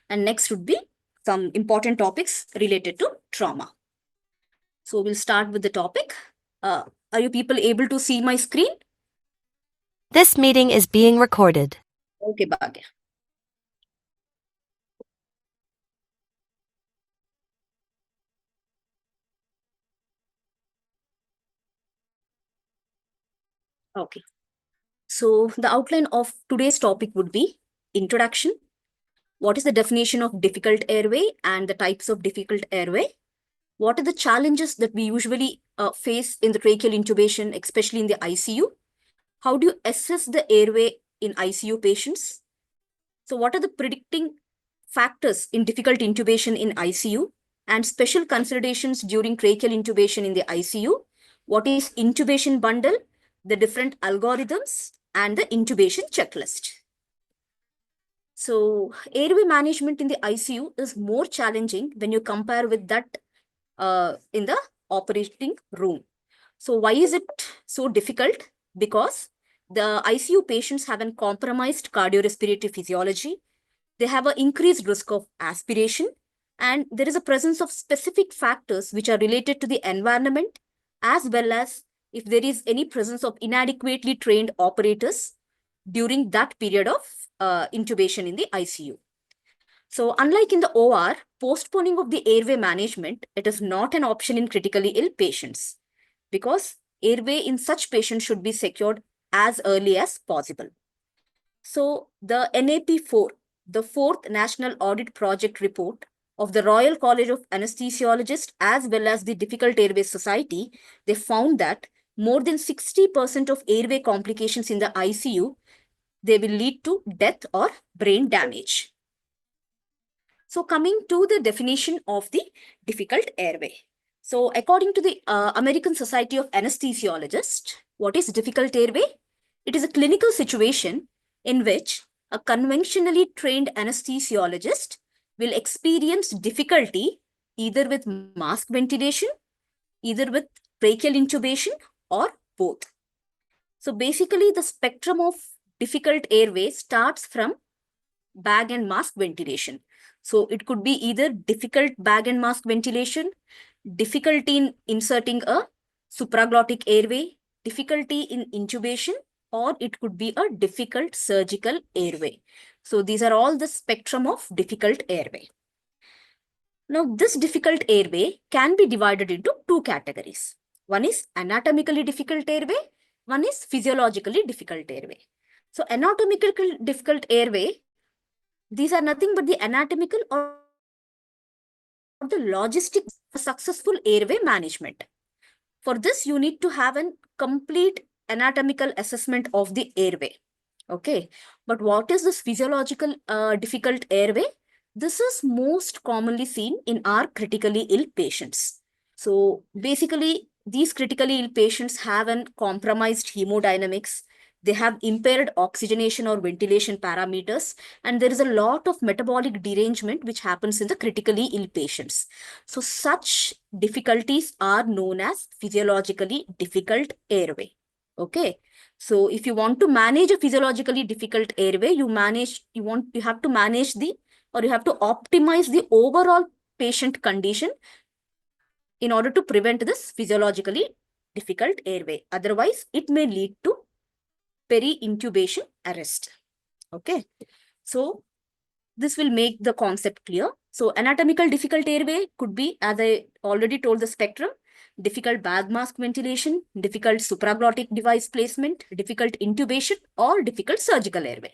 And next would be some important topics related to trauma. So we'll start with the topic. Are you people able to see my screen? This meeting is being recorded. Okay, Bhagya. Okay. So the outline of today's topic would be introduction. What is the definition of difficult airway and the types of difficult airway? What are the challenges that we usually face in the tracheal intubation, especially in the ICU? How do you assess the airway in ICU patients? So what are the predicting factors in difficult intubation in ICU and special considerations during tracheal intubation in the ICU? What is intubation bundle, the different algorithms, and the intubation checklist? So airway management in the ICU is more challenging when you compare with that in the operating room. So why is it so difficult? Because the ICU patients have a compromised cardiorespiratory physiology. They have an increased risk of aspiration, and there is a presence of specific factors which are related to the environment, as well as if there is any presence of inadequately trained operators during that period of intubation in the ICU. So unlike in the OR, postponing of the airway management, it is not an option in critically ill patients because airway in such patients should be secured as early as possible. So the NAP4, the fourth National Audit Project report of the Royal College of Anesthesiologists as well as the Difficult Airway Society, they found that more than 60% of airway complications in the ICU, they will lead to death or brain damage. So coming to the definition of the difficult airway. So according to the American Society of Anesthesiologists, what is difficult airway? It is a clinical situation in which a conventionally trained anesthesiologist will experience difficulty either with mask ventilation, either with tracheal intubation, or both. So basically the spectrum of difficult airway starts from bag and mask ventilation. So it could be either difficult bag and mask ventilation, difficulty in inserting a supraglottic airway, difficulty in intubation, or it could be a difficult surgical airway. So these are all the spectrum of difficult airway. Now, this difficult airway can be divided into two categories. One is anatomically difficult airway, one is physiologically difficult airway. So anatomically difficult airway, these are nothing but the anatomical or the logistics for successful airway management. For this, you need to have a complete anatomical assessment of the airway. Okay, but what is this physiological difficult airway? This is most commonly seen in our critically ill patients. So basically, these critically ill patients have a compromised hemodynamics. They have impaired oxygenation or ventilation parameters, and there is a lot of metabolic derangement which happens in the critically ill patients. So such difficulties are known as physiologically difficult airway. Okay. So if you want to manage a physiologically difficult airway, you have to manage you have to optimize the overall patient condition in order to prevent this physiologically difficult airway. Otherwise, it may lead to peri-intubation arrest. Okay. So this will make the concept clear. So anatomical difficult airway could be, as I already told the spectrum, difficult bag mask ventilation, difficult supraglottic device placement, difficult intubation, or difficult surgical airway.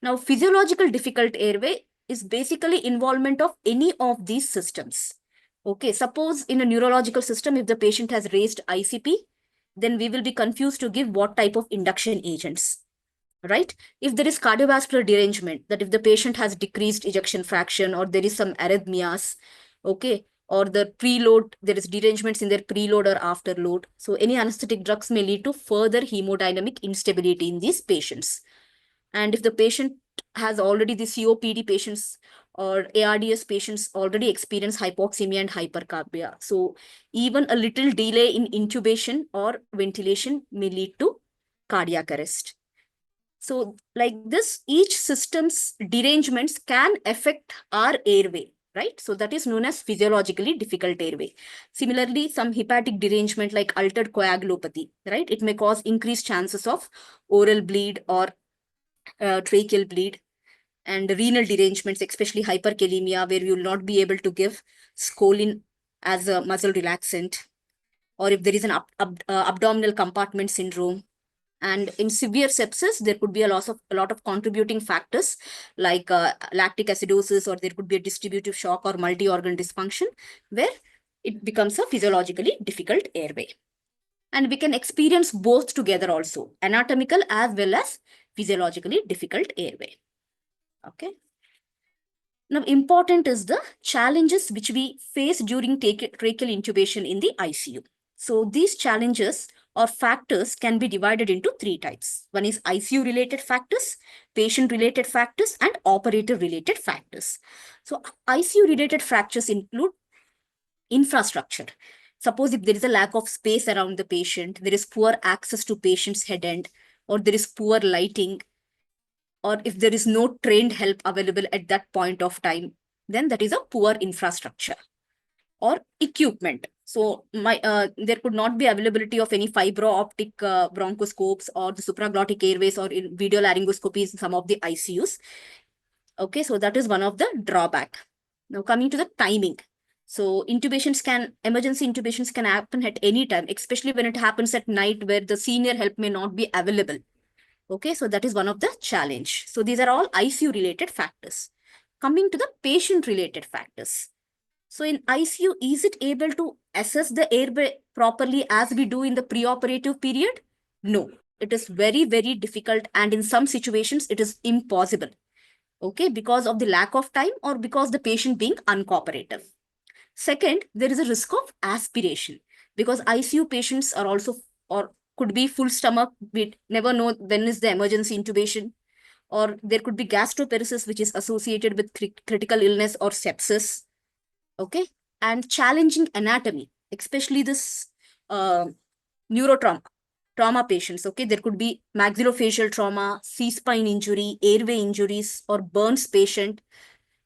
Now, physiological difficult airway is basically involvement of any of these systems. Okay, suppose in a neurological system, if the patient has raised ICP, then we will be confused to give what type of induction agents, right? If there is cardiovascular derangement, that if the patient has decreased ejection fraction or there is some arrhythmias, okay, or the preload, there is derangements in their preload or afterload. So any anesthetic drugs may lead to further hemodynamic instability in these patients. And if the patient has already the COPD patients or ARDS patients already experience hypoxemia and hypercarbia. So even a little delay in intubation or ventilation may lead to cardiac arrest. So like this, each system's derangements can affect our airway, right? So that is known as physiologically difficult airway. Similarly, some hepatic derangement like altered coagulopathy, right? It may cause increased chances of oral bleed or tracheal bleed, and renal derangements, especially hyperkalemia, where you will not be able to give scoline as a muscle relaxant, or if there is an abdominal compartment syndrome. And in severe sepsis, there could be a lot of contributing factors like lactic acidosis, or there could be a distributive shock or multi-organ dysfunction, where it becomes a physiologically difficult airway. And we can experience both together also, anatomical as well as physiologically difficult airway. Okay. Now, important is the challenges which we face during tracheal intubation in the ICU. So these challenges or factors can be divided into three types. One is ICU related factors, patient related factors, and operator related factors. So ICU related factors include infrastructure. Suppose if there is a lack of space around the patient, there is poor access to patient's head end, or there is poor lighting, or if there is no trained help available at that point of time, then that is a poor infrastructure. Or equipment. So there could not be availability of any fiber optic bronchoscopes or the supraglottic airways, or in video laryngoscopies in some of the ICUs. Okay, so that is one of the drawback. Now coming to the timing. So emergency intubations can happen at any time, especially when it happens at night where the senior help may not be available. Okay, so that is one of the challenge. So these are all ICU related factors. Coming to the patient related factors. So in ICU, is it able to assess the airway properly as we do in the preoperative period? No, it is very, very difficult. And in some situations, it is impossible. Okay, because of the lack of time or because the patient being uncooperative. Second, there is a risk of aspiration because ICU patients are also, or could be full stomach. We never know when is the emergency intubation, or there could be gastroparesis, which is associated with critical illness or sepsis. Okay. And challenging anatomy, especially this neurotrauma, trauma patients. Okay. There could be maxillofacial trauma, C-spine injury, airway injuries, or burns patient.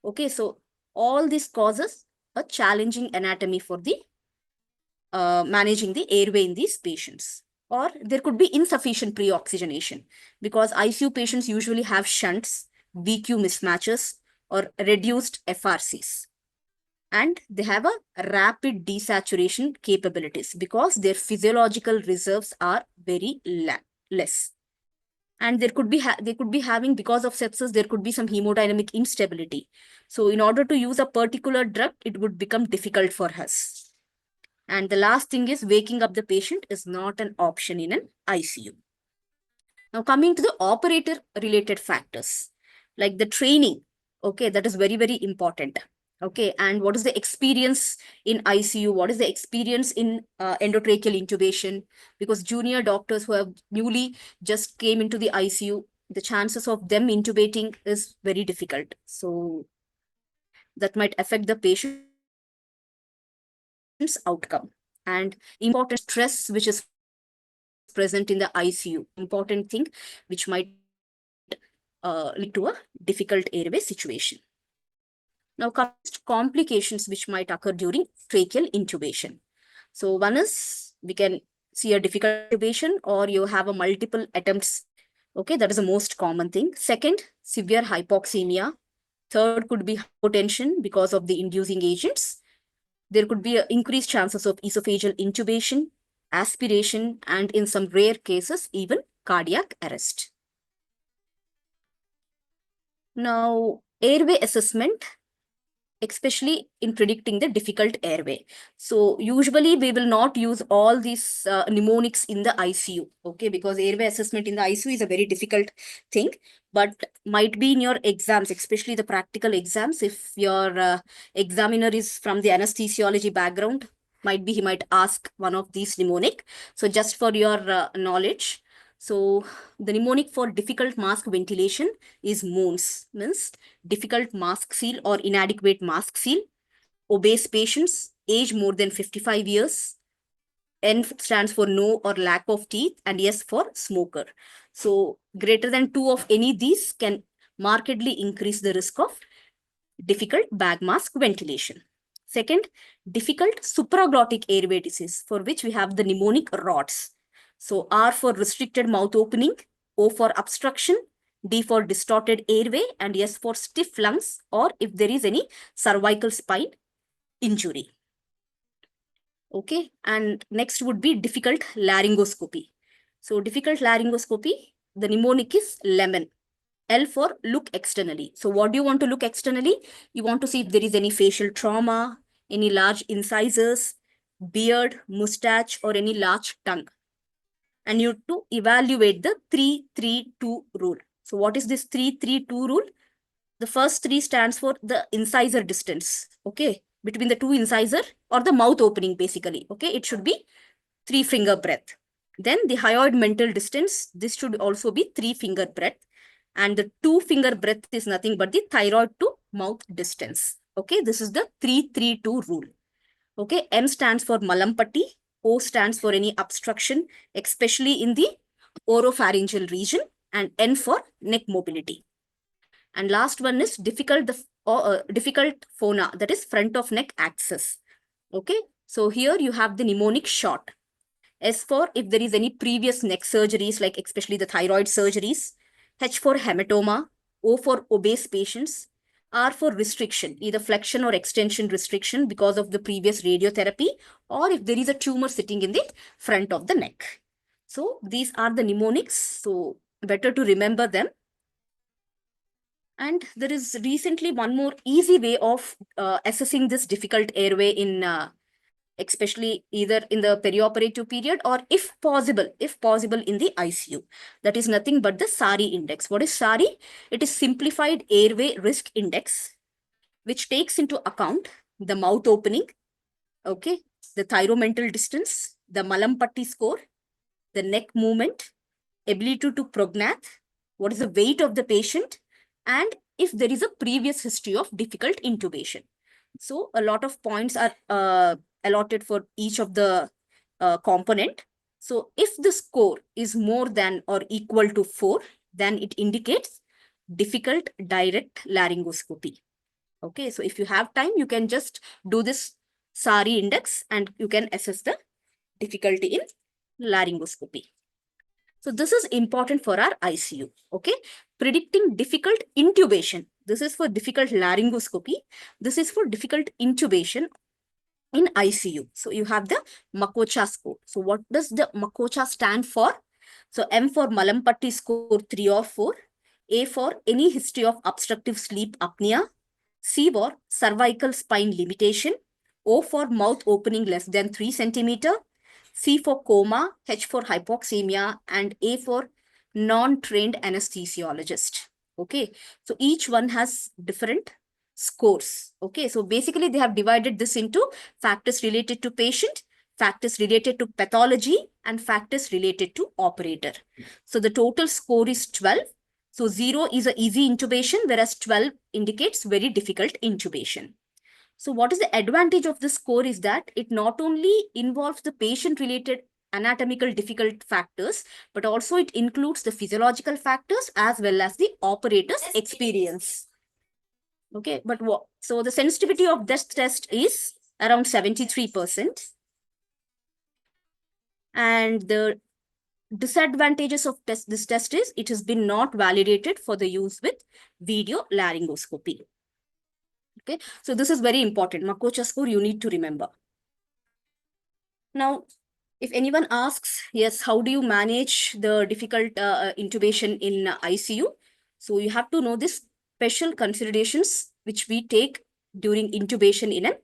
Okay. So all this causes a challenging anatomy for the managing the airway in these patients. Or there could be insufficient pre-oxygenation because ICU patients usually have shunts, VQ mismatches, or reduced FRCs. And they have a rapid desaturation capabilities because their physiological reserves are very less. And they could be having, because of sepsis, there could be some hemodynamic instability. So in order to use a particular drug, it would become difficult for us. And the last thing is waking up the patient is not an option in an ICU. Now coming to the operator related factors, like the training, okay, that is very, very important. Okay, and what is the experience in ICU? What is the experience in endotracheal intubation? Because junior doctors who have newly just came into the ICU, the chances of them intubating is very difficult. So that might affect the patient's outcome. And important stress which is present in the ICU, important thing which might lead to a difficult airway situation. Now comes complications which might occur during tracheal intubation. So one is we can see a difficult intubation or you have a multiple attempts. Okay, that is the most common thing. Second, severe hypoxemia. Third could be hypotension because of the inducing agents. There could be increased chances of esophageal intubation, aspiration, and in some rare cases, even cardiac arrest. Now, airway assessment, especially in predicting the difficult airway. So usually we will not use all these mnemonics in the ICU, okay, because airway assessment in the ICU is a very difficult thing, but might be in your exams, especially the practical exams. If your examiner is from the anesthesiology background, might be he might ask one of these mnemonic. So just for your knowledge, so the mnemonic for difficult mask ventilation is MONS, means difficult mask seal or inadequate mask seal, obese patients, age more than 55 years, N stands for no or lack of teeth, and S for smoker. So greater than 2 of any these can markedly increase the risk of difficult bag mask ventilation. Second, difficult supraglottic airway disease, for which we have the mnemonic RODS. So R for restricted mouth opening, O for obstruction, D for distorted airway, and S for stiff lungs, or if there is any cervical spine injury. Okay, and next would be difficult laryngoscopy. So difficult laryngoscopy, the mnemonic is lemon. L for look externally. So what do you want to look externally? You want to see if there is any facial trauma, any large incisors, beard, mustache, or any large tongue. And you have to evaluate the 3-3-2 rule. So what is this 3-3-2 rule? The first 3 stands for the incisor distance. Okay, between the 2 incisor or the mouth opening basically. Okay, it should be 3 finger breadth. Then the hyoid mental distance, this should also be 3 finger breadth. And the 2 finger breadth is nothing but the thyroid to mouth distance. Okay, this is the 3-3-2 rule. Okay, M stands for malampatti, O stands for any obstruction, especially in the oropharyngeal region, and N for neck mobility. And last one is difficult phona, that is front of neck axis. Okay, so here you have the mnemonic short. S for if there is any previous neck surgeries, like especially the thyroid surgeries. H for hematoma. O for obese patients. R for restriction, either flexion or extension restriction because of the previous radiotherapy, or if there is a tumor sitting in the front of the neck. So these are the mnemonics. So better to remember them. And there is recently one more easy way of assessing this difficult airway in especially either in the perioperative period or if possible in the ICU. That is nothing but the SARI index. What is SARI? It is simplified airway risk index, which takes into account the mouth opening, okay, the thyromental distance, the malampatti score, the neck movement, ability to prognathe, what is the weight of the patient, and if there is a previous history of difficult intubation. So a lot of points are allotted for each of the component. So if the score is more than or equal to 4, then it indicates difficult direct laryngoscopy. Okay, so if you have time, you can just do this SARI index and you can assess the difficulty in laryngoscopy. So this is important for our ICU. Okay, predicting difficult intubation. This is for difficult laryngoscopy. This is for difficult intubation in ICU. So you have the Makocha score. So what does the Makocha stand for? So M for Malampatti score 3 or 4. A for any history of obstructive sleep apnea. C for cervical spine limitation. O for mouth opening less than 3 centimeter. C for coma, H for hypoxemia, and A for non-trained anesthesiologist. Okay, so each one has different scores. Okay, so basically they have divided this into factors related to patient, factors related to pathology, and factors related to operator. So the total score is 12. So 0 is an easy intubation, whereas 12 indicates very difficult intubation. So what is the advantage of this score is that it not only involves the patient-related anatomical difficult factors, but also it includes the physiological factors as well as the operator's experience. Okay, but what? So the sensitivity of this test is around 73%. And the disadvantages of this test is it has been not validated for the use with video laryngoscopy. Okay, so this is very important. Makocha score you need to remember. Now, if anyone asks, yes, how do you manage the difficult intubation in ICU? So you have to know this special considerations which we take during intubation in an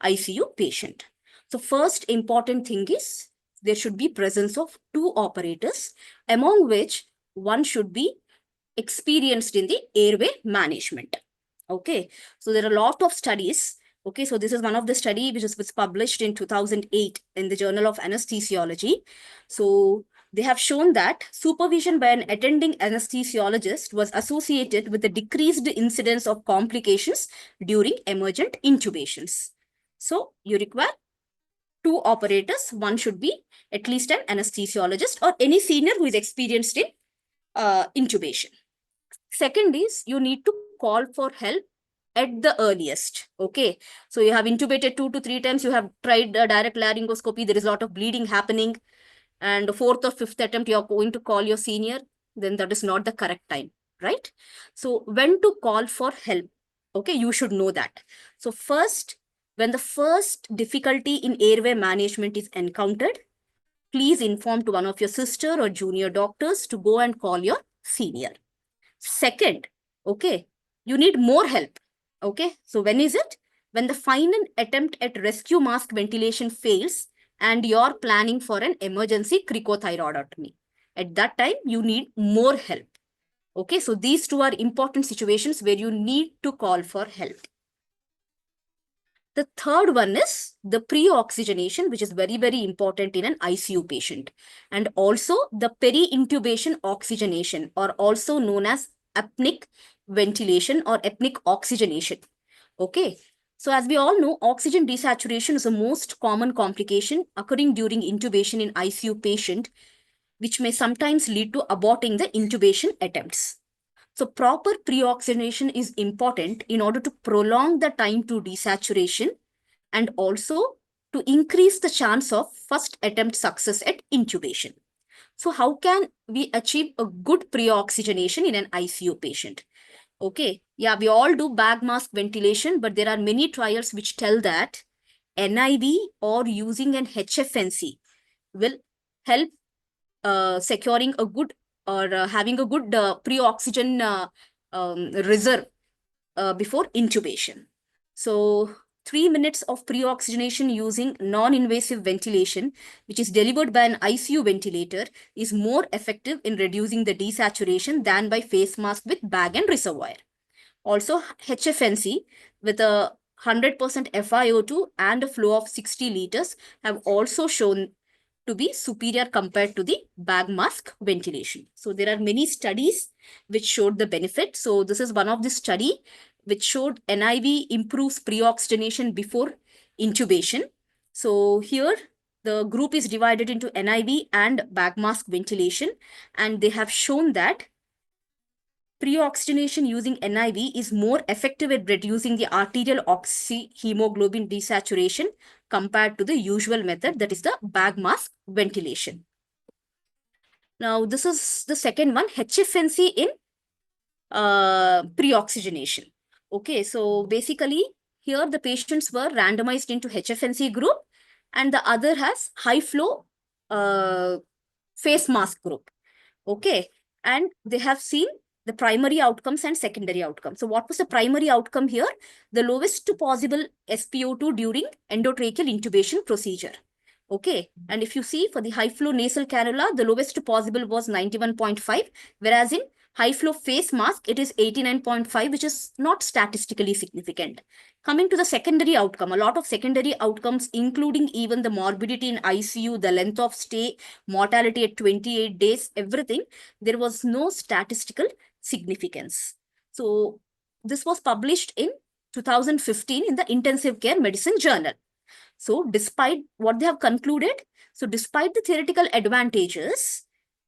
ICU patient. So first important thing is there should be presence of 2 operators, among which one should be experienced in the airway management. Okay, so there are a lot of studies. Okay, so this is one of the study which was published in 2008 in the Journal of Anesthesiology. So they have shown that supervision by an attending anesthesiologist was associated with the decreased incidence of complications during emergent intubations. So you require 2 operators. One should be at least an anesthesiologist or any senior who is experienced in intubation. Second is you need to call for help at the earliest. Okay, so you have intubated 2 to 3 times, you have tried direct laryngoscopy, there is a lot of bleeding happening, and fourth or fifth attempt you are going to call your senior, then that is not the correct time, right? So when to call for help, okay, you should know that. So first, when the first difficulty in airway management is encountered, please inform to one of your sister or junior doctors to go and call your senior. Second, okay, you need more help. Okay, so when is it? When the final attempt at rescue mask ventilation fails and you're planning for an emergency cricothyroidotomy. At that time, you need more help. Okay, so these two are important situations where you need to call for help. The third one is the pre-oxygenation, which is very, very important in an ICU patient. And also the peri-intubation oxygenation, or also known as apneic ventilation or apneic oxygenation. Okay. So as we all know, oxygen desaturation is the most common complication occurring during intubation in ICU patient, which may sometimes lead to aborting the intubation attempts. So proper pre-oxygenation is important in order to prolong the time to desaturation and also to increase the chance of first attempt success at intubation. So how can we achieve a good pre-oxygenation in an ICU patient? Okay, yeah, we all do bag mask ventilation, but there are many trials which tell that NIV or using an HFNC will help securing a good or having a good pre-oxygen reserve before intubation. So 3 minutes of pre-oxygenation using non-invasive ventilation, which is delivered by an ICU ventilator, is more effective in reducing the desaturation than by face mask with bag and reservoir. Also, HFNC with a 100% FiO2 and a flow of 60 liters have also shown to be superior compared to the bag mask ventilation. So there are many studies which showed the benefit. So this is one of the study which showed NIV improves pre-oxygenation before intubation. So here the group is divided into NIV and bag mask ventilation, and they have shown that pre-oxygenation using NIV is more effective at reducing the arterial oxyhemoglobin desaturation compared to the usual method, that is the bag mask ventilation. Now, this is the second one, HFNC in pre-oxygenation. Okay, so basically here the patients were randomized into HFNC group and the other has high flow face mask group. Okay, and they have seen the primary outcomes and secondary outcomes. So what was the primary outcome here? The lowest possible SpO2 during endotracheal intubation procedure. Okay, and if you see for the high flow nasal cannula, the lowest possible was 91.5, whereas in high flow face mask, it is 89.5, which is not statistically significant. Coming to the secondary outcome, a lot of secondary outcomes, including even the morbidity in ICU, the length of stay, mortality at 28 days, everything, there was no statistical significance. So this was published in 2015 in the Intensive Care Medicine Journal. So despite what they have concluded, so despite the theoretical advantages,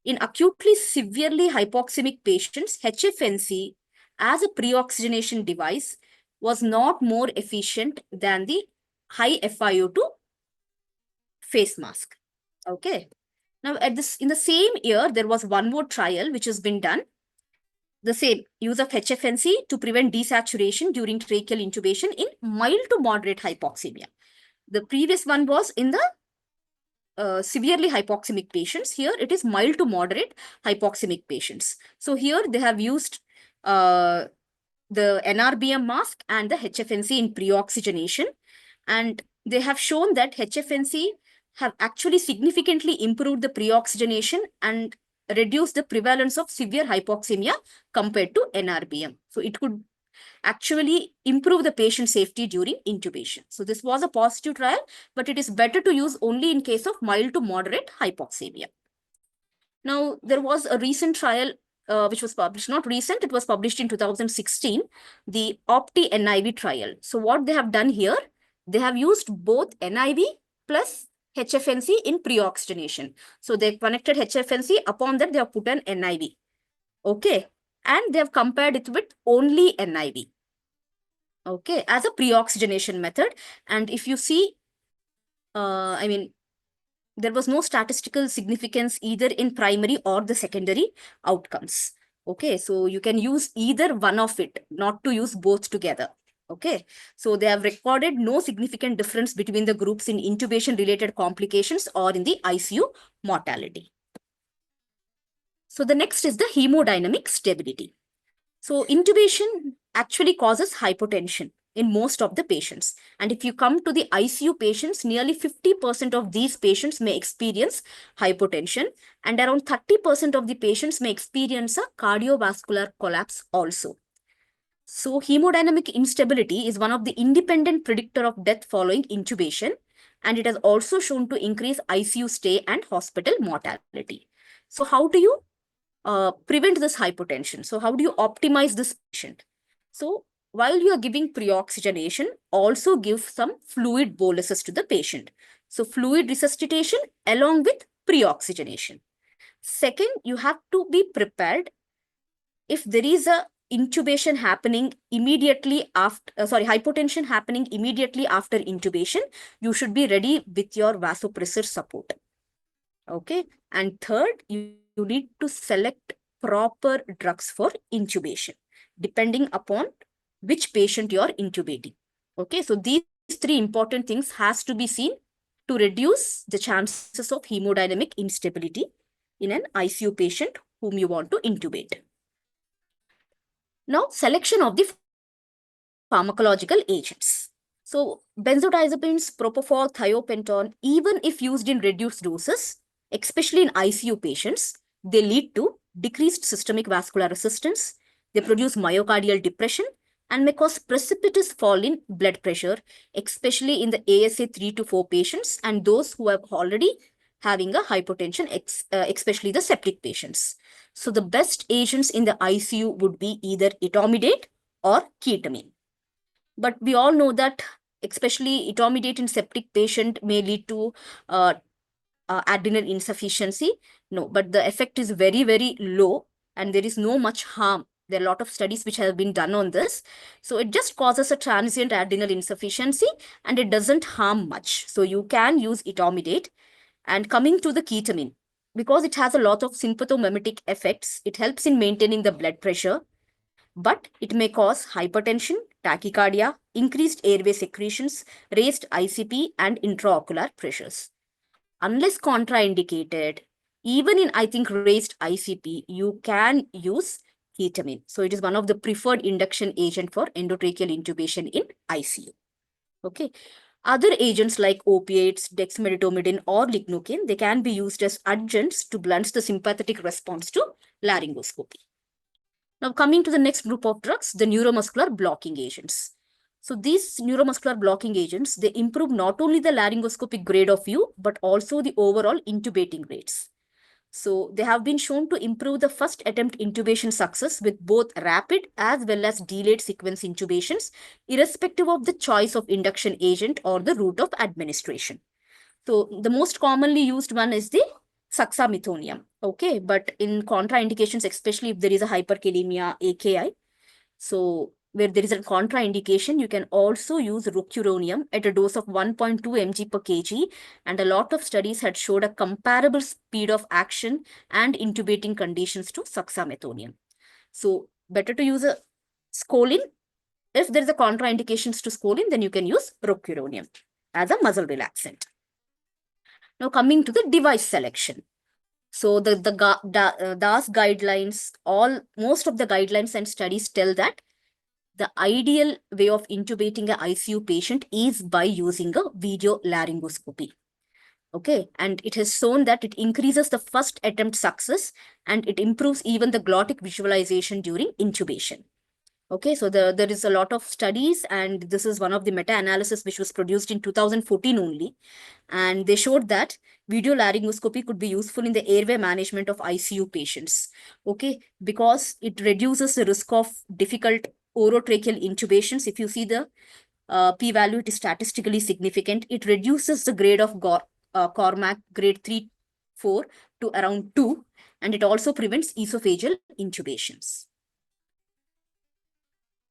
in acutely severely hypoxemic patients, HFNC as a pre-oxygenation device was not more efficient than the high FiO2 face mask. Okay. Now, in the same year, there was one more trial which has been done. The same use of HFNC to prevent desaturation during tracheal intubation in mild to moderate hypoxemia. The previous one was in the severely hypoxemic patients. Here it is mild to moderate hypoxemic patients. So here they have used the NRBM mask and the HFNC in pre-oxygenation, and they have shown that HFNC have actually significantly improved the pre-oxygenation and reduced the prevalence of severe hypoxemia compared to NRBM. So it could actually improve the patient safety during intubation. So this was a positive trial, but it is better to use only in case of mild to moderate hypoxemia. Now, there was a recent trial which was published, not recent, it was published in 2016, the OPTI-NIV trial. So what they have done here, they have used both NIV plus HFNC in pre-oxygenation. So they connected HFNC, upon that they have put an NIV. Okay. And they have compared it with only NIV. Okay, as a pre-oxygenation method. And if you see, I mean, there was no statistical significance either in primary or the secondary outcomes. Okay, so you can use either one of it, not to use both together. Okay, so they have recorded no significant difference between the groups in intubation related complications or in the ICU mortality. So the next is the hemodynamic stability. So intubation actually causes hypotension in most of the patients. And if you come to the ICU patients, nearly 50% of these patients may experience hypotension, and around 30% of the patients may experience a cardiovascular collapse also. So hemodynamic instability is one of the independent predictor of death following intubation, and it has also shown to increase ICU stay and hospital mortality. So how do you prevent this hypotension? So how do you optimize this patient? So while you are giving pre-oxygenation, also give some fluid boluses to the patient. So fluid resuscitation along with pre-oxygenation. Second, you have to be prepared if there is a intubation happening immediately after, hypotension happening immediately after intubation, you should be ready with your vasopressor support. Okay. And third, you need to select proper drugs for intubation, depending upon which patient you are intubating. Okay. So these three important things has to be seen to reduce the chances of hemodynamic instability in an ICU patient whom you want to intubate. Now, selection of the pharmacological agents. So, benzodiazepines, propofol, thiopental, even if used in reduced doses, especially in ICU patients, they lead to decreased systemic vascular resistance, they produce myocardial depression, and may cause precipitous fall in blood pressure, especially in the ASA 3 to 4 patients and those who have already having a hypotension, especially the septic patients. So the best agents in the ICU would be either etomidate or ketamine. But we all know that especially etomidate in septic patient may lead to uh, adrenal insufficiency. No, but the effect is very, very low and there is no much harm. There are a lot of studies which have been done on this. So it just causes a transient adrenal insufficiency and it doesn't harm much. So you can use etomidate. And coming to the ketamine, because it has a lot of sympathomimetic effects, it helps in maintaining the blood pressure, but it may cause hypertension, tachycardia, increased airway secretions, raised ICP, and intraocular pressures. Unless contraindicated, even in, I think, raised ICP, you can use ketamine. So it is one of the preferred induction agent for endotracheal intubation in ICU. Okay. Other agents like opiates, dexmedetomidine, or lignocaine, they can be used as adjuncts to blunt the sympathetic response to laryngoscopy. Now, coming to the next group of drugs, the neuromuscular blocking agents. So these neuromuscular blocking agents, they improve not only the laryngoscopic grade of view, but also the overall intubating rates. So they have been shown to improve the first attempt intubation success with both rapid as well as delayed sequence intubations, irrespective of the choice of induction agent or the route of administration. So the most commonly used one is the suxamethonium. Okay, but in contraindications, especially if there is a hyperkalemia, AKI, so where there is a contraindication, you can also use rocuronium at a dose of 1.2 mg per kg. And a lot of studies had showed a comparable speed of action and intubating conditions to suxamethonium. So better to use a scoline. If there is a contraindications to scoline, then you can use rocuronium as a muscle relaxant. Now coming to the device selection. So the DAS guidelines, most of the guidelines and studies tell that the ideal way of intubating an ICU patient is by using a video laryngoscopy. Okay, and it has shown that it increases the first attempt success and it improves even the glottic visualization during intubation. Okay, so there is a lot of studies and this is one of the meta-analysis which was produced in 2014 only. And they showed that video laryngoscopy could be useful in the airway management of ICU patients. Okay, because it reduces the risk of difficult orotracheal intubations. If you see the p-value, it is statistically significant. It reduces the grade of Cormac grade 3, 4 to around 2. and it also prevents esophageal intubations.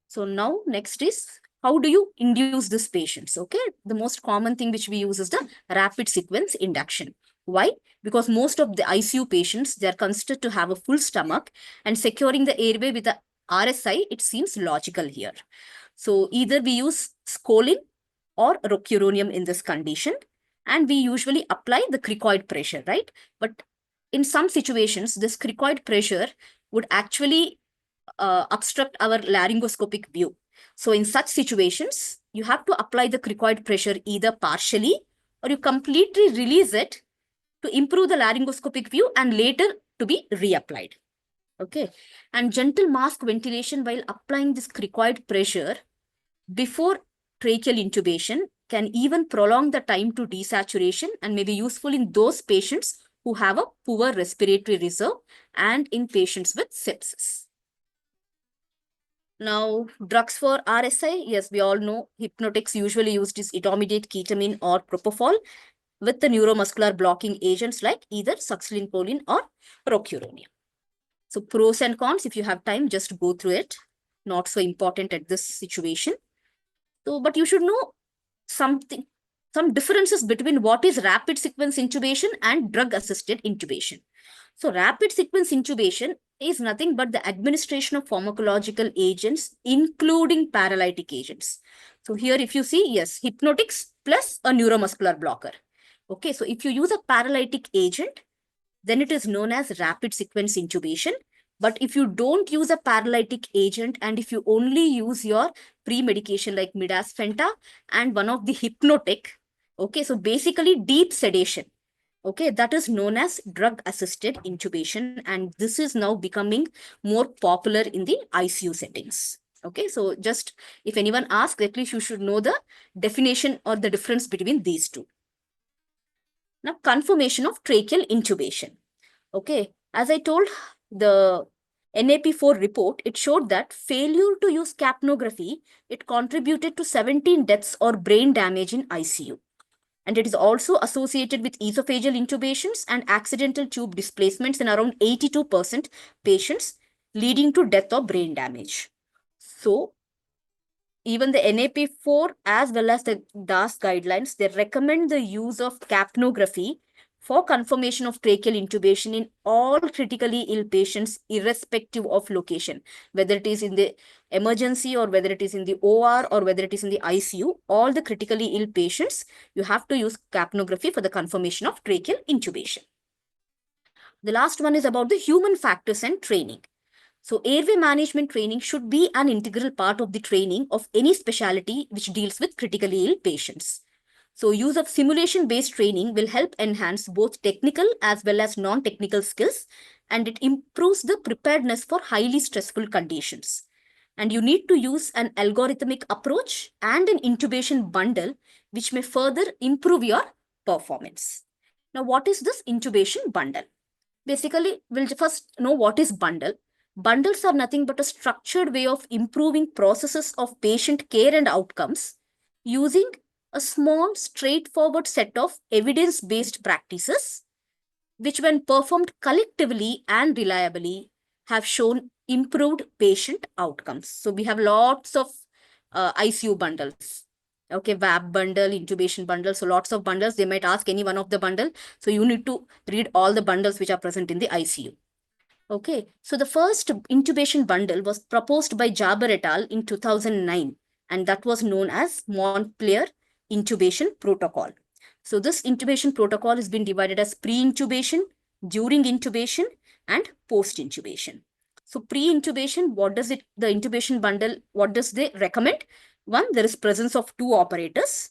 So now next is, how do you induce these patients? Okay, the most common thing which we use is the rapid sequence induction. Why? Because most of the ICU patients, they are considered to have a full stomach, and securing the airway with the RSI, it seems logical here. So either we use scoline or rocuronium in this condition, and we usually apply the cricoid pressure, right? But in some situations, this cricoid pressure would actually obstruct our laryngoscopic view. So in such situations, you have to apply the cricoid pressure either partially or you completely release it to improve the laryngoscopic view and later to be reapplied. Okay. And gentle mask ventilation while applying this cricoid pressure before tracheal intubation can even prolong the time to desaturation and may be useful in those patients who have a poor respiratory reserve and in patients with sepsis. Now, drugs for RSI, yes, we all know hypnotics usually used is etomidate, ketamine, or propofol with the neuromuscular blocking agents like either succinylcholine or rocuronium. So pros and cons, if you have time, just go through it. Not so important at this situation. So, but you should know some differences between what is rapid sequence intubation and drug assisted intubation. So rapid sequence intubation is nothing but the administration of pharmacological agents, including paralytic agents. So here, if you see, yes, hypnotics plus a neuromuscular blocker. Okay, so if you use a paralytic agent, then it is known as rapid sequence intubation. But if you don't use a paralytic agent and if you only use your pre-medication like midaspenta and one of the hypnotic, okay, so basically deep sedation, okay, that is known as drug-assisted intubation, and this is now becoming more popular in the ICU settings. Okay, so just if anyone asks, at least you should know the definition or the difference between these two. Now, confirmation of tracheal intubation. Okay, as I told, the NAP4 report, it showed that failure to use capnography, it contributed to 17 deaths or brain damage in ICU. And it is also associated with esophageal intubations and accidental tube displacements in around 82% patients, leading to death or brain damage. So, even the NAP4 as well as the DAS guidelines, they recommend the use of capnography for confirmation of tracheal intubation in all critically ill patients, irrespective of location, whether it is in the emergency or whether it is in the OR or whether it is in the ICU, all the critically ill patients, you have to use capnography for the confirmation of tracheal intubation. The last one is about the human factors and training. So airway management training should be an integral part of the training of any specialty which deals with critically ill patients. So use of simulation-based training will help enhance both technical as well as non-technical skills, and it improves the preparedness for highly stressful conditions. And you need to use an algorithmic approach and an intubation bundle which may further improve your performance. Now, what is this intubation bundle? Basically, we'll first know what is bundle. Bundles are nothing but a structured way of improving processes of patient care and outcomes using a small, straightforward set of evidence-based practices, which when performed collectively and reliably have shown improved patient outcomes. So we have lots of ICU bundles. Okay, VAB bundle, intubation bundle. So lots of bundles. They might ask any one of the bundle. So you need to read all the bundles which are present in the ICU. Okay, so the first intubation bundle was proposed by Jaber et al. In 2009, and that was known as Montpelier Intubation Protocol. So this intubation protocol has been divided as pre-intubation, during intubation, and post-intubation. So pre-intubation, the intubation bundle, what does they recommend? One, there is presence of two operators.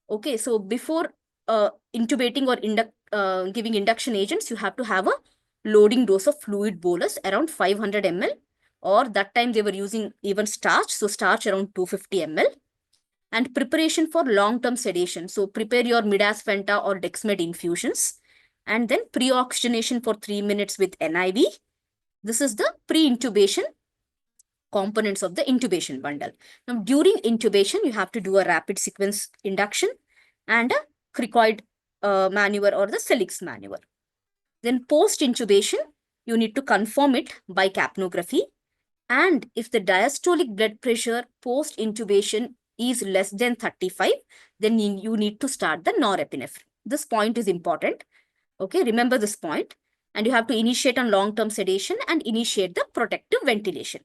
Okay, so before intubating or giving induction agents, you have to have a loading dose of fluid bolus around 500 ml, or that time they were using even starch, so starch around 250 ml. And preparation for long-term sedation. So prepare your midaspenta or dexmed infusions, and then pre-oxygenation for 3 minutes with NIV. This is the pre-intubation components of the intubation bundle. Now, during intubation, you have to do a rapid sequence induction and a cricoid maneuver or the Selix maneuver. Then post-intubation, you need to confirm it by capnography. And if the diastolic blood pressure post-intubation is less than 35, then you need to start the norepinephrine. This point is important. Okay, remember this point. And you have to initiate on long-term sedation and initiate the protective ventilation.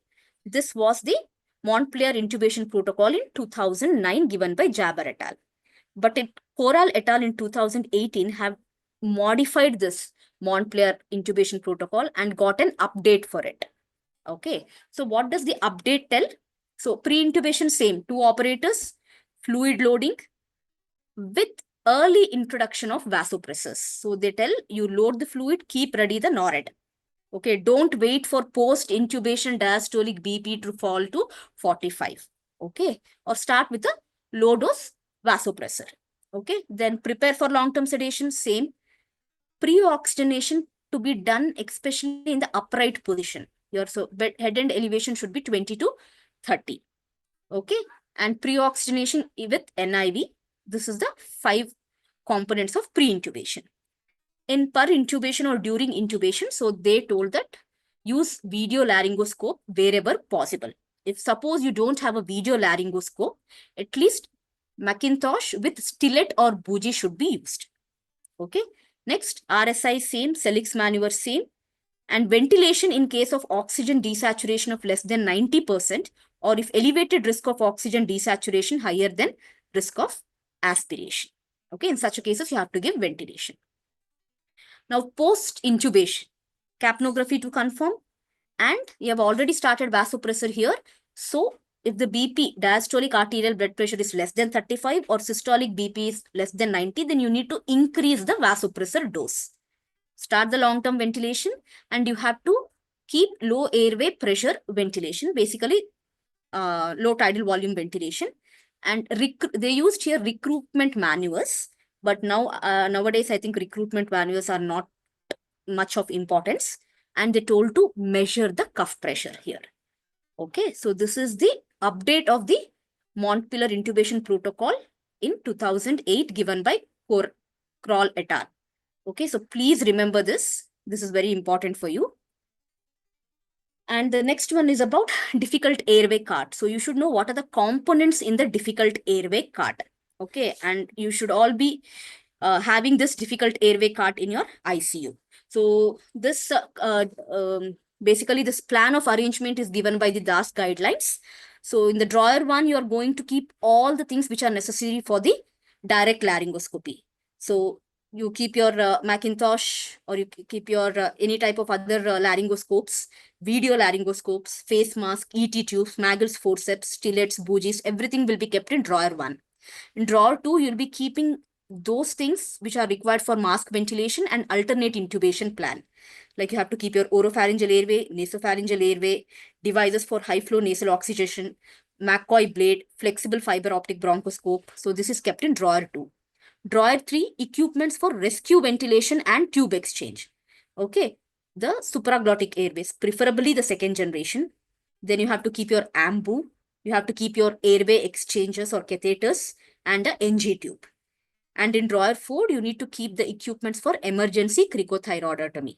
This was the Montpelier intubation protocol in 2009 given by Jaber et al. But Koral et al. In 2018 have modified this Montpelier intubation protocol and got an update for it. Okay, so what does the update tell? So pre-intubation, same, 2 operators, fluid loading with early introduction of vasopressors. So they tell you load the fluid, keep ready the NORAD. Okay, don't wait for post-intubation diastolic BP to fall to 45. Okay, or start with a low dose vasopressor. Okay, then prepare for long-term sedation, same. Pre-oxygenation to be done, especially in the upright position. Your head end elevation should be 20 to 30. Okay, and pre-oxygenation with NIV. This is the 5 components of pre-intubation. In per intubation or during intubation, so they told that use video laryngoscope wherever possible. If suppose you don't have a video laryngoscope, at least Macintosh with stillet or bougie should be used. Okay. Next, RSI same, Selix maneuver same, and ventilation in case of oxygen desaturation of less than 90%, or if elevated risk of oxygen desaturation higher than risk of aspiration. Okay, in such cases, you have to give ventilation. Now, post-intubation, capnography to confirm, and you have already started vasopressor here. So, if the BP, diastolic arterial blood pressure is less than 35 or systolic BP is less than 90, then you need to increase the vasopressor dose. Start the long-term ventilation, and you have to keep low airway pressure ventilation, basically low tidal volume ventilation. And they used here recruitment maneuvers, but now nowadays I think recruitment maneuvers are not much of importance, and they told to measure the cuff pressure here. Okay, so this is the update of the Montpelier intubation protocol in 2008 given by Kroll et al. Okay, so please remember this. This is very important for you. And the next one is about difficult airway cart. So you should know what are the components in the difficult airway cart. Okay, and you should all be having this difficult airway cart in your ICU. So this basically this plan of arrangement is given by the DAS guidelines. So in the drawer 1, you are going to keep all the things which are necessary for the direct laryngoscopy. So you keep your Macintosh, or you keep your any type of other laryngoscopes, video laryngoscopes, face mask, ET tubes, Magel's forceps, stillets, bougies, everything will be kept in drawer 1. In drawer 2, you'll be keeping those things which are required for mask ventilation and alternate intubation plan. Like you have to keep your oropharyngeal airway, nasopharyngeal airway, devices for high flow nasal oxygenation, McCoy blade, flexible fiber optic bronchoscope. So this is kept in drawer 2. Drawer 3, equipments for rescue ventilation and tube exchange. Okay, the supraglottic airways, preferably the 2nd generation. Then you have to keep your AMBU. You have to keep your airway exchangers or catheters and a NG tube. And in drawer 4, you need to keep the equipments for emergency cricothyroidotomy.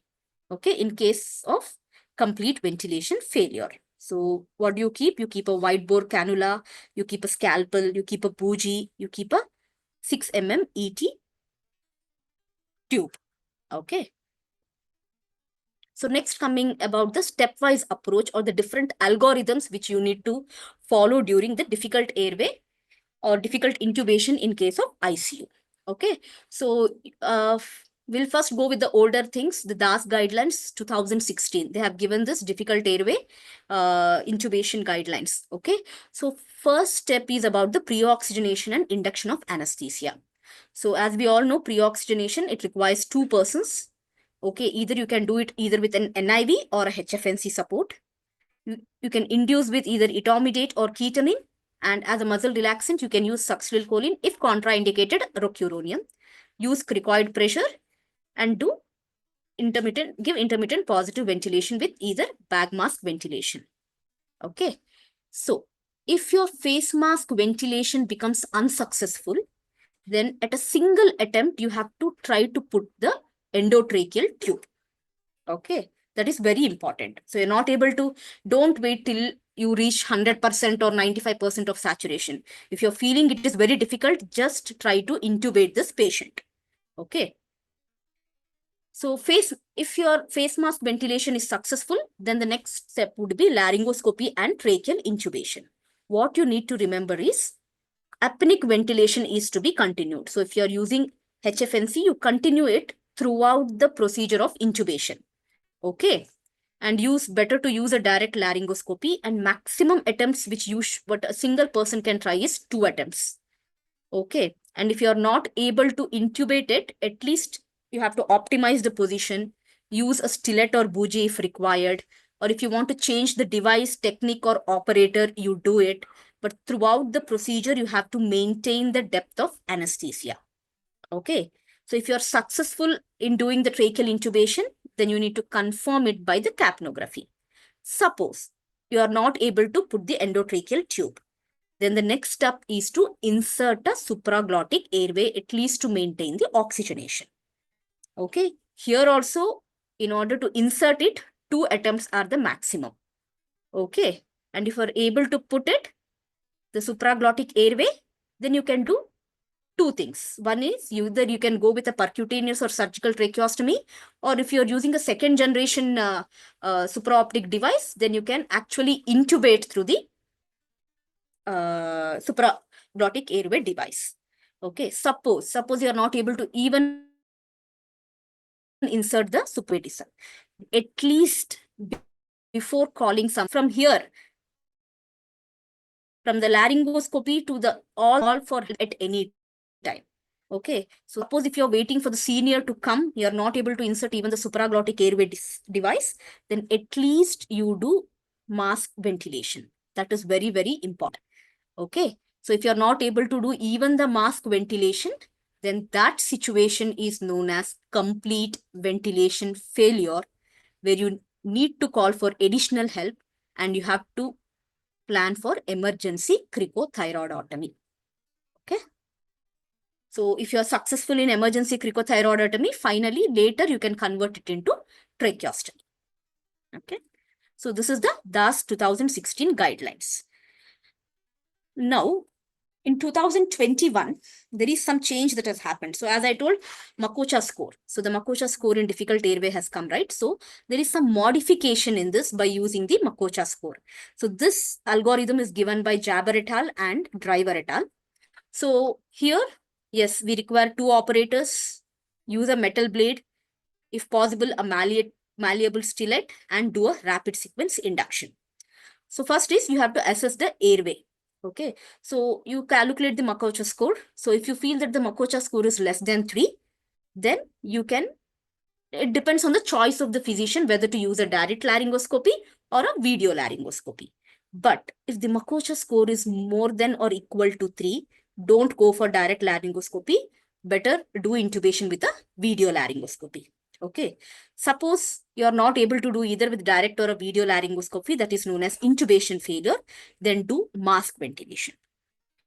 Okay, in case of complete ventilation failure. So what do you keep? You keep a wide bore cannula, you keep a scalpel, you keep a bougie, you keep a 6 mm ET tube. Okay. So next, coming about the stepwise approach or the different algorithms which you need to follow during the difficult airway or difficult intubation in case of ICU. Okay. So we'll first go with the older things, the DAS guidelines 2016. They have given this difficult airway intubation guidelines. Okay. So first step is about the pre-oxygenation and induction of anesthesia. So as we all know, pre-oxygenation, it requires 2 persons. Okay, either you can do it either with an NIV or a HFNC support. You can induce with either etomidate or ketamine. And as a muscle relaxant, you can use succinylcholine if contraindicated rocuronium. Use cricoid pressure and give intermittent positive ventilation with either bag mask ventilation. Okay, so if your face mask ventilation becomes unsuccessful, then at a single attempt, you have to try to put the endotracheal tube. Okay, That is very important. So you're not able to, don't wait till you reach 100% or 95% of saturation. If you're feeling it is very difficult, just try to intubate this patient. Okay. So if your face mask ventilation is successful, then the next step would be laryngoscopy and tracheal intubation. What you need to remember is apneic ventilation is to be continued. So if you're using HFNC, you continue it throughout the procedure of intubation. Okay. And better to use a direct laryngoscopy, and maximum attempts which what a single person can try is 2 attempts. Okay. And if you're not able to intubate it, at least you have to optimize the position, use a stillet or bougie if required, or if you want to change the device, technique, or operator, you do it. But throughout the procedure, you have to maintain the depth of anesthesia. Okay. So if you're successful in doing the tracheal intubation, then you need to confirm it by the capnography. Suppose you are not able to put the endotracheal tube, then the next step is to insert a supraglottic airway, at least to maintain the oxygenation. Okay. Here also, in order to insert it, 2 attempts are the maximum. Okay. And if you are able to put it, the supraglottic airway, then you can do 2 things. One is either you can go with a percutaneous or surgical tracheostomy, or if you're using a second generation supraoptic device, then you can actually intubate through the supraglottic airway device. Okay, suppose you are not able to even insert the supraglottic, at least before calling some from here, from the laryngoscopy to the all for at any time. Okay, so suppose if you're waiting for the senior to come, you're not able to insert even the supraglottic airway device, then at least you do mask ventilation. That is very, very important. Okay, so if you're not able to do even the mask ventilation, then that situation is known as complete ventilation failure, where you need to call for additional help and you have to plan for emergency cricothyroidotomy. Okay. So if you are successful in emergency cricothyroidotomy, finally later you can convert it into tracheostomy. Okay. So this is the DAS 2016 guidelines. Now, in 2021, there is some change that has happened. So as I told, Makocha score. So the Makocha score in difficult airway has come, right? So there is some modification in this by using the Makocha score. So this algorithm is given by Jabber et al. And Driver et al. So here, yes, we require 2 operators, use a metal blade, if possible, a malleable stillet, and do a rapid sequence induction. So first is you have to assess the airway. Okay, so you calculate the Makocha score. So if you feel that the Makocha score is less than 3, then you can, it depends on the choice of the physician whether to use a direct laryngoscopy or a video laryngoscopy. But if the Makocha score is more than or equal to 3, don't go for direct laryngoscopy. Better do intubation with a video laryngoscopy. Okay. Suppose you are not able to do either with direct or a video laryngoscopy, that is known as intubation failure, then do mask ventilation.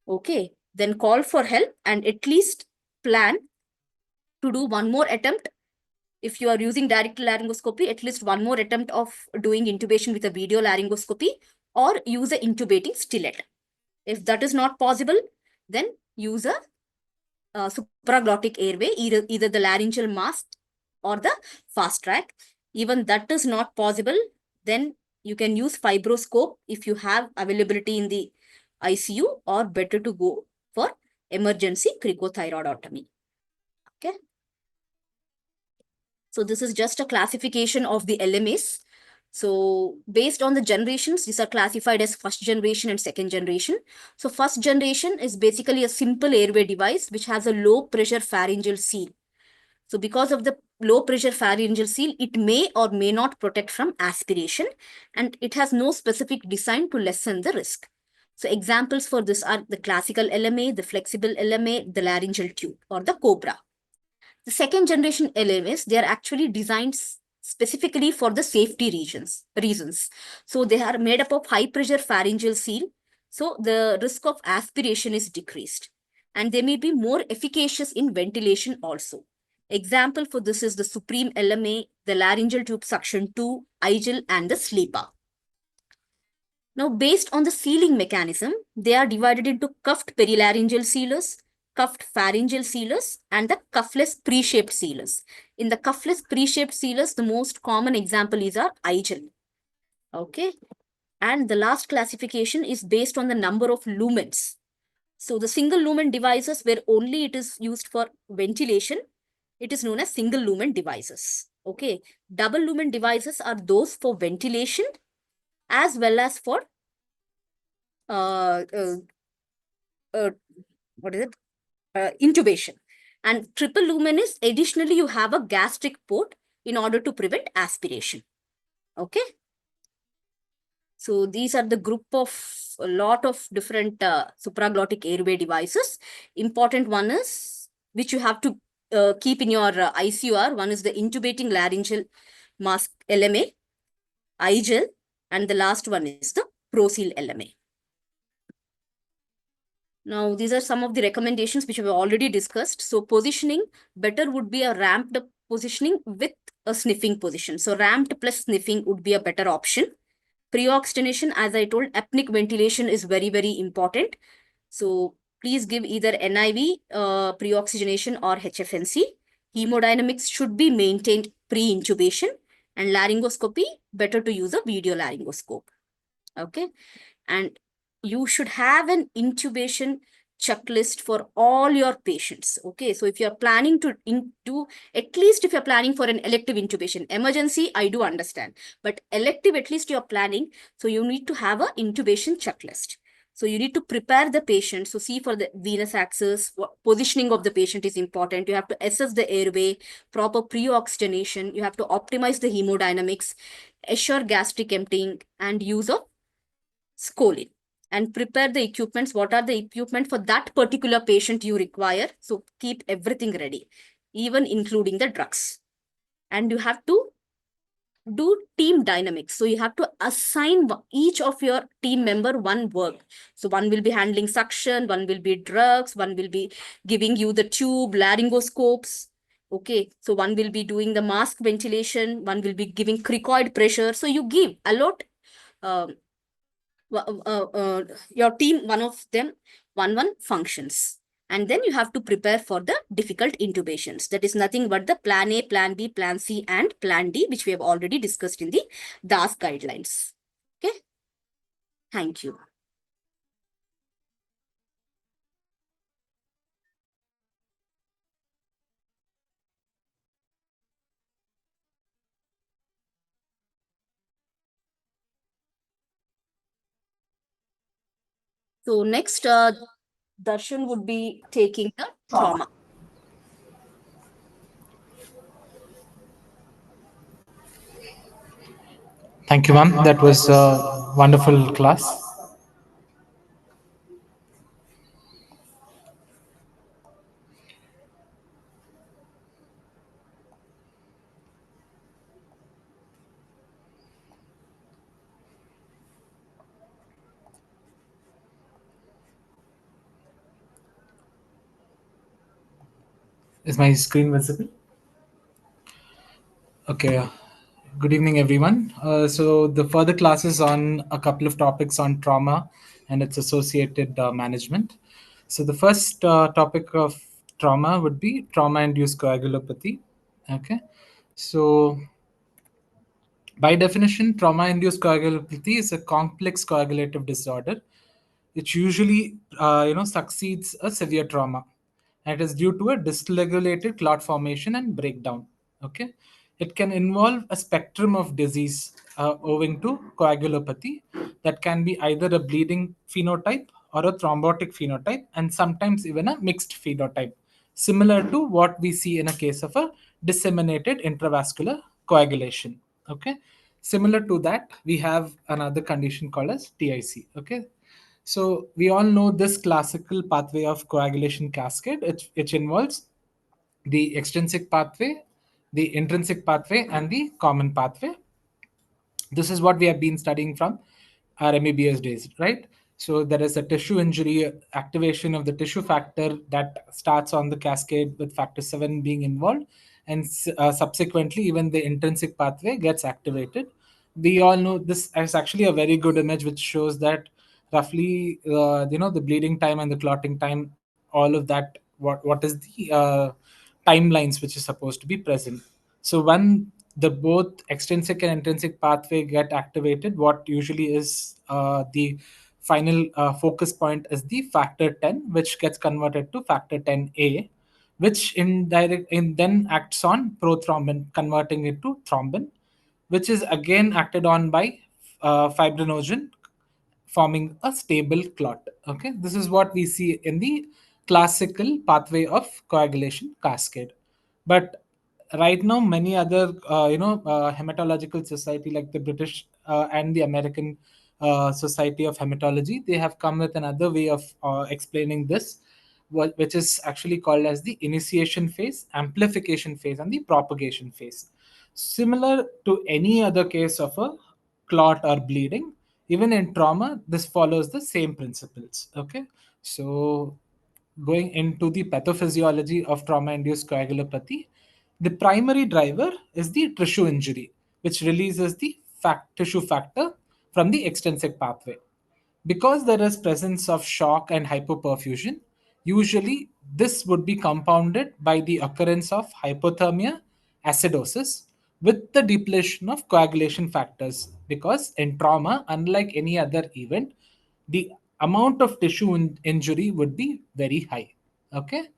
Okay. Then call for help and at least plan to do one more attempt. If you are using direct laryngoscopy, at least one more attempt of doing intubation with a video laryngoscopy, or use a intubating stillet. If that is not possible, then use a supraglottic airway, either the laryngeal mask or the fast track. Even that is not possible, then you can use fibroscope if you have availability in the ICU, or better to go for emergency cricothyroidotomy. Okay. So this is just a classification of the LMAs. So based on the generations, these are classified as first generation and second generation. So first generation is basically a simple airway device which has a low pressure pharyngeal seal. So because of the low pressure pharyngeal seal, it may or may not protect from aspiration, and it has no specific design to lessen the risk. So examples for this are the classical LMA, the flexible LMA, the laryngeal tube, or the Cobra. The second generation LMAs, they are actually designed specifically for the safety reasons. So they are made up of high pressure pharyngeal seal. So the risk of aspiration is decreased, and they may be more efficacious in ventilation also. Example for this is the supreme LMA, the laryngeal tube suction 2, IGL, and the sleeper. Now, based on the sealing mechanism, they are divided into cuffed perilaryngeal sealers, cuffed pharyngeal sealers, and the cuffless pre-shaped sealers. In the cuffless pre-shaped sealers, the most common example is our IGL. Okay. And the last classification is based on the number of lumens. So the single lumen devices where only it is used for ventilation, it is known as single lumen devices. Okay. Double lumen devices are those for ventilation as well as for uh, uh, uh, what is it? Intubation. And triple lumen is additionally you have a gastric port in order to prevent aspiration. Okay. So these are the group of a lot of different supraglottic airway devices. Important one is which you have to keep in your ICUR. One is the intubating laryngeal mask LMA, IGEL, and the last one is the ProSeal LMA. Now, these are some of the recommendations which we have already discussed. So positioning, better would be a ramped up positioning with a sniffing position. So ramped plus sniffing would be a better option. Pre-oxygenation, as I told, apneic ventilation is very, very important. So please give either NIV, pre-oxygenation, or HFNC. Hemodynamics should be maintained pre-intubation, and laryngoscopy, better to use a video laryngoscope. Okay. And you should have an intubation checklist for all your patients. Okay. So if you're planning to do, at least if you're planning for an elective intubation, emergency, I do understand, but elective, at least you're planning. So you need to have a intubation checklist. So you need to prepare the patient. So see for the venous access, positioning of the patient is important. You have to assess the airway, proper pre-oxygenation. You have to optimize the hemodynamics, assure gastric emptying, and use of Scolin, and prepare the equipments. What are the equipment for that particular patient you require? So keep everything ready, even including the drugs. And you have to do team dynamics. So you have to assign each of your team member one work. So one will be handling suction, one will be drugs, one will be giving you the tube, laryngoscopes. Okay, so one will be doing the mask ventilation, one will be giving cricoid pressure. So you give a lot. Your team, one of them, one functions. And then you have to prepare for the difficult intubations. That is nothing but the plan A, plan B, plan C, and plan D, which we have already discussed in the DAS guidelines. Okay. Thank you. So next, Darshan would be taking the trauma. Thank you, ma'am. That was a wonderful class. Is my screen visible? Okay. Good evening, everyone. So the further classes on a couple of topics on trauma and its associated management. So the first topic of trauma would be trauma-induced coagulopathy. Okay. So by definition, trauma-induced coagulopathy is a complex coagulative disorder which usually succeeds a severe trauma, and it is due to a dysregulated clot formation and breakdown. Okay, it can involve a spectrum of disease owing to coagulopathy that can be either a bleeding phenotype or a thrombotic phenotype, and sometimes even a mixed phenotype, similar to what we see in a case of a disseminated intravascular coagulation. Okay, similar to that, we have another condition called as TIC. Okay, so we all know this classical pathway of coagulation cascade, which involves the extrinsic pathway, the intrinsic pathway, and the common pathway. This is what we have been studying from our MBBS days, right? So there is a tissue injury, activation of the tissue factor that starts on the cascade with factor 7 being involved, and subsequently even the intrinsic pathway gets activated. We all know this is actually a very good image which shows that roughly the bleeding time and the clotting time, all of that, what is the timelines which is supposed to be present. So when the both extrinsic and intrinsic pathway get activated, what usually is the final focus point is the factor 10, which gets converted to factor 10A, which then acts on prothrombin, converting it to thrombin, which is again acted on by fibrinogen, forming a stable clot. Okay, this is what we see in the classical pathway of coagulation cascade. But right now, many other hematological society like the British and the American Society of Hematology, they have come with another way of explaining this, which is actually called as the initiation phase, amplification phase, and the propagation phase. Similar to any other case of a clot or bleeding, even in trauma, this follows the same principles. Okay, so going into the pathophysiology of trauma induced coagulopathy, the primary driver is the tissue injury, which releases the tissue factor from the extrinsic pathway. Because there is presence of shock and hypoperfusion, usually this would be compounded by the occurrence of hypothermia, acidosis, with the depletion of coagulation factors. Because in trauma, unlike any other event, the amount of tissue injury would be very high. Okay.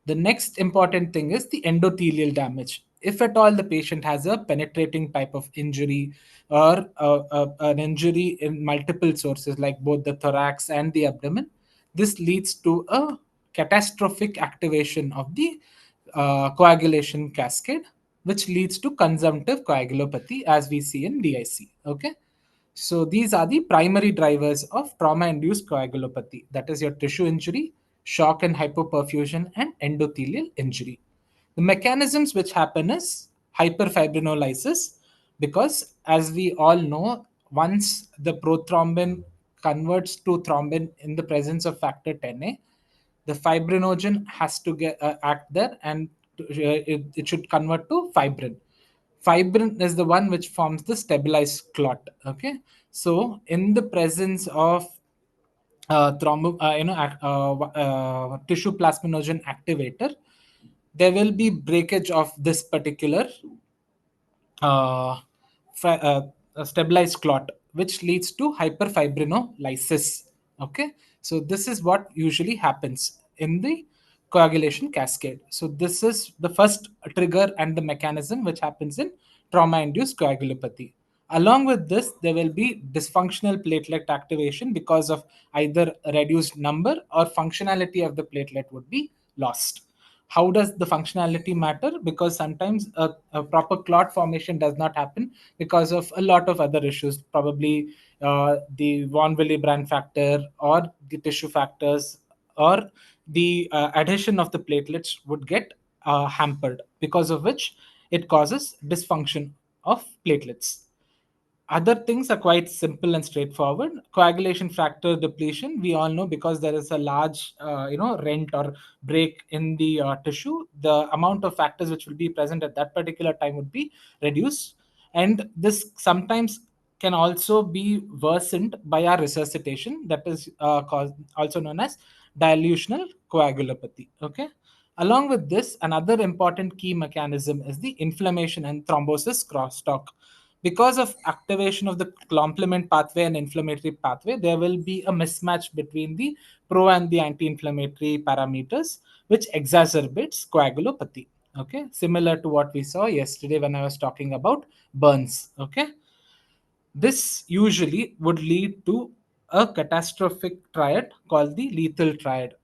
The next important thing is the endothelial damage. If at all the patient has a penetrating type of injury, or an injury in multiple sources like both the thorax and the abdomen, this leads to a catastrophic activation of the coagulation cascade, which leads to consumptive coagulopathy as we see in DIC. Okay. So these are the primary drivers of trauma-induced coagulopathy. That is your tissue injury, shock and hypoperfusion, and endothelial injury. The mechanisms which happen is hyperfibrinolysis, because as we all know, once the prothrombin converts to thrombin in the presence of factor 10A, the fibrinogen has to get act there, and it should convert to fibrin. Fibrin is the one which forms the stabilized clot. Okay, so in the presence of tissue plasminogen activator, there will be breakage of this particular uh, a stabilized clot, which leads to hyperfibrinolysis. Okay, so this is what usually happens in the coagulation cascade. So this is the first trigger and the mechanism which happens in trauma-induced coagulopathy. Along with this, there will be dysfunctional platelet activation because of either a reduced number or functionality of the platelet would be lost. How does the functionality matter? Because sometimes a proper clot formation does not happen because of a lot of other issues, probably the von Willebrand factor or the tissue factors, or the adhesion of the platelets would get hampered, because of which it causes dysfunction of platelets. Other things are quite simple and straightforward. Coagulation factor depletion, we all know, because there is a large rent or break in the tissue, the amount of factors which will be present at that particular time would be reduced. And this sometimes can also be worsened by our resuscitation, that is also known as dilutional coagulopathy. Okay, along with this, another important key mechanism is the inflammation and thrombosis crosstalk. Because of activation of the complement pathway and inflammatory pathway, there will be a mismatch between the pro and the anti-inflammatory parameters, which exacerbates coagulopathy. Okay, similar to what we saw yesterday when I was talking about burns. Okay, this usually would lead to a catastrophic triad called the lethal triad.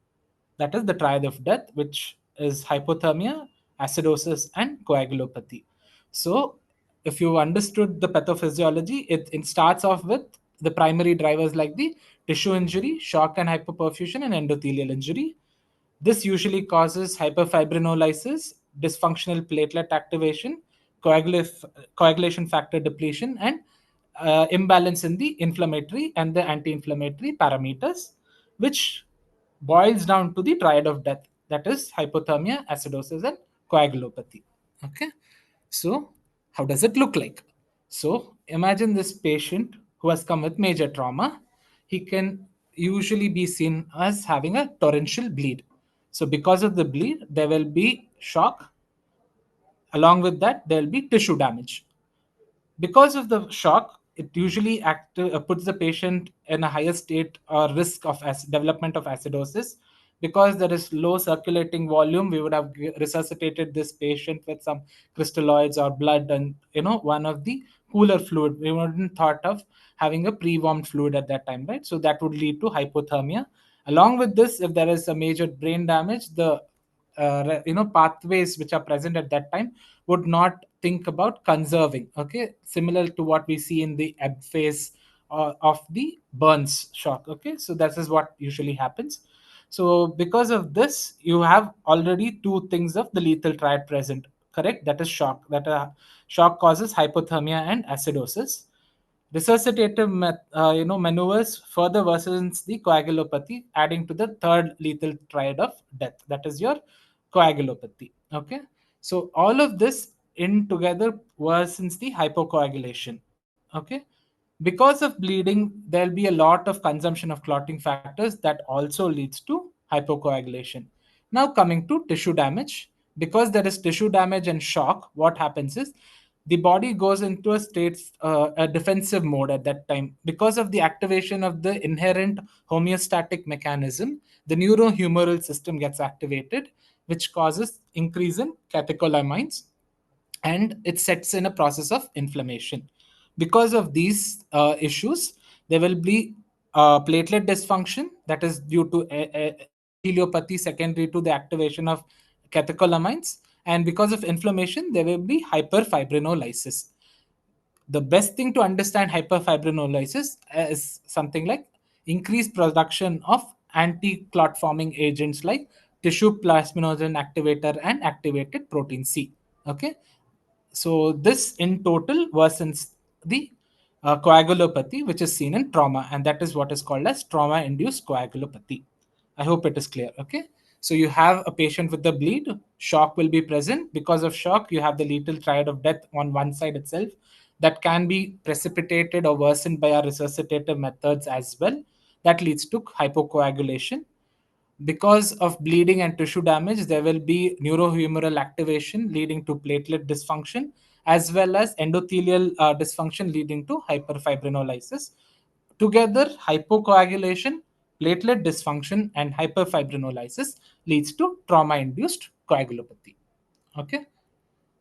That is the triad of death, which is hypothermia, acidosis, and coagulopathy. So, if you understood the pathophysiology, it starts off with the primary drivers like the tissue injury, shock and hypoperfusion, and endothelial injury. This usually causes hyperfibrinolysis, dysfunctional platelet activation, coagulation factor depletion, and imbalance in the inflammatory and the anti-inflammatory parameters, which boils down to the triad of death, that is hypothermia, acidosis, and coagulopathy. Okay, so how does it look like? So imagine this patient who has come with major trauma. He can usually be seen as having a torrential bleed. So because of the bleed, there will be shock. Along with that, there will be tissue damage. Because of the shock, it usually puts the patient in a higher state or risk of development of acidosis. Because there is low circulating volume, we would have resuscitated this patient with some crystalloids or blood, and one of the cooler fluid. We wouldn't thought of having a pre-warmed fluid at that time, right? So that would lead to hypothermia. Along with this, if there is a major brain damage, the pathways which are present at that time would not think about conserving. Okay, similar to what we see in the ebb phase of the burns shock. Okay, so that is what usually happens. So because of this, you have already two things of the lethal triad present. Correct, that is shock. Shock causes hypothermia and acidosis. Resuscitative maneuvers further worsens the coagulopathy, adding to the third lethal triad of death. That is your coagulopathy. Okay, so all of this in together worsens the hypocoagulation. Okay, because of bleeding, there'll be a lot of consumption of clotting factors that also leads to hypocoagulation. Now, coming to tissue damage, because there is tissue damage and shock, what happens is the body goes into a defensive mode at that time. Because of the activation of the inherent homeostatic mechanism, the neurohumoral system gets activated, which causes increase in catecholamines, and it sets in a process of inflammation. Because of these issues, there will be platelet dysfunction, that is due to endotheliopathy secondary to the activation of catecholamines. And because of inflammation, there will be hyperfibrinolysis. The best thing to understand hyperfibrinolysis is something like increased production of anti-clot forming agents like tissue plasminogen activator and activated protein C. Okay, so this in total worsens the coagulopathy, which is seen in trauma, and that is what is called as trauma-induced coagulopathy. I hope it is clear. Okay, so you have a patient with the bleed, shock will be present. Because of shock, you have the lethal triad of death on one side itself that can be precipitated or worsened by our resuscitative methods as well. That leads to hypocoagulation. Because of bleeding and tissue damage, there will be neurohumoral activation leading to platelet dysfunction, as well as endothelial dysfunction leading to hyperfibrinolysis. Together, hypocoagulation, platelet dysfunction, and hyperfibrinolysis leads to trauma-induced coagulopathy. Okay.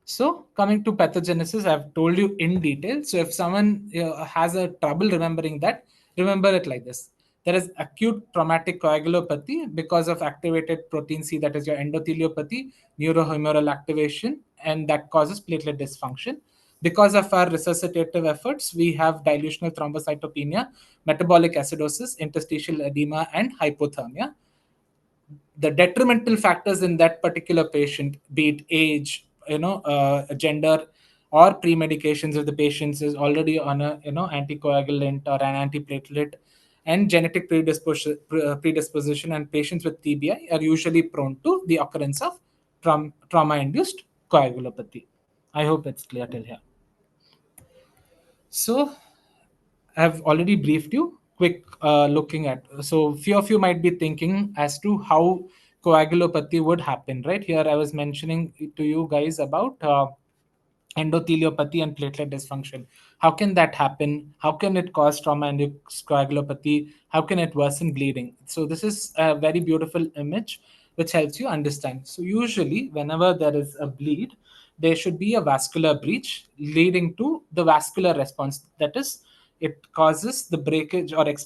So, coming to pathogenesis, I've told you in detail. So, if someone has a trouble remembering that, remember it like this. There is acute traumatic coagulopathy because of activated protein C, that is your endotheliopathy, neurohumoral activation, and that causes platelet dysfunction. Because of our resuscitative efforts, we have dilutional thrombocytopenia, metabolic acidosis, interstitial edema, and hypothermia. The detrimental factors in that particular patient, be it age, gender, or pre-medications if the patient is already on a anticoagulant or an antiplatelet, and genetic predisposition, and patients with TBI are usually prone to the occurrence of trauma-induced coagulopathy. I hope it's clear till here. So I've already briefed you. Quick looking at. So few of you might be thinking as to how coagulopathy would happen. Right here, I was mentioning to you guys about endotheliopathy and platelet dysfunction. How can that happen? How can it cause trauma-induced coagulopathy? How can it worsen bleeding? So this is a very beautiful image which helps you understand. So usually, whenever there is a bleed, there should be a vascular breach leading to the vascular response. That is, it causes the breakage or it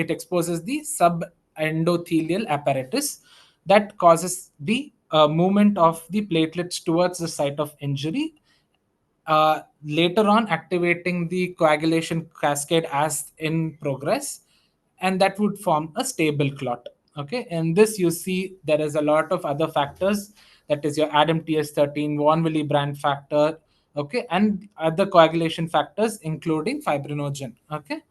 exposes the subendothelial apparatus that causes the movement of the platelets towards the site of injury, later on activating the coagulation cascade as in progress, and that would form a stable clot. Okay, in this you see there is a lot of other factors, that is your Adam TS13, von Willebrand factor, okay, and other coagulation factors including fibrinogen. Okay,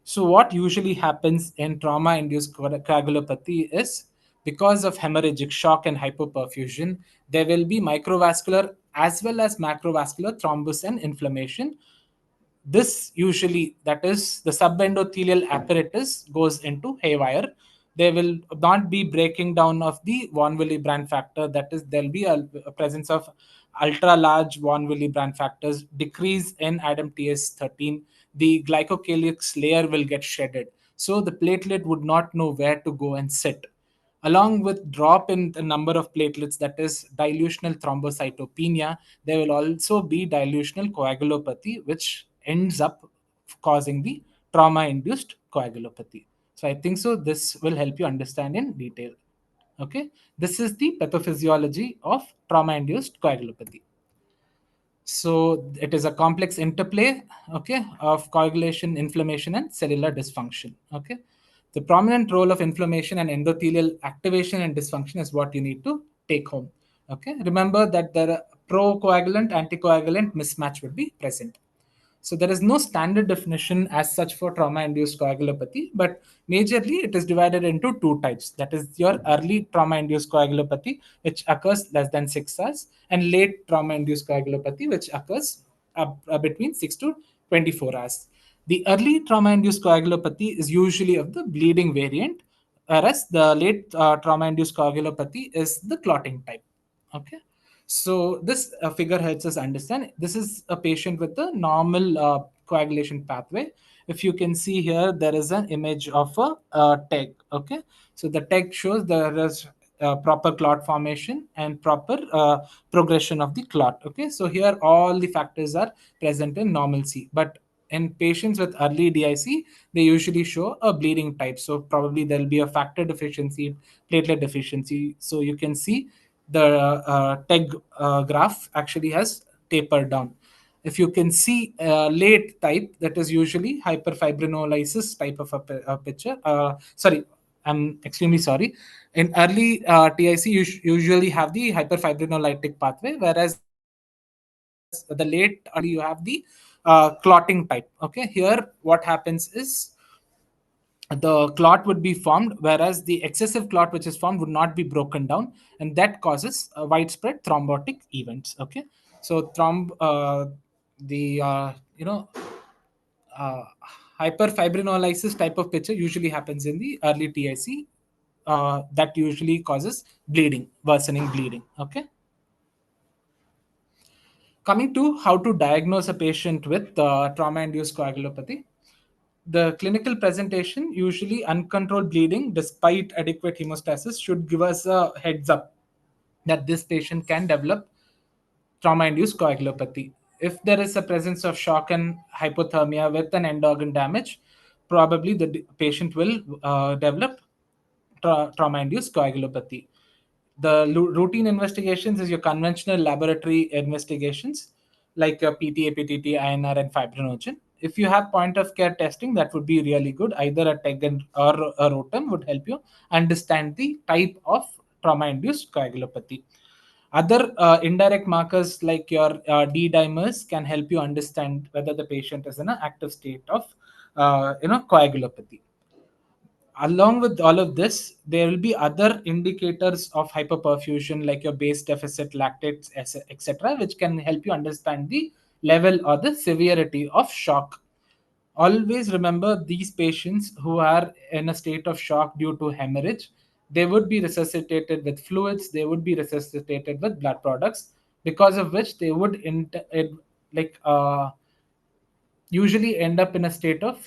so what usually happens in trauma-induced coagulopathy is because of hemorrhagic shock and hypoperfusion, there will be microvascular as well as macrovascular thrombus and inflammation. This usually, that is, the subendothelial apparatus goes into haywire. There will not be breaking down of the von Willebrand factor. That is, there'll be a presence of ultra large von Willebrand factors, decrease in Adam TS13. The glycocalyx layer will get shredded, so the platelet would not know where to go and sit. Along with drop in the number of platelets, that is dilutional thrombocytopenia, there will also be dilutional coagulopathy, which ends up causing the trauma-induced coagulopathy. So I think so this will help you understand in detail. Okay, this is the pathophysiology of trauma-induced coagulopathy. So it is a complex interplay, okay, of coagulation, inflammation, and cellular dysfunction. Okay, the prominent role of inflammation and endothelial activation and dysfunction is what you need to take home. Okay, remember that the procoagulant anticoagulant mismatch would be present. So there is no standard definition as such for trauma-induced coagulopathy, but majorly it is divided into two types. That is your early trauma-induced coagulopathy, which occurs less than 6 hours, and late trauma-induced coagulopathy, which occurs between 6 to 24 hours. The early trauma-induced coagulopathy is usually of the bleeding variant, whereas the late trauma-induced coagulopathy is the clotting type. Okay, so this figure helps us understand. This is a patient with a normal coagulation pathway. If you can see here, there is an image of a TEG. Okay, so the TEG shows there is proper clot formation and proper progression of the clot. Okay, so here all the factors are present in normalcy, but in patients with early DIC, they usually show a bleeding type. So probably there'll be a factor deficiency, platelet deficiency. So you can see the TEG graph actually has tapered down. If you can see late type, that is usually hyperfibrinolysis type of a picture. Sorry, I'm extremely sorry. In early TIC, you usually have the hyperfibrinolytic pathway, whereas the late TIC, you have the clotting type. Okay, here what happens is the clot would be formed, whereas the excessive clot which is formed would not be broken down, and that causes widespread thrombotic events. Okay, so the uh, hyperfibrinolysis type of picture usually happens in the early TIC. That usually causes bleeding, worsening bleeding. Okay, coming to how to diagnose a patient with trauma-induced coagulopathy. The clinical presentation, usually uncontrolled bleeding despite adequate hemostasis, should give us a heads up that this patient can develop trauma-induced coagulopathy. If there is a presence of shock and hypothermia with an end organ damage, probably the patient will develop trauma-induced coagulopathy. The routine investigations is your conventional laboratory investigations like PTA, PTT, INR, and fibrinogen. If you have point of care testing, that would be really good. Either a TEG or a ROTEM would help you understand the type of trauma-induced coagulopathy. Other indirect markers like your D dimers can help you understand whether the patient is in an active state of coagulopathy. Along with all of this, there will be other indicators of hyperperfusion like your base deficit, lactates, etc., which can help you understand the level or the severity of shock. Always remember these patients who are in a state of shock due to hemorrhage, they would be resuscitated with fluids, they would be resuscitated with blood products, because of which they would like usually end up in a state of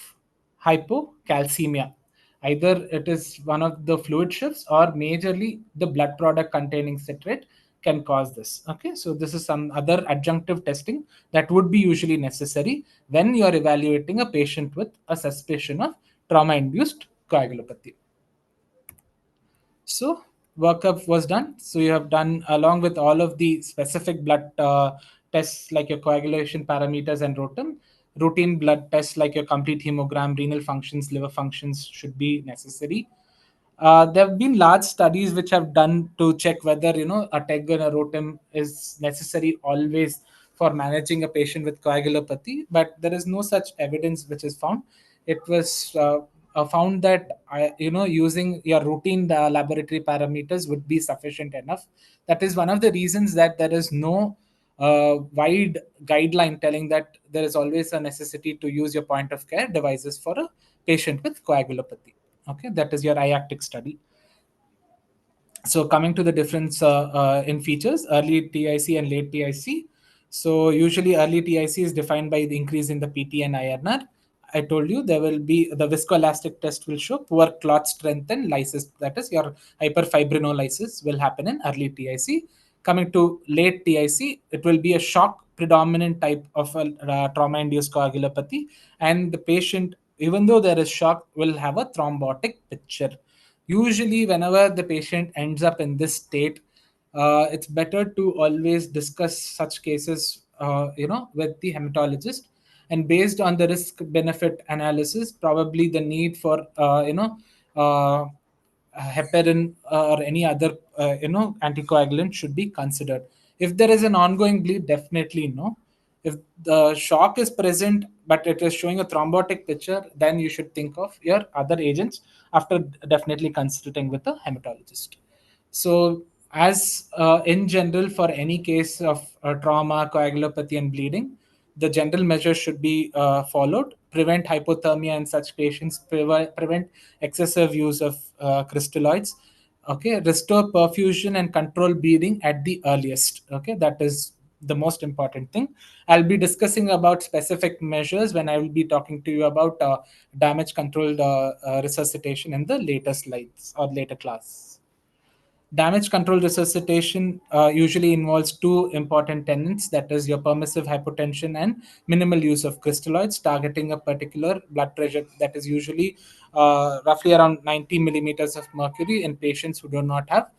hypocalcemia. Either it is one of the fluid shifts or majorly the blood product containing citrate can cause this. Okay, so this is some other adjunctive testing that would be usually necessary when you are evaluating a patient with a suspicion of trauma induced coagulopathy. So workup was done. So you have done along with all of the specific blood tests like your coagulation parameters and routine blood tests like your complete hemogram, renal functions, liver functions should be necessary. There have been large studies which have done to check whether a TEG and a ROTEM is necessary always for managing a patient with coagulopathy, but there is no such evidence which is found. It was found that using your routine laboratory parameters would be sufficient enough. That is one of the reasons that there is no wide guideline telling that there is always a necessity to use your point of care devices for a patient with coagulopathy. Okay, that is your IACTIC study. So coming to the difference in features, early TIC and late TIC. So usually early TIC is defined by the increase in the PT and INR. I told you there will be the viscoelastic test will show poor clot strength and lysis. That is your hyperfibrinolysis will happen in early TIC. Coming to late TIC, it will be a shock predominant type of trauma-induced coagulopathy, and the patient, even though there is shock, will have a thrombotic picture. Usually, whenever the patient ends up in this state, it's better to always discuss such cases, with the hematologist. And based on the risk benefit analysis, probably the need for, uh, heparin or any other, anticoagulant should be considered. If there is an ongoing bleed, definitely no. If the shock is present but it is showing a thrombotic picture, then you should think of your other agents after definitely consulting with a hematologist. So, as in general, for any case of trauma, coagulopathy, and bleeding, the general measures should be followed. Prevent hypothermia in such patients. Prevent excessive use of crystalloids. Okay, restore perfusion and control bleeding at the earliest. Okay, that is the most important thing. I'll be discussing about specific measures when I will be talking to you about damage controlled resuscitation in the later slides or later class. Damage control resuscitation usually involves two important tenets, that is, your permissive hypotension and minimal use of crystalloids, targeting a particular blood pressure that is usually roughly around 90 millimeters of mercury in patients who do not have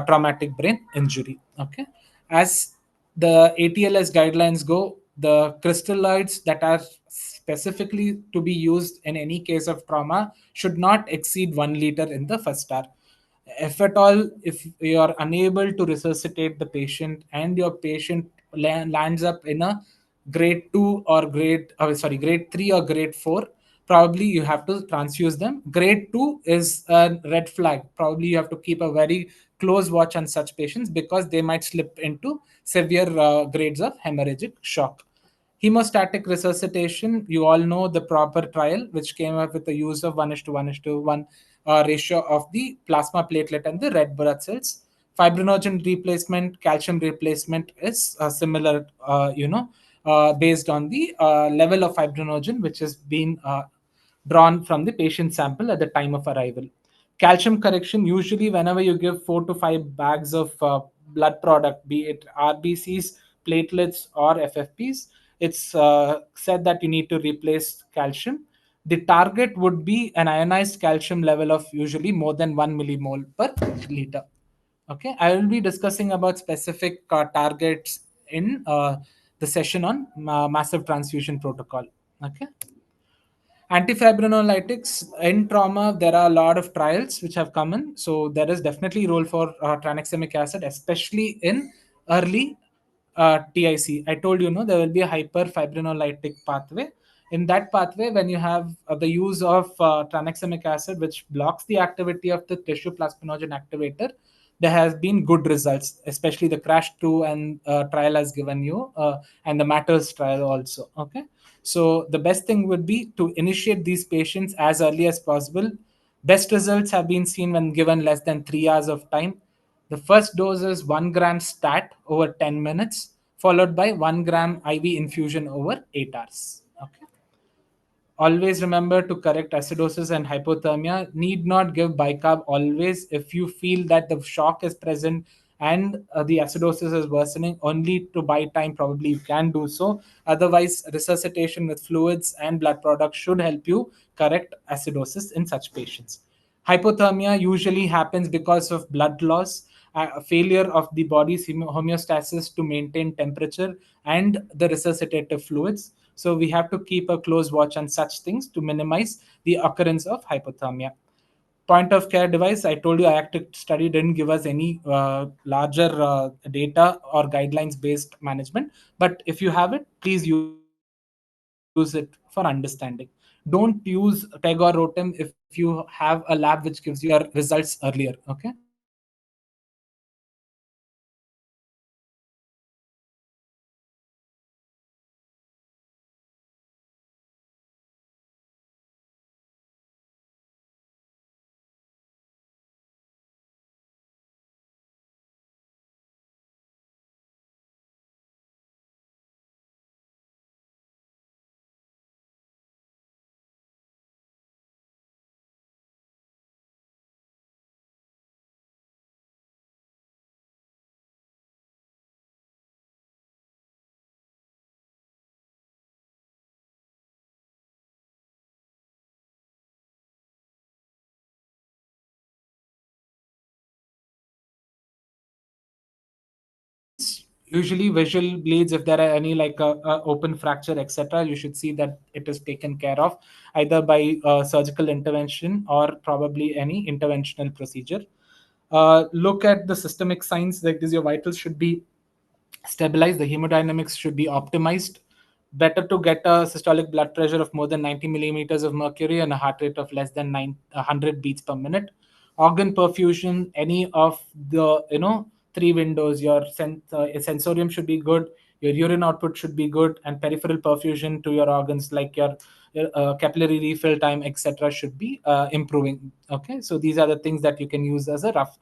traumatic brain injury. Okay, as the ATLS guidelines go, the crystalloids that are specifically to be used in any case of trauma should not exceed 1 liter in the first hour. If at all, if you are unable to resuscitate the patient and your patient lands up in a grade 2 or grade 3 or grade 4, probably you have to transfuse them. Grade 2 is a red flag. Probably you have to keep a very close watch on such patients because they might slip into severe grades of hemorrhagic shock. Hemostatic resuscitation, you all know the proper trial, which came up with the use of 1:1:1 ratio of the plasma platelet and the red blood cells. Fibrinogen replacement, calcium replacement is similar, based on the level of fibrinogen which has been drawn from the patient sample at the time of arrival. Calcium correction, usually whenever you give 4 to 5 bags of blood product, be it RBCs, platelets, or FFPs, it's said that you need to replace calcium. The target would be an ionized calcium level of usually more than 1 millimole per liter. Okay, I will be discussing about specific targets in the session on massive transfusion protocol. Okay. Antifibrinolytics in trauma, there are a lot of trials which have come in. So there is definitely role for tranexamic acid, especially in early TIC. I told you, no, there will be a hyperfibrinolytic pathway. In that pathway, when you have the use of tranexamic acid, which blocks the activity of the tissue plasminogen activator, there has been good results, especially the crash 2 and trial has given you, and the matters trial also. Okay, so the best thing would be to initiate these patients as early as possible. Best results have been seen when given less than 3 hours of time. The first dose is 1 gram stat over 10 minutes, followed by 1 gram IV infusion over 8 hours. Okay. Always remember to correct acidosis and hypothermia. Need not give bicarb always. If you feel that the shock is present and the acidosis is worsening, only to buy time, probably you can do so. Otherwise, resuscitation with fluids and blood products should help you correct acidosis in such patients. Hypothermia usually happens because of blood loss, failure of the body's homeostasis to maintain temperature, and the resuscitative fluids. So we have to keep a close watch on such things to minimize the occurrence of hypothermia. point of care device, I told you IACTIC study didn't give us any larger data or guidelines based management. But if you have it, please use it for understanding. Don't use TEG or ROTEM if you have a lab which gives you your results earlier. Okay. Usually visual bleeds, if there are any like a open fracture, etc., you should see that it is taken care of either by surgical intervention or probably any interventional procedure. Look at the systemic signs, like this, your vitals should be stabilized, the hemodynamics should be optimized. Better to get a systolic blood pressure of more than 90 millimeters of mercury and a heart rate of less than 100 beats per minute. Organ perfusion, any of the three windows, your sensorium should be good, your urine output should be good, and peripheral perfusion to your organs like your capillary refill time, etc., should be improving. Okay, so these are the things that you can use as a rough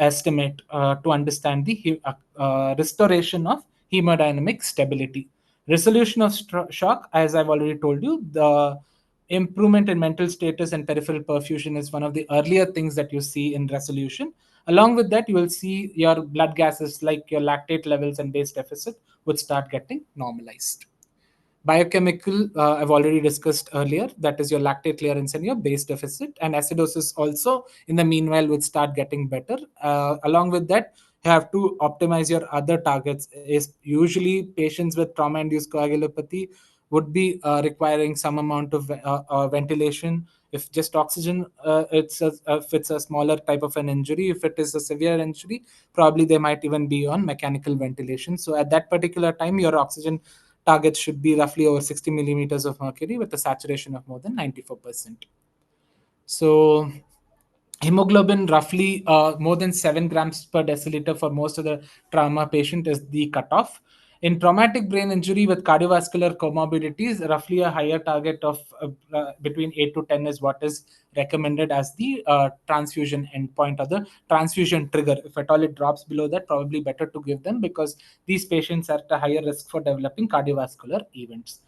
estimate to understand the restoration of hemodynamic stability. Resolution of shock, as I've already told you, the improvement in mental status and peripheral perfusion is one of the earlier things that you see in resolution. Along with that, you will see your blood gases like your lactate levels and base deficit would start getting normalized. Biochemical, I've already discussed earlier, that is your lactate clearance and your base deficit. And acidosis also, in the meanwhile, would start getting better. Along with that, you have to optimize your other targets. Is usually patients with trauma-induced coagulopathy would be requiring some amount of ventilation. If just oxygen, if it's a smaller type of an injury. If it is a severe injury, probably they might even be on mechanical ventilation. So at that particular time, your oxygen targets should be roughly over 60 millimeters of mercury with a saturation of more than 94%. So hemoglobin roughly more than 7 grams per deciliter for most of the trauma patient is the cutoff. In traumatic brain injury with cardiovascular comorbidities, roughly a higher target of between 8 to 10 is what is recommended as the transfusion endpoint or the transfusion trigger. If at all it drops below that, probably better to give them, because these patients are at a higher risk for developing cardiovascular events.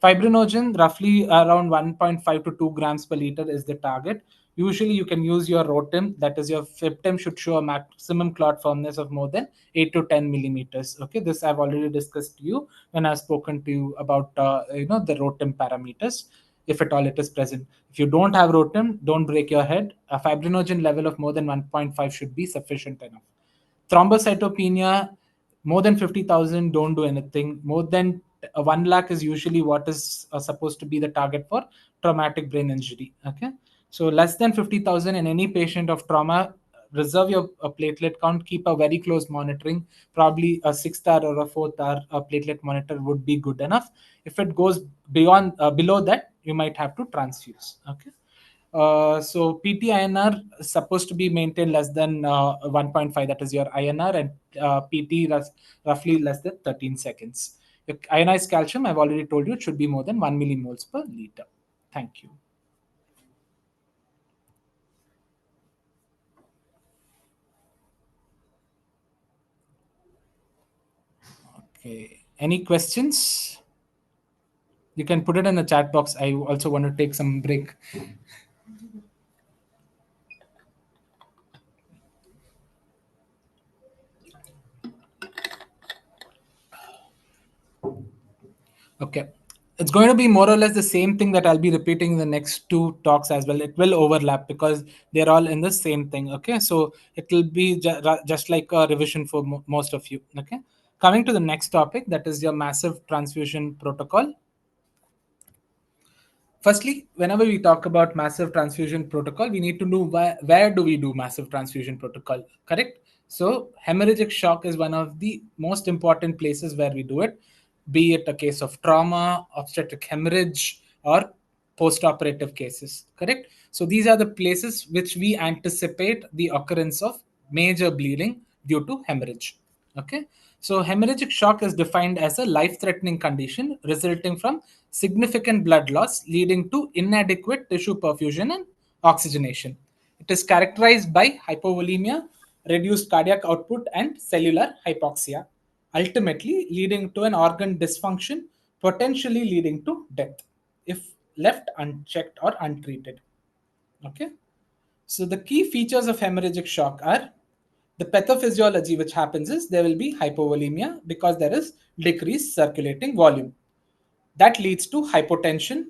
Fibrinogen, roughly around 1.5 to 2 grams per liter is the target. Usually you can use your ROTEM, that is your FIBTEM should show a maximum clot firmness of more than 8 to 10 millimeters. Okay, this I've already discussed to you when I've spoken to you about the ROTEM parameters, if at all it is present. If you don't have ROTEM, don't break your head. A fibrinogen level of more than 1.5 should be sufficient enough. Thrombocytopenia, more than 50,000, don't do anything. More than 1 lakh is usually what is supposed to be the target for traumatic brain injury. Okay, so less than 50,000 in any patient of trauma, reserve your platelet count, keep a very close monitoring. Probably a 6 hour or a 4 hour platelet monitor would be good enough. If it goes beyond below that, you might have to transfuse. Okay. So PT-INR is supposed to be maintained less than 1.5, that is your INR, and PT roughly less than 13 seconds. Your ionized calcium, I've already told you, it should be more than 1 millimoles per liter. Thank you. Okay. Any questions? You can put it in the chat box. I also want to take some break. Okay. It's going to be more or less the same thing that I'll be repeating in the next two talks as well. It will overlap because they're all in the same thing. Okay. So it will be just like a revision for most of you. Okay. Coming to the next topic, that is your massive transfusion protocol. Firstly, whenever we talk about massive transfusion protocol, we need to know where do we do massive transfusion protocol, correct? So hemorrhagic shock is one of the most important places where we do it, be it a case of trauma, obstetric hemorrhage, or post-operative cases, correct? So these are the places which we anticipate the occurrence of major bleeding due to hemorrhage. Okay, so hemorrhagic shock is defined as a life-threatening condition resulting from significant blood loss leading to inadequate tissue perfusion and oxygenation. It is characterized by hypovolemia, reduced cardiac output, and cellular hypoxia, ultimately leading to an organ dysfunction, potentially leading to death if left unchecked or untreated. Okay, so the key features of hemorrhagic shock are the pathophysiology, which happens is there will be hypovolemia because there is decreased circulating volume. That leads to hypotension.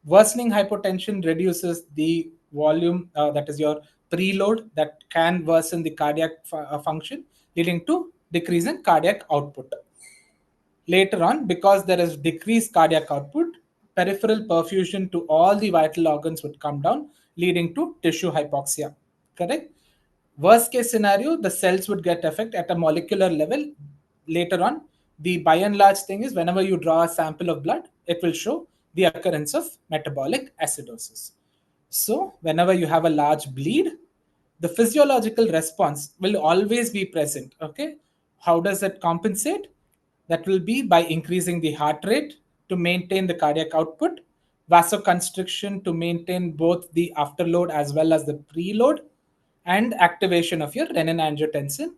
Worsening hypotension reduces the volume, that is your preload, that can worsen the cardiac function, leading to decrease in cardiac output. Later on, because there is decreased cardiac output, peripheral perfusion to all the vital organs would come down, leading to tissue hypoxia. Correct? Worst case scenario, the cells would get affected at a molecular level. Later on, the by and large thing is whenever you draw a sample of blood, it will show the occurrence of metabolic acidosis. So, whenever you have a large bleed, the physiological response will always be present. Okay, how does it compensate? That will be by increasing the heart rate to maintain the cardiac output, vasoconstriction to maintain both the afterload as well as the preload, and activation of your renin angiotensin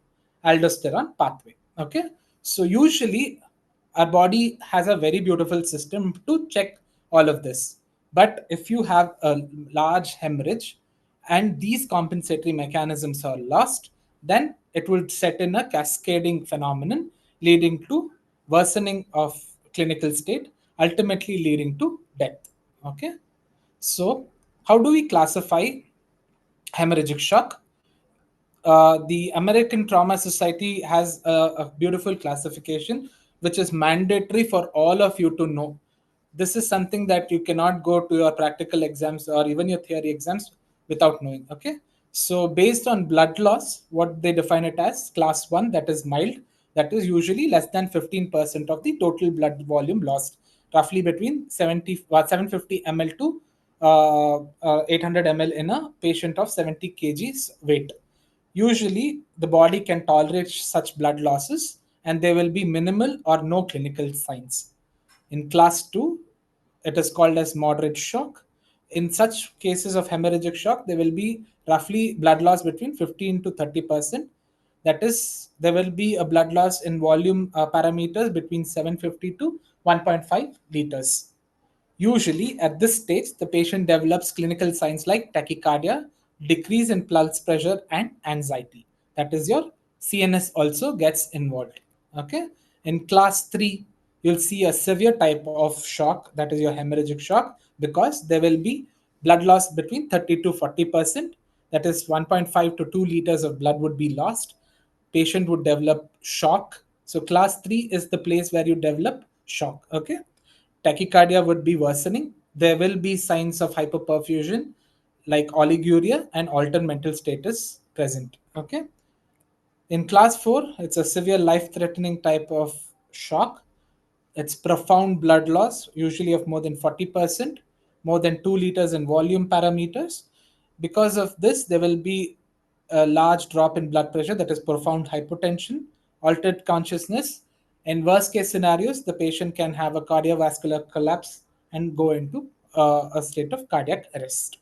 aldosterone pathway. Okay, so usually our body has a very beautiful system to check all of this. But if you have a large hemorrhage and these compensatory mechanisms are lost, then it will set in a cascading phenomenon leading to worsening of clinical state, ultimately leading to death. Okay, so how do we classify hemorrhagic shock? The American Trauma Society has a beautiful classification which is mandatory for all of you to know. This is something that you cannot go to your practical exams or even your theory exams without knowing. Okay, so based on blood loss, what they define it as class 1, that is mild, that is usually less than 15% of the total blood volume lost, roughly between 750 ml to 800 ml in a patient of 70 kgs weight. Usually, the body can tolerate such blood losses and there will be minimal or no clinical signs. In class 2, it is called as moderate shock. In such cases of hemorrhagic shock, there will be roughly blood loss between 15 to 30%. That is, there will be a blood loss in volume parameters between 750 to 1.5 liters. Usually, at this stage, the patient develops clinical signs like tachycardia, decrease in pulse pressure, and anxiety. That is, your CNS also gets involved. Okay. In class 3, you'll see a severe type of shock, that is your hemorrhagic shock, because there will be blood loss between 30 to 40%. That is 1.5 to 2 liters of blood would be lost. Patient would develop shock. So class 3 is the place where you develop shock. Okay, tachycardia would be worsening. There will be signs of hypoperfusion like oliguria and altered mental status present. Okay. In class 4, it's a severe life threatening type of shock. It's profound blood loss, usually of more than 40%, more than 2 liters in volume parameters. Because of this, there will be a large drop in blood pressure, that is profound hypotension, altered consciousness. In worst case scenarios, the patient can have a cardiovascular collapse and go into a state of cardiac arrest.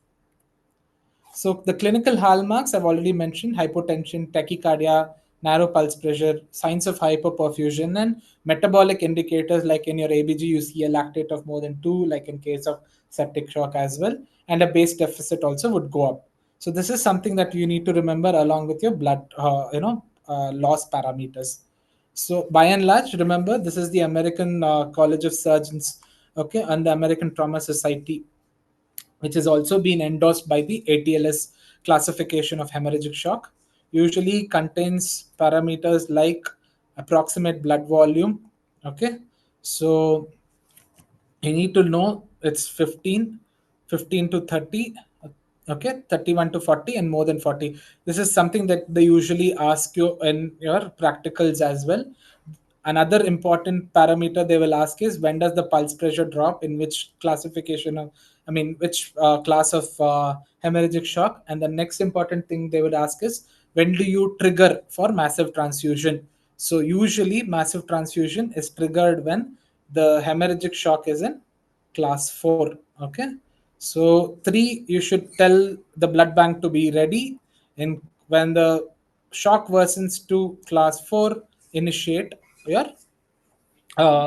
So the clinical hallmarks I've already mentioned: hypotension, tachycardia, narrow pulse pressure, signs of hypoperfusion, and metabolic indicators like in your ABG you see a lactate of more than 2, like in case of septic shock as well, and a base deficit also would go up. So this is something that you need to remember along with your blood, loss parameters. So by and large, remember this is the American College of Surgeons, okay, and the American Trauma Society, which has also been endorsed by the ATLS classification of hemorrhagic shock, usually contains parameters like approximate blood volume. Okay, so You need to know it's 15, 15 to 30, okay, 31 to 40, and more than 40. This is something that they usually ask you in your practicals as well. Another important parameter they will ask is when does the pulse pressure drop, in which classification of, I mean, which class of hemorrhagic shock. And the next important thing they would ask is when do you trigger for massive transfusion. So usually massive transfusion is triggered when the hemorrhagic shock is in class 4. Okay, so 3, you should tell the blood bank to be ready. And when the shock worsens to class 4, initiate your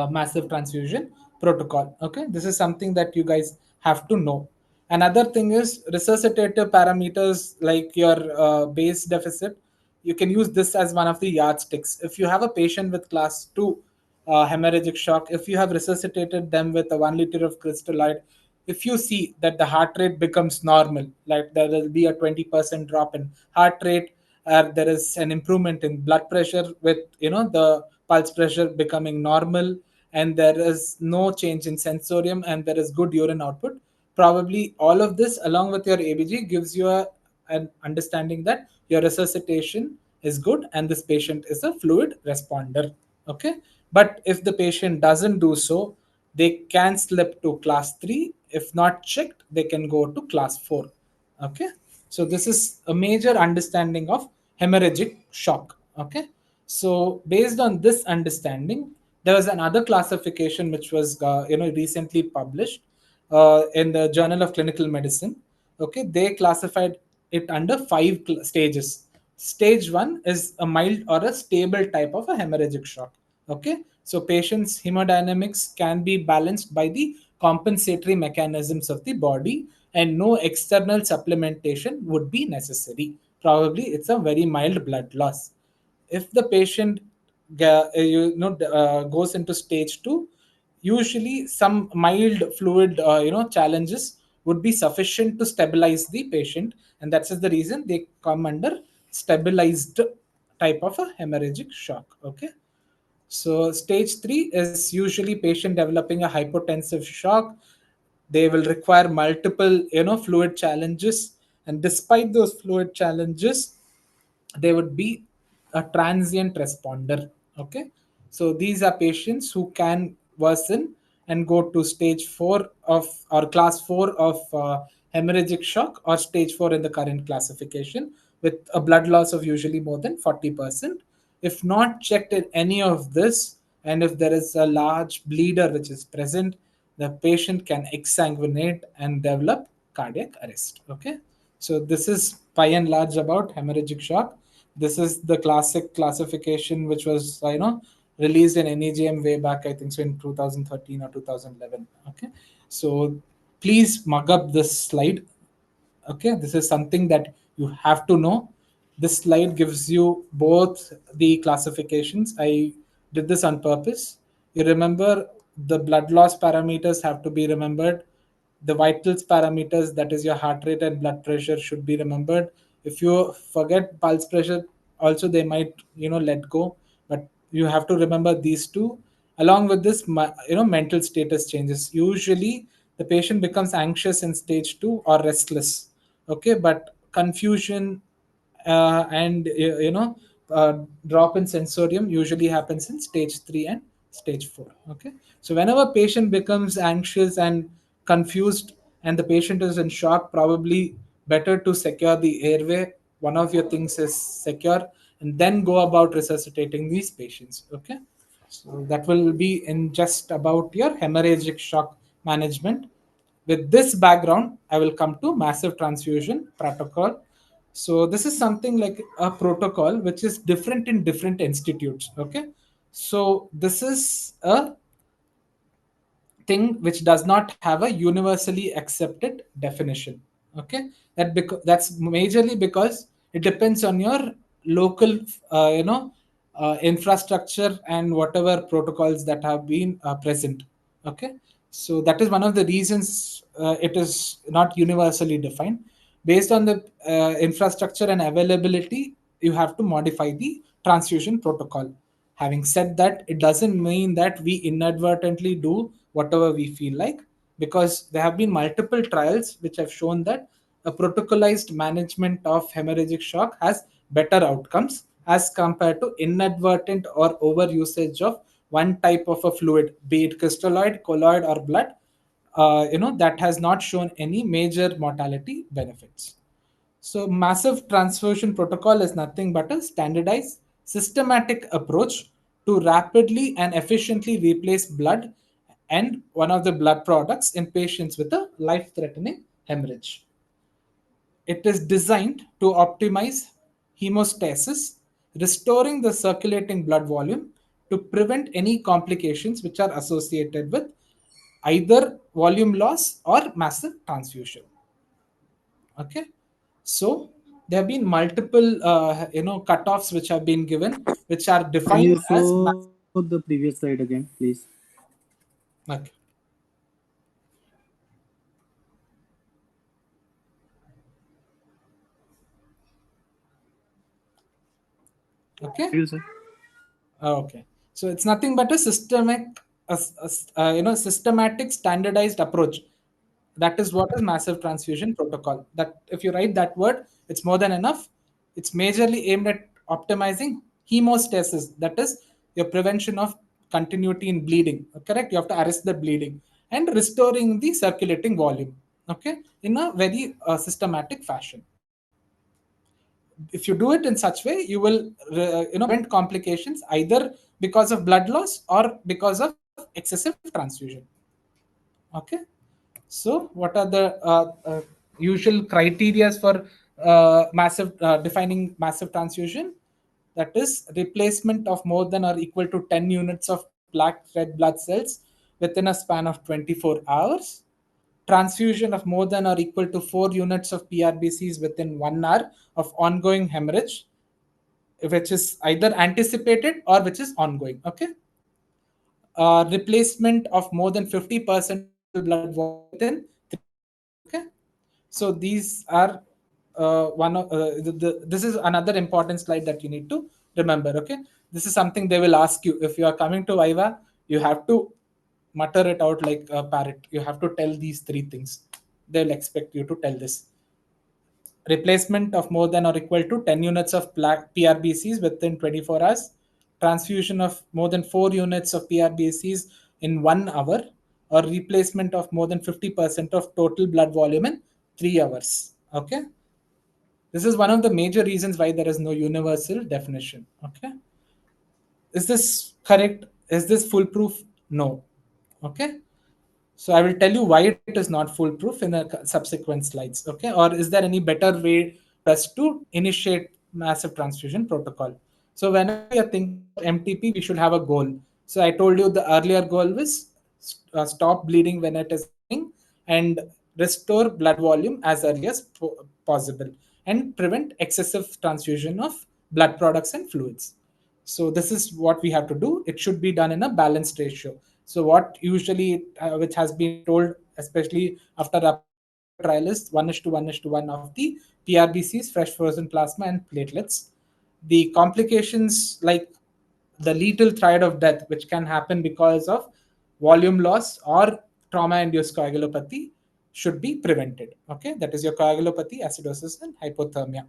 massive transfusion protocol. Okay, this is something that you guys have to know. Another thing is resuscitative parameters like your base deficit. You can use this as one of the yardsticks. If you have a patient with class 2 hemorrhagic shock, if you have resuscitated them with a 1 liter of crystalloid, if you see that the heart rate becomes normal, like there will be a 20% drop in heart rate, there is an improvement in blood pressure with the pulse pressure becoming normal, and there is no change in sensorium, and there is good urine output, probably all of this along with your ABG gives you an understanding that your resuscitation is good and this patient is a fluid responder. Okay, but if the patient doesn't do so, they can slip to class 3. If not checked, they can go to class 4. Okay, so this is a major understanding of hemorrhagic shock. Okay, so based on this understanding, there was another classification which was recently published in the Journal of Clinical Medicine. Okay, they classified it under 5 stages. Stage 1 is a mild or a stable type of a hemorrhagic shock. Okay, so patient's hemodynamics can be balanced by the compensatory mechanisms of the body, and no external supplementation would be necessary. Probably it's a very mild blood loss. If the patient goes into stage 2, usually some mild fluid challenges would be sufficient to stabilize the patient, and that's the reason they come under stabilized type of a hemorrhagic shock. Okay, so stage 3 is usually patient developing a hypotensive shock. They will require multiple fluid challenges, and despite those fluid challenges, they would be a transient responder. Okay, so these are patients who can worsen and go to stage 4 of, or class 4 of hemorrhagic shock, or stage 4 in the current classification, with a blood loss of usually more than 40%. If not checked in any of this, and if there is a large bleeder which is present, the patient can exsanguinate and develop cardiac arrest. Okay, so this is by and large about hemorrhagic shock. This is the classic classification which was released in NEGM way back, I think so, in 2013 or 2011. Okay, so please mug up this slide. Okay, this is something that you have to know. This slide gives you both the classifications. I did this on purpose. You remember the blood loss parameters have to be remembered. The vitals parameters, that is your heart rate and blood pressure, should be remembered. If you forget pulse pressure, also they might let go, but you have to remember these two. Along with this, mental status changes. Usually the patient becomes anxious in stage 2 or restless. Okay, but confusion and drop in sensorium usually happens in stage 3 and stage 4. Okay, so whenever patient becomes anxious and confused and the patient is in shock, probably better to secure the airway. One of your things is secure, and then go about resuscitating these patients. Okay, so that will be in just about your hemorrhagic shock management. With this background, I will come to massive transfusion protocol. So this is something like a protocol which is different in different institutes. Okay, so this is a thing which does not have a universally accepted definition. Okay, that's majorly because it depends on your local infrastructure and whatever protocols that have been present. Okay, so that is one of the reasons it is not universally defined. Based on the infrastructure and availability, you have to modify the transfusion protocol. Having said that, it doesn't mean that we inadvertently do whatever we feel like, because there have been multiple trials which have shown that a protocolized management of hemorrhagic shock has better outcomes as compared to inadvertent or over usage of one type of a fluid, be it crystalloid, colloid, or blood. That has not shown any major mortality benefits. So, massive transfusion protocol is nothing but a standardized, systematic approach to rapidly and efficiently replace blood and one of the blood products in patients with a life threatening hemorrhage. It is designed to optimize hemostasis, restoring the circulating blood volume to prevent any complications which are associated with either volume loss or massive transfusion. Okay, so there have been multiple cutoffs which have been given, which are Can you defined as show the previous slide again, please? okay. Okay. Continue, sir. Okay. So it's nothing but a systematic standardized approach. That is what is massive transfusion protocol. That if you write that word, it's more than enough. It's majorly aimed at optimizing hemostasis. That is your prevention of continuity in bleeding. Correct? You have to arrest the bleeding and restoring the circulating volume. Okay, in a very systematic fashion. If you do it in such way, you will prevent complications either because of blood loss or because of excessive transfusion. Okay, so what are the usual criterias for massive defining massive transfusion? That is replacement of more than or equal to 10 units of black red blood cells within a span of 24 hours, transfusion of more than or equal to 4 units of PRBCs within 1 hour of ongoing hemorrhage, which is either anticipated or which is ongoing. Okay, replacement of more than 50% of total blood volume within 3 hours. Okay, so these are one of this is another important slide that you need to remember. Okay, this is something they will ask you if you are coming to Viva. You have to mutter it out like a parrot. You have to tell these three things. They'll expect you to tell this: replacement of more than or equal to 10 units of PRBCs within 24 hours, transfusion of more than 4 units of PRBCs in 1 hour, or replacement of more than 50% of total blood volume in 3 hours. Okay, this is one of the major reasons why there is no universal definition. Okay, is this correct? Is this foolproof? No. Okay, so I will tell you why it is not foolproof in the subsequent slides. Okay, or is there any better way for us to initiate massive transfusion protocol? So whenever we are thinking about MTP, we should have a goal. So I told you the earlier goal was stop bleeding when it is happening and restore blood volume as early as possible and prevent excessive transfusion of blood products and fluids. So this is what we have to do. It should be done in a balanced ratio. So what usually, which has been told, especially after rapid trial, is 1:1:1 of the PRBCs, fresh frozen plasma, and platelets. The complications like the lethal triad of death, which can happen because of volume loss or trauma-induced coagulopathy, should be prevented. Okay, that is your coagulopathy, acidosis, and hypothermia.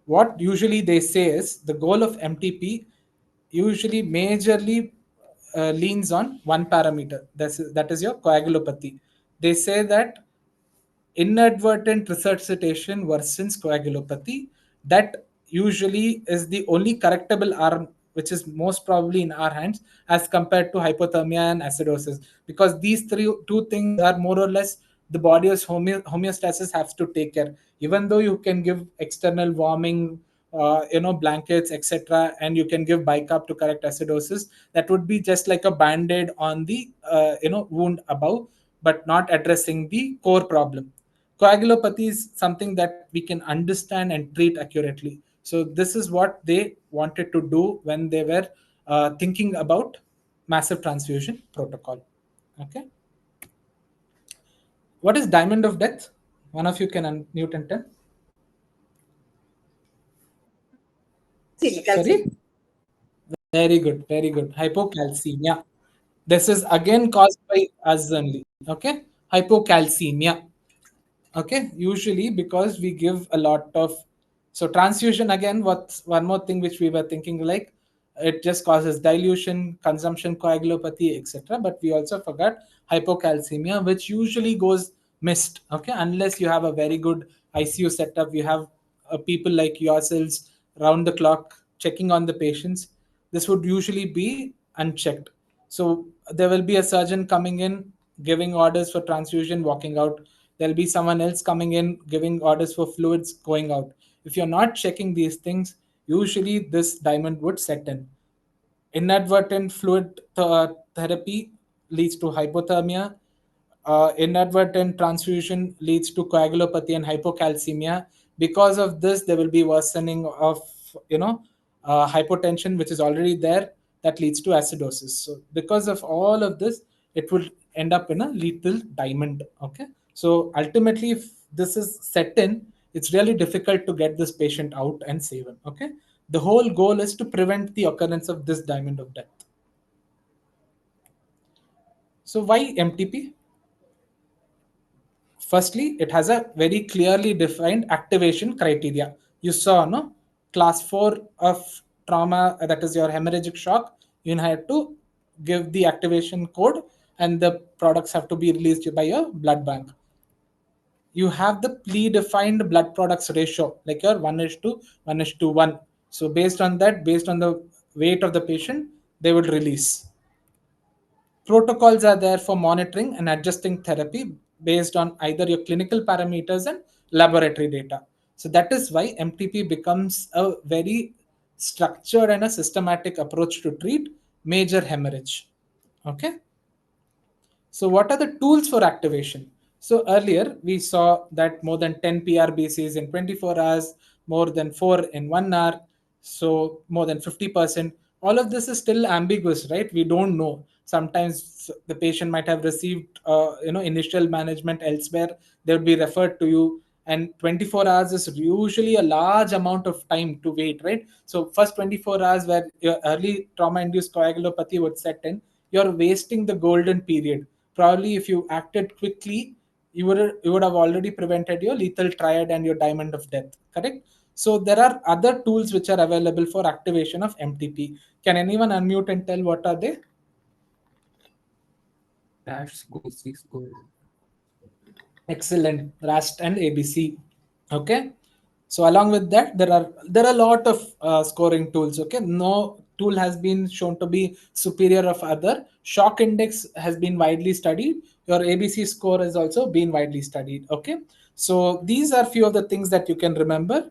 What usually they say is the goal of MTP usually majorly leans on one parameter. That is your coagulopathy. They say that inadvertent resuscitation worsens coagulopathy. That usually is the only correctable arm which is most probably in our hands as compared to hypothermia and acidosis, because these two things are more or less the body's homeostasis has to take care. Even though you can give external warming, blankets, etc., and you can give bicarb to correct acidosis, that would be just like a band-aid on the wound above, but not addressing the core problem. Coagulopathy is something that we can understand and treat accurately. So this is what they wanted to do when they were thinking about massive transfusion protocol. Okay, what is diamond of death? One of you can unmute and tell. Sorry. Very good, very good. Hypocalcemia. This is again caused by us only. Okay, hypocalcemia. Okay, usually because we give a lot of, so transfusion again, what's one more thing which we were thinking, like it just causes dilution, consumption, coagulopathy, etc., but we also forgot hypocalcemia, which usually goes missed. Okay, unless you have a very good ICU setup, you have people like yourselves round the clock checking on the patients, this would usually be unchecked. So there will be a surgeon coming in, giving orders for transfusion, walking out. There'll be someone else coming in, giving orders for fluids, going out. If you're not checking these things, usually this diamond would set in. Inadvertent fluid therapy leads to hypothermia. Inadvertent transfusion leads to coagulopathy and hypocalcemia. Because of this, there will be worsening of, you know, hypotension, which is already there, that leads to acidosis. So because of all of this, it will end up in a lethal diamond. Okay, so ultimately, if this is set in, it's really difficult to get this patient out and save him. Okay, the whole goal is to prevent the occurrence of this diamond of death. So why MTP? Firstly, it has a very clearly defined activation criteria. You saw, no? Class 4 of trauma, that is your hemorrhagic shock, you have to give the activation code and the products have to be released by your blood bank. You have the predefined blood products ratio, like your 1 is to 1 is to 1. So based on that, based on the weight of the patient, they will release. Protocols are there for monitoring and adjusting therapy based on either your clinical parameters and laboratory data. So that is why MTP becomes a very structured and a systematic approach to treat major hemorrhage. Okay. So, what are the tools for activation? So, earlier we saw that more than 10 PRBCs in 24 hours, more than 4 in 1 hour, so more than 50%. All of this is still ambiguous, right? We don't know. Sometimes the patient might have received, initial management elsewhere. They would be referred to you, and 24 hours is usually a large amount of time to wait, right? So, first 24 hours where your early trauma-induced coagulopathy would set in, you're wasting the golden period. Probably if you acted quickly, you would have already prevented your lethal triad and your diamond of death, correct? So there are other tools which are available for activation of MTP. Can anyone unmute and tell what are they? Dash go 6 go. Excellent. Rust and ABC. Okay. So along with that, there are a lot of scoring tools. Okay. No tool has been shown to be superior of other. Shock index has been widely studied. Your ABC score has also been widely studied. Okay. So these are few of the things that you can remember.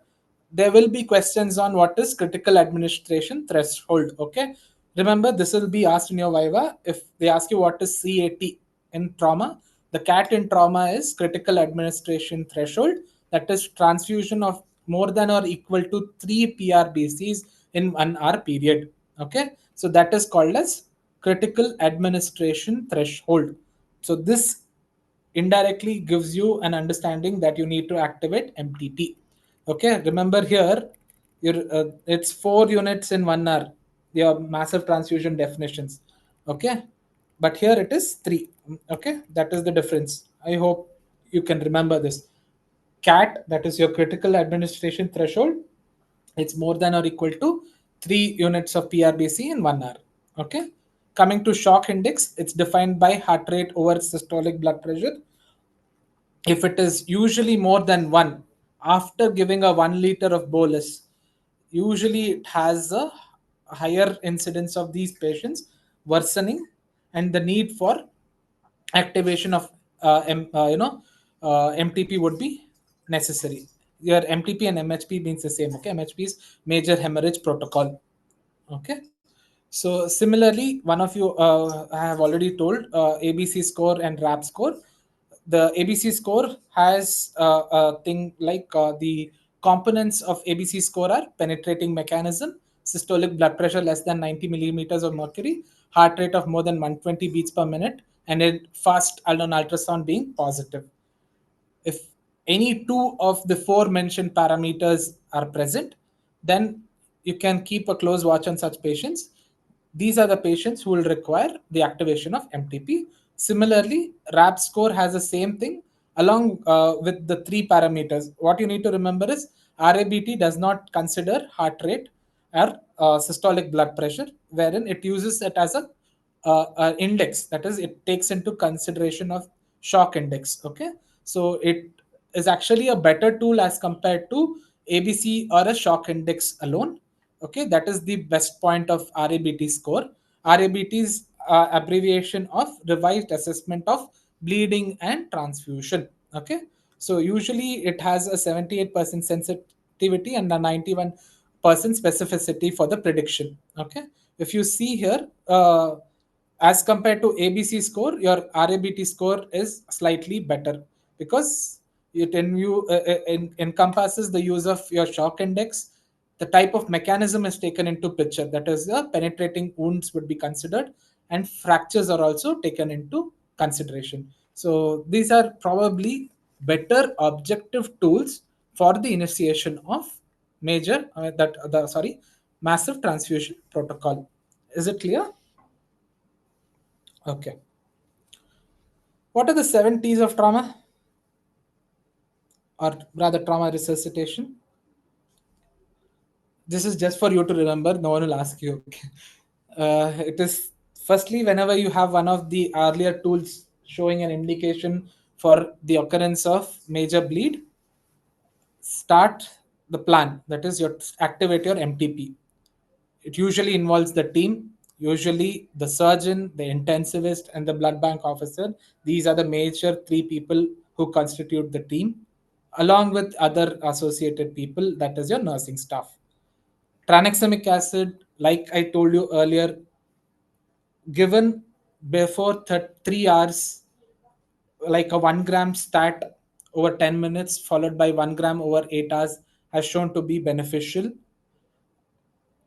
There will be questions on what is critical administration threshold. Okay. Remember, this will be asked in your Viva. If they ask you what is CAT in trauma, the CAT in trauma is critical administration threshold, that is transfusion of more than or equal to 3 PRBCs in 1 hour period. Okay, so that is called as critical administration threshold. So this indirectly gives you an understanding that you need to activate MTP. Okay, remember here, it's 4 units in 1 hour, your massive transfusion definitions. Okay, but here it is 3. Okay, that is the difference. I hope you can remember this. CAT, that is your critical administration threshold, it's more than or equal to 3 units of PRBC in 1 hour. Okay, coming to shock index, it's defined by heart rate over systolic blood pressure. If it is usually more than 1 after giving a 1 liter of bolus, usually it has a higher incidence of these patients worsening and the need for activation of MTP would be necessary. Your MTP and MHP means the same. Okay, MHP is major hemorrhage protocol. Okay, so similarly, one of you, I have already told, ABC score and RAP score. The ABC score has a thing like the components of ABC score are penetrating mechanism, systolic blood pressure less than 90 millimeters of mercury, heart rate of more than 120 beats per minute, and a fast on ultrasound being positive. If any two of the four mentioned parameters are present, then you can keep a close watch on such patients. These are the patients who will require the activation of MTP. Similarly, RAP score has the same thing along with the three parameters. What you need to remember is RABT does not consider heart rate or systolic blood pressure, wherein it uses it as a index. That is, it takes into consideration of shock index. Okay, so it is actually a better tool as compared to ABC or a shock index alone. Okay, that is the best point of RABT score. RABT is abbreviation of revised assessment of bleeding and transfusion. Okay, so usually it has a 78% sensitivity and a 91% specificity for the prediction. Okay, if you see here, as compared to ABC score, your RABT score is slightly better because it encompasses the use of your shock index. The type of mechanism is taken into picture. That is, the penetrating wounds would be considered, and fractures are also taken into consideration. So these are probably better objective tools for the initiation of massive transfusion protocol. Is it clear? Okay. What are the 7 T's of trauma, or rather trauma resuscitation? This is just for you to remember. No one will ask you. Okay. It is firstly whenever you have one of the earlier tools showing an indication for the occurrence of major bleed, start the plan. That is, your activate your MTP. It usually involves the team, usually the surgeon, the intensivist, and the blood bank officer. These are the major three people who constitute the team, along with other associated people, that is your nursing staff. Tranexamic acid, like I told you earlier, given before 3 hours, like a 1 gram stat over 10 minutes, followed by 1 gram over 8 hours, has shown to be beneficial.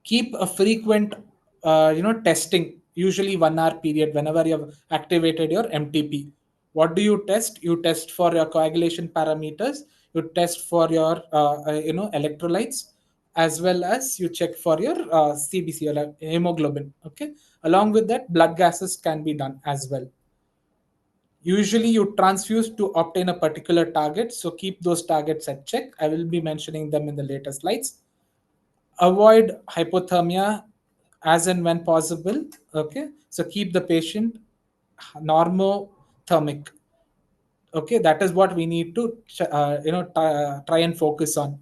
Keep a frequent testing, usually 1 hour period, whenever you have activated your MTP. What do you test? You test for your coagulation parameters, you test for your electrolytes, as well as you check for your CBC, or hemoglobin. Okay, along with that, blood gases can be done as well. Usually you transfuse to obtain a particular target, so keep those targets at check. I will be mentioning them in the later slides. Avoid hypothermia as and when possible. Okay, so keep the patient normothermic. Okay, that is what we need to try and focus on.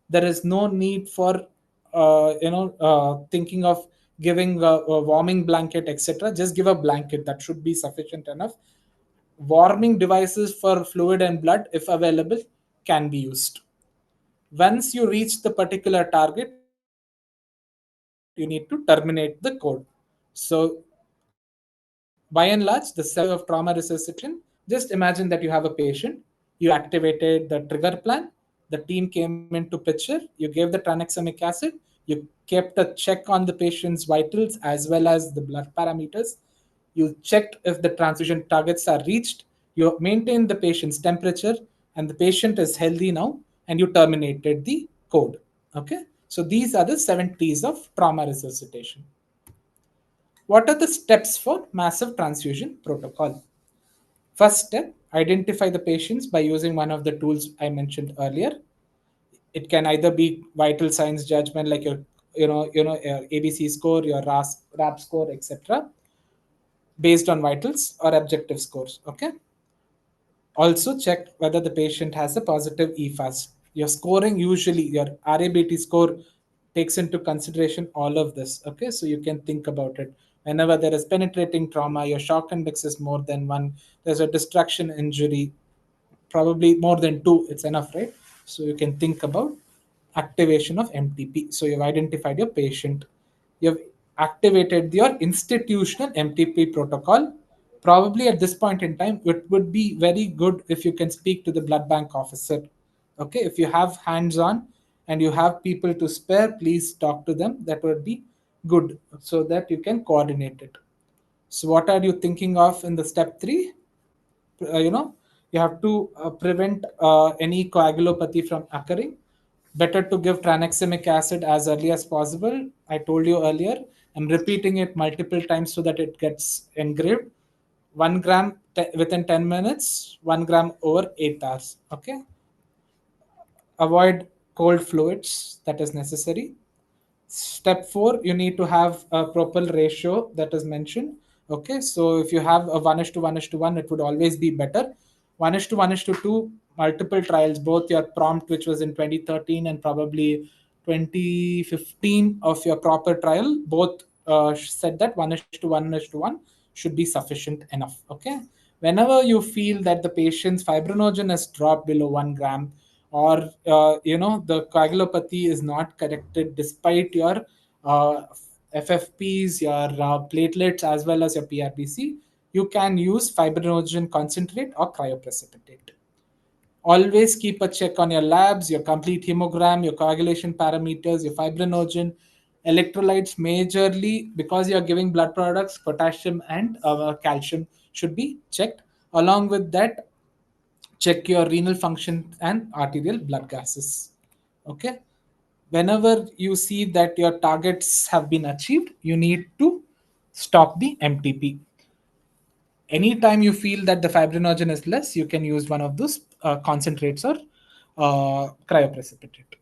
There is no need for thinking of giving a warming blanket, etc. Just give a blanket, that should be sufficient enough. Warming devices for fluid and blood, if available, can be used. Once you reach the particular target, you need to terminate the code. So by and large, the 7 T's of trauma resuscitation, just imagine that you have a patient, you activated the trigger plan, the team came into picture, you gave the tranexamic acid, you kept a check on the patient's vitals as well as the blood parameters, you checked if the transfusion targets are reached, you maintained the patient's temperature, and the patient is healthy now, and you terminated the code. Okay, so these are the 7 T's of trauma resuscitation. What are the steps for massive transfusion protocol? First step, identify the patients by using one of the tools I mentioned earlier. It can either be vital signs judgment, like your ABC score, your RAP score, etc., based on vitals, or objective scores. Okay. Also check whether the patient has a positive EFAS. Your scoring, usually your RABT score, takes into consideration all of this. Okay, so you can think about it. Whenever there is penetrating trauma, your shock index is more than one, there's a distraction injury, probably more than two, it's enough, right? So you can think about activation of MTP. So you've identified your patient, you've activated your institutional MTP protocol. Probably at this point in time, it would be very good if you can speak to the blood bank officer. Okay, if you have hands on and you have people to spare, please talk to them. That would be good so that you can coordinate it. So, what are you thinking of in the step three? You have to prevent any coagulopathy from occurring. Better to give tranexamic acid as early as possible. I told you earlier, I'm repeating it multiple times so that it gets engraved. 1 gram within 10 minutes, 1 gram over 8 hours. Okay. Avoid cold fluids that is necessary. Step 4, you need to have a propel ratio that is mentioned. Okay, so if you have a 1 is to 1 is to 1, it would always be better. 1 is to 1 is to 2, multiple trials, both your prompt, which was in 2013, and probably 2015 of your proper trial, both said that 1 is to 1 is to 1 should be sufficient enough. Okay, whenever you feel that the patient's fibrinogen has dropped below 1 gram, or the coagulopathy is not corrected despite your uh, ffps, your platelets, as well as your prbc, you can use fibrinogen concentrate or cryoprecipitate. Always keep a check on your labs, your complete hemogram, your coagulation parameters, your fibrinogen, electrolytes. Majorly, because you're giving blood products, potassium and calcium should be checked. Along with that, check your renal function and arterial blood gases. Okay. Whenever you see that your targets have been achieved, you need to stop the MTP. Anytime you feel that the fibrinogen is less, you can use one of those concentrates or cryoprecipitate.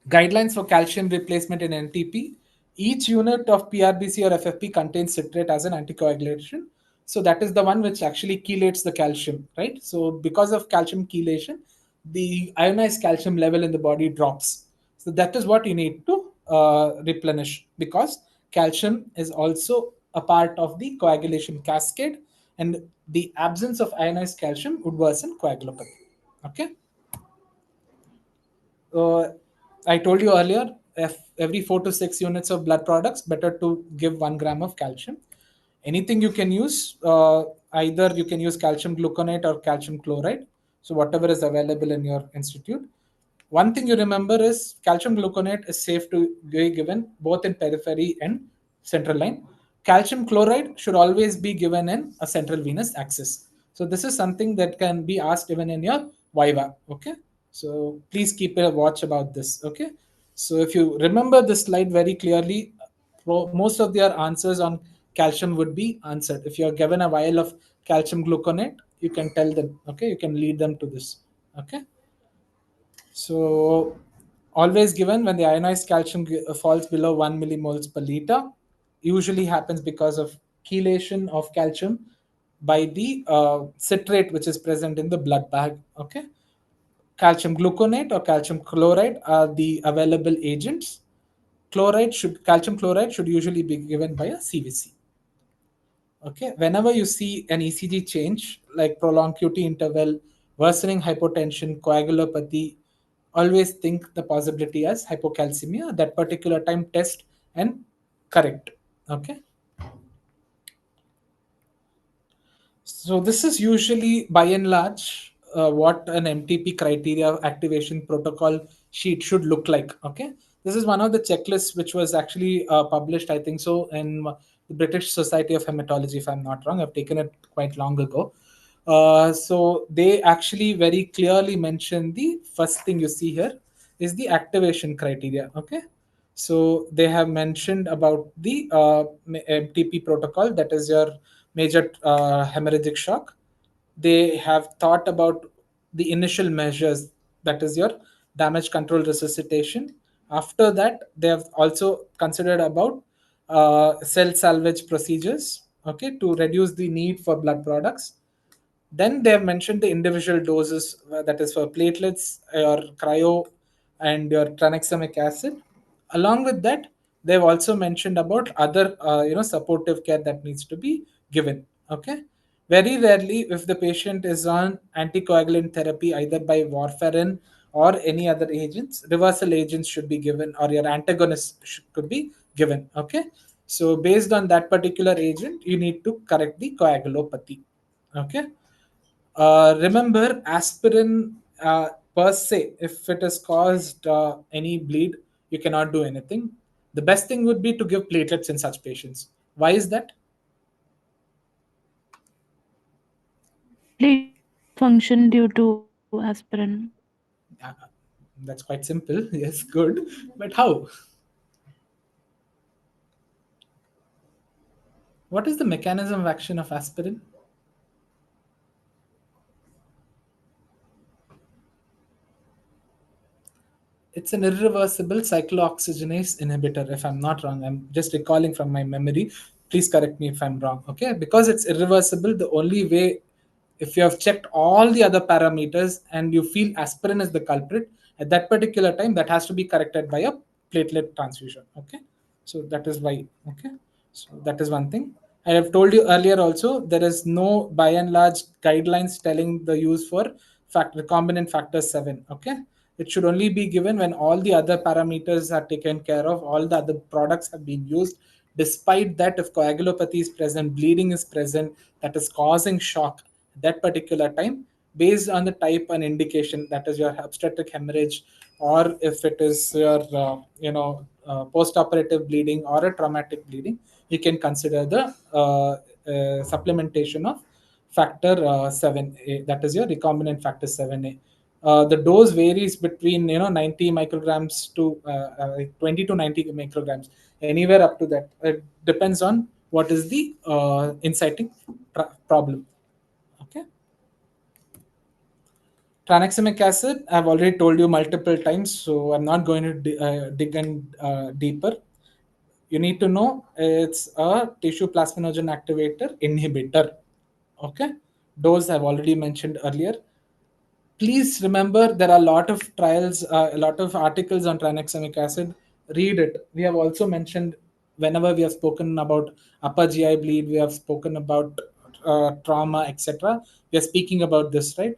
Guidelines for calcium replacement in NTP. Each unit of PRBC or FFP contains citrate as an anticoagulation. So that is the one which actually chelates the calcium, right? So because of calcium chelation, the ionized calcium level in the body drops. So that is what you need to replenish, because calcium is also a part of the coagulation cascade, and the absence of ionized calcium would worsen coagulopathy. Okay. uh, I told you earlier, if every 4 to 6 units of blood products, better to give 1 gram of calcium. Anything you can use, either you can use calcium gluconate or calcium chloride. So whatever is available in your institute. One thing you remember is calcium gluconate is safe to be given both in periphery and central line. Calcium chloride should always be given in a central venous axis. So this is something that can be asked even in your viva. Okay. So please keep a watch about this. Okay. So if you remember this slide very clearly, most of their answers on calcium would be answered. If you're given a vial of calcium gluconate, you can tell them. Okay. You can lead them to this. Okay. So always given when the ionized calcium falls below 1 millimoles per liter, usually happens because of chelation of calcium by the citrate which is present in the blood bag. Okay, calcium gluconate or calcium chloride are the available agents. Calcium chloride should usually be given by a CVC. Okay, whenever you see an ECG change like prolonged QT interval, worsening hypotension, coagulopathy, always think the possibility as hypocalcemia. That particular time, test and correct. Okay. So this is usually by and large what an MTP criteria activation protocol sheet should look like. Okay, this is one of the checklists which was actually published, I think so, in the British Society of Hematology, if I'm not wrong. I've taken it quite long ago. So they actually very clearly mention the first thing you see here is the activation criteria. Okay, so they have mentioned about the MTP protocol, that is your major hemorrhagic shock. They have thought about the initial measures, that is your damage control resuscitation. After that, they have also considered about cell salvage procedures, okay, to reduce the need for blood products. Then they have mentioned the individual doses, that is for platelets, your cryo, and your tranexamic acid. Along with that, they've also mentioned about other supportive care that needs to be given. Okay, very rarely, if the patient is on anticoagulant therapy either by warfarin or any other agents, reversal agents should be given, or your antagonist could be given. Okay, so based on that particular agent, you need to correct the coagulopathy. Okay. Remember, aspirin per se, if it has caused any bleed, you cannot do anything. The best thing would be to give platelets in such patients. Why is that? Platelets function due to aspirin. Uh, that's quite simple. Yes, good. But how? What is the mechanism of action of aspirin? It's an irreversible cyclooxygenase inhibitor, if I'm not wrong. I'm just recalling from my memory. Please correct me if I'm wrong. Okay, because it's irreversible, the only way, if you have checked all the other parameters and you feel aspirin is the culprit at that particular time, that has to be corrected by a platelet transfusion. Okay, so that is why. Okay, so that is one thing. I have told you earlier also, there is no by and large guidelines telling the use for factor recombinant factor 7. Okay, it should only be given when all the other parameters are taken care of, all the other products have been used. Despite that, if coagulopathy is present, bleeding is present, that is causing shock at that particular time, based on the type and indication, that is your obstetric hemorrhage, or if it is your post-operative bleeding or a traumatic bleeding, you can consider the supplementation of factor 7a, that is your recombinant factor 7a. The dose varies between 90 micrograms to 20 to 90 micrograms, anywhere up to that. It depends on what is the inciting problem. Okay. Tranexamic acid, I've already told you multiple times, so I'm not going to dig in deeper. You need to know it's a tissue plasminogen activator inhibitor. Okay. Dose I've already mentioned earlier. Please remember, there are a lot of trials, a lot of articles on tranexamic acid. Read it. We have also mentioned, whenever we have spoken about upper GI bleed, we have spoken about trauma, etc. We are speaking about this, right?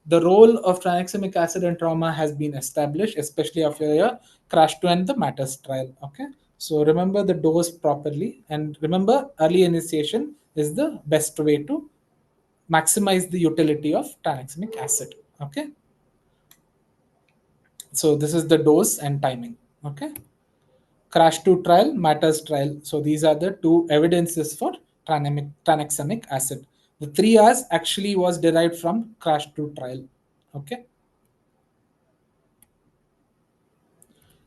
The role of tranexamic acid in trauma has been established, especially after your crash to and the matters trial. Okay, so remember the dose properly, and remember early initiation is the best way to maximize the utility of tranexamic acid. Okay, so this is the dose and timing. Okay, crash 2 trial, matters trial. So these are the two evidences for tranexamic acid. The 3 R's actually was derived from crash 2 trial. Okay,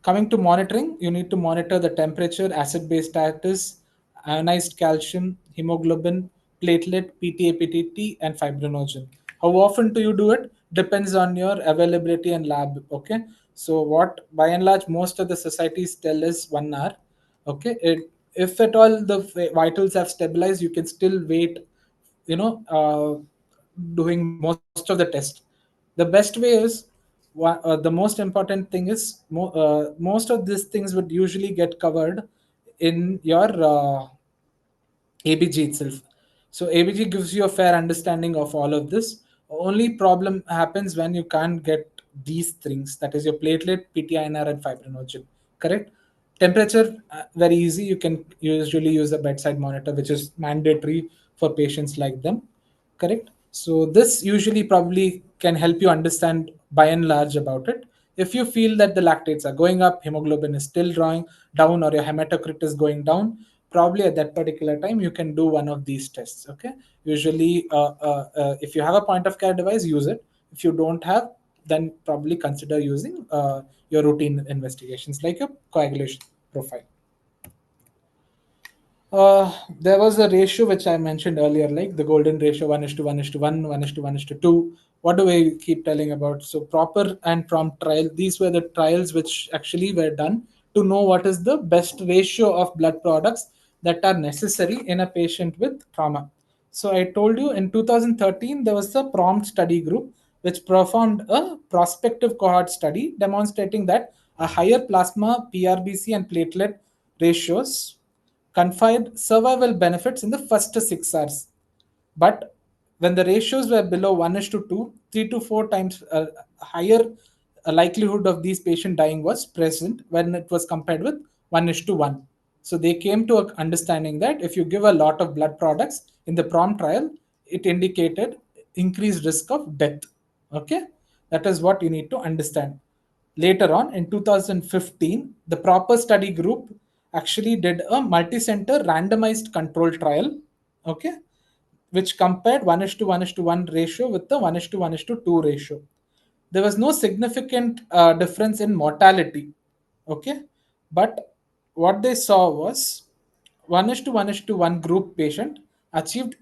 coming to monitoring, you need to monitor the temperature, acid base status, ionized calcium, hemoglobin, platelet, PTA, PTT, and fibrinogen. How often do you do it? Depends on your availability and lab. Okay. So, what by and large most of the societies tell is 1 hour. Okay. If at all the vitals have stabilized, you can still wait, you know, doing most of the test. The best way is the most important thing is most of these things would usually get covered in your ABG itself. So ABG gives you a fair understanding of all of this. Only problem happens when you can't get these things, that is your platelet, PTINR, and fibrinogen. Correct? Temperature, very easy. You can usually use a bedside monitor, which is mandatory for patients like them. Correct? So this usually probably can help you understand by and large about it. If you feel that the lactates are going up, hemoglobin is still drawing down, or your hematocrit is going down, probably at that particular time you can do one of these tests. Okay, usually if you have a point of care device, use it. If you don't have, then probably consider using your routine investigations like a coagulation profile. There was a ratio which I mentioned earlier, like the golden ratio, 1:1:1, 1:1:2. What do I keep telling about? So, proper and prompt trial, these were the trials which actually were done to know what is the best ratio of blood products that are necessary in a patient with trauma. So, I told you in 2013, there was a prompt study group which performed a prospective cohort study demonstrating that a higher plasma, PRBC, and platelet ratios conferred survival benefits in the first 6 hours. But when the ratios were below 1:2, 3 to 4 times higher likelihood of these patients dying was present when it was compared with 1:1. So they came to an understanding that if you give a lot of blood products in the prompt trial, it indicated increased risk of death. Okay, that is what you need to understand. Later on, in 2015, the proper study group actually did a multi-center randomized control trial, okay, which compared 1:1:1 ratio with the 1:1:2 ratio. There was no significant difference in mortality, okay, but what they saw was 1:1:1 group patient achieved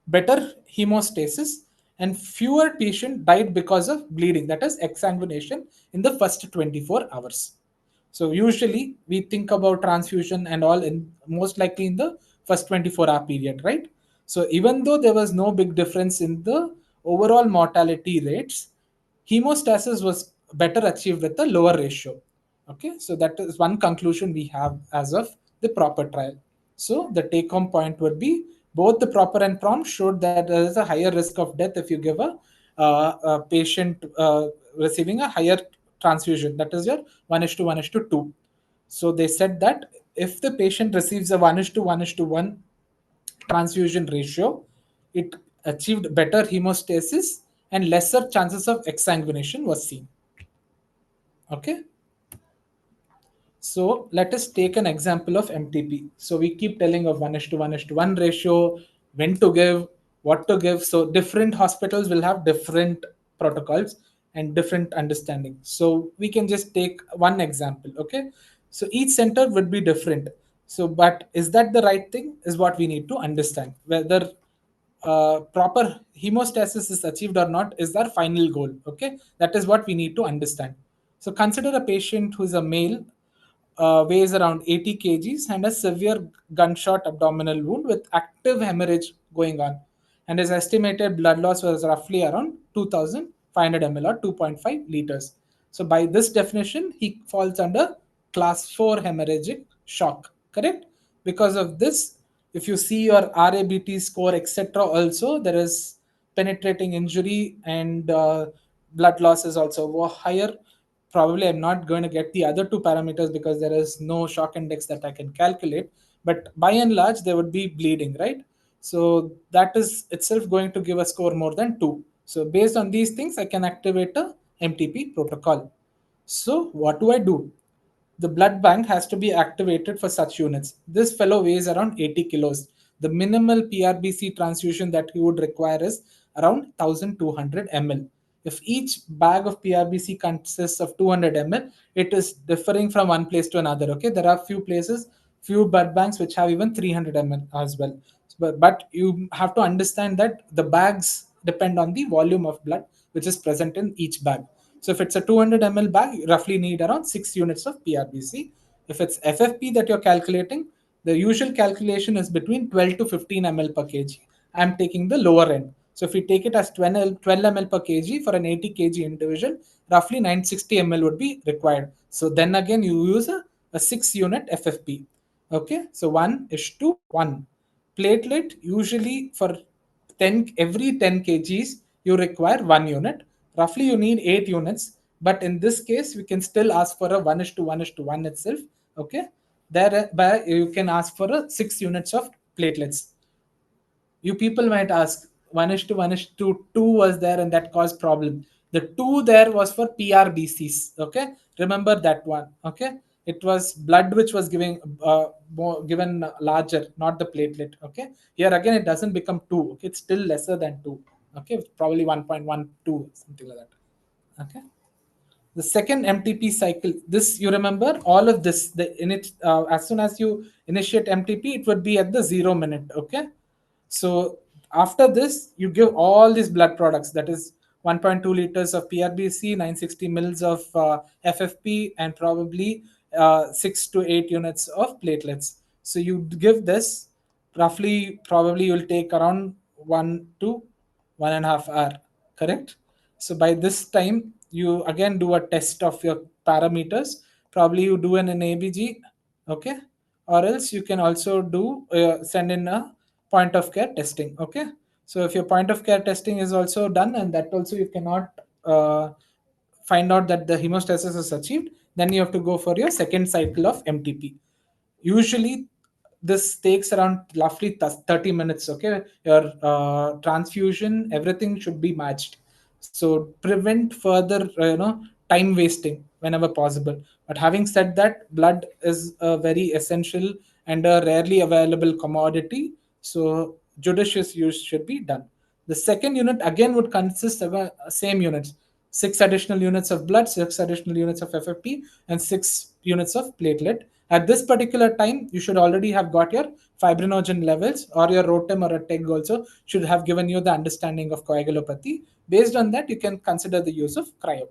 better hemostasis, and fewer patients died because of bleeding, that is exsanguination, in the first 24 hours. So usually we think about transfusion and all in most likely in the first 24-hour period, right? So even though there was no big difference in the overall mortality rates, hemostasis was better achieved with a lower ratio. Okay, so that is one conclusion we have as of the proper trial. So the take home point would be both the proper and prompt showed that there is a higher risk of death if you give a patient receiving a higher transfusion, that is your 1:1:2. So they said that if the patient receives a 1:1:1 transfusion ratio, it achieved better hemostasis and lesser chances of exsanguination was seen. Okay. So let us take an example of MTP. So we keep telling of 1:1:1 ratio, when to give, what to give. So different hospitals will have different protocols and different understanding. So we can just take one example. Okay. So each center would be different. So, but is that the right thing? Is what we need to understand. Whether proper hemostasis is achieved or not is our final goal. Okay. That is what we need to understand. So consider a patient who is a male, weighs around 80 kgs, and a severe gunshot abdominal wound with active hemorrhage going on. And his estimated blood loss was roughly around 2,500 ml or 2.5 liters. So, by this definition, he falls under class 4 hemorrhagic shock, correct? Because of this, if you see your RABT score, etc., also there is penetrating injury and blood loss is also higher. Probably I'm not going to get the other two parameters because there is no shock index that I can calculate, but by and large there would be bleeding, right? So that is itself going to give a score more than 2. So based on these things I can activate a MTP protocol. So what do I do? The blood bank has to be activated for such units. This fellow weighs around 80 kilos. The minimal PRBC transfusion that he would require is around 1200 ml. If each bag of PRBC consists of 200 ml, it is differing from one place to another. Okay, there are few places, few blood banks which have even 300 ml as well. But you have to understand that the bags depend on the volume of blood which is present in each bag. So if it's a 200 ml bag, you roughly need around 6 units of PRBC. If it's FFP that you're calculating, the usual calculation is between 12 to 15 ml per kg. I'm taking the lower end. So if we take it as 12 ml per kg for an 80 kg individual, roughly 960 ml would be required. So then again, you use a 6 unit FFP. Okay, so 1:1. Platelet usually for 10 every 10 kgs you require 1 unit. Roughly you need 8 units, but in this case we can still ask for a 1:1:1 itself. Okay, there you can ask for a 6 units of platelets. You people might ask, 1:1:2 was there and that caused problem. The 2 there was for PRBCs. Okay, remember that one. Okay, it was blood which was given larger, not the platelet. Okay, here again it doesn't become 2. Okay, it's still lesser than 2. Okay, probably 1.12, something like that. Okay, the second MTP cycle, this you remember all of this, as soon as you initiate MTP it would be at the 0 minute. Okay, so after this you give all these blood products, that is 1.2 liters of PRBC, 960 mils of FFP, and probably 6 to 8 units of platelets. So you give this, roughly probably you'll take around 1 to 1.5 hour, correct? So by this time you again do a test of your parameters. Probably you do an ABG, okay, or else you can also do send in a point of care testing. Okay, so if your point of care testing is also done and that also you cannot find out that the hemostasis is achieved, then you have to go for your second cycle of MTP. Usually this takes around roughly 30 minutes. Okay, your transfusion, everything should be matched, so prevent further time wasting whenever possible. But having said that, blood is a very essential and a rarely available commodity, so judicious use should be done. The second unit again would consist of same units: 6 additional units of blood, 6 additional units of FFP, and 6 units of platelet. At this particular time, you should already have got your fibrinogen levels, or your rotem or a TEG also should have given you the understanding of coagulopathy. Based on that, you can consider the use of cryo.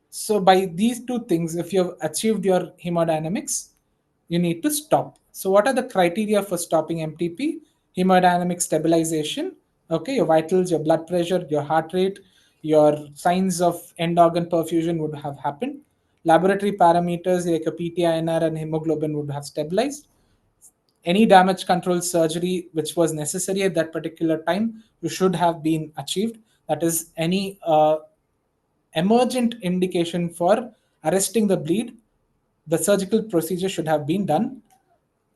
So by these two things, if you have achieved your hemodynamics, you need to stop. So what are the criteria for stopping MTP? Hemodynamic stabilization, okay, your vitals, your blood pressure, your heart rate, your signs of end organ perfusion would have happened. Laboratory parameters like a PTINR and hemoglobin would have stabilized. Any damage control surgery which was necessary at that particular time, you should have been achieved. That is, any emergent indication for arresting the bleed, the surgical procedure should have been done.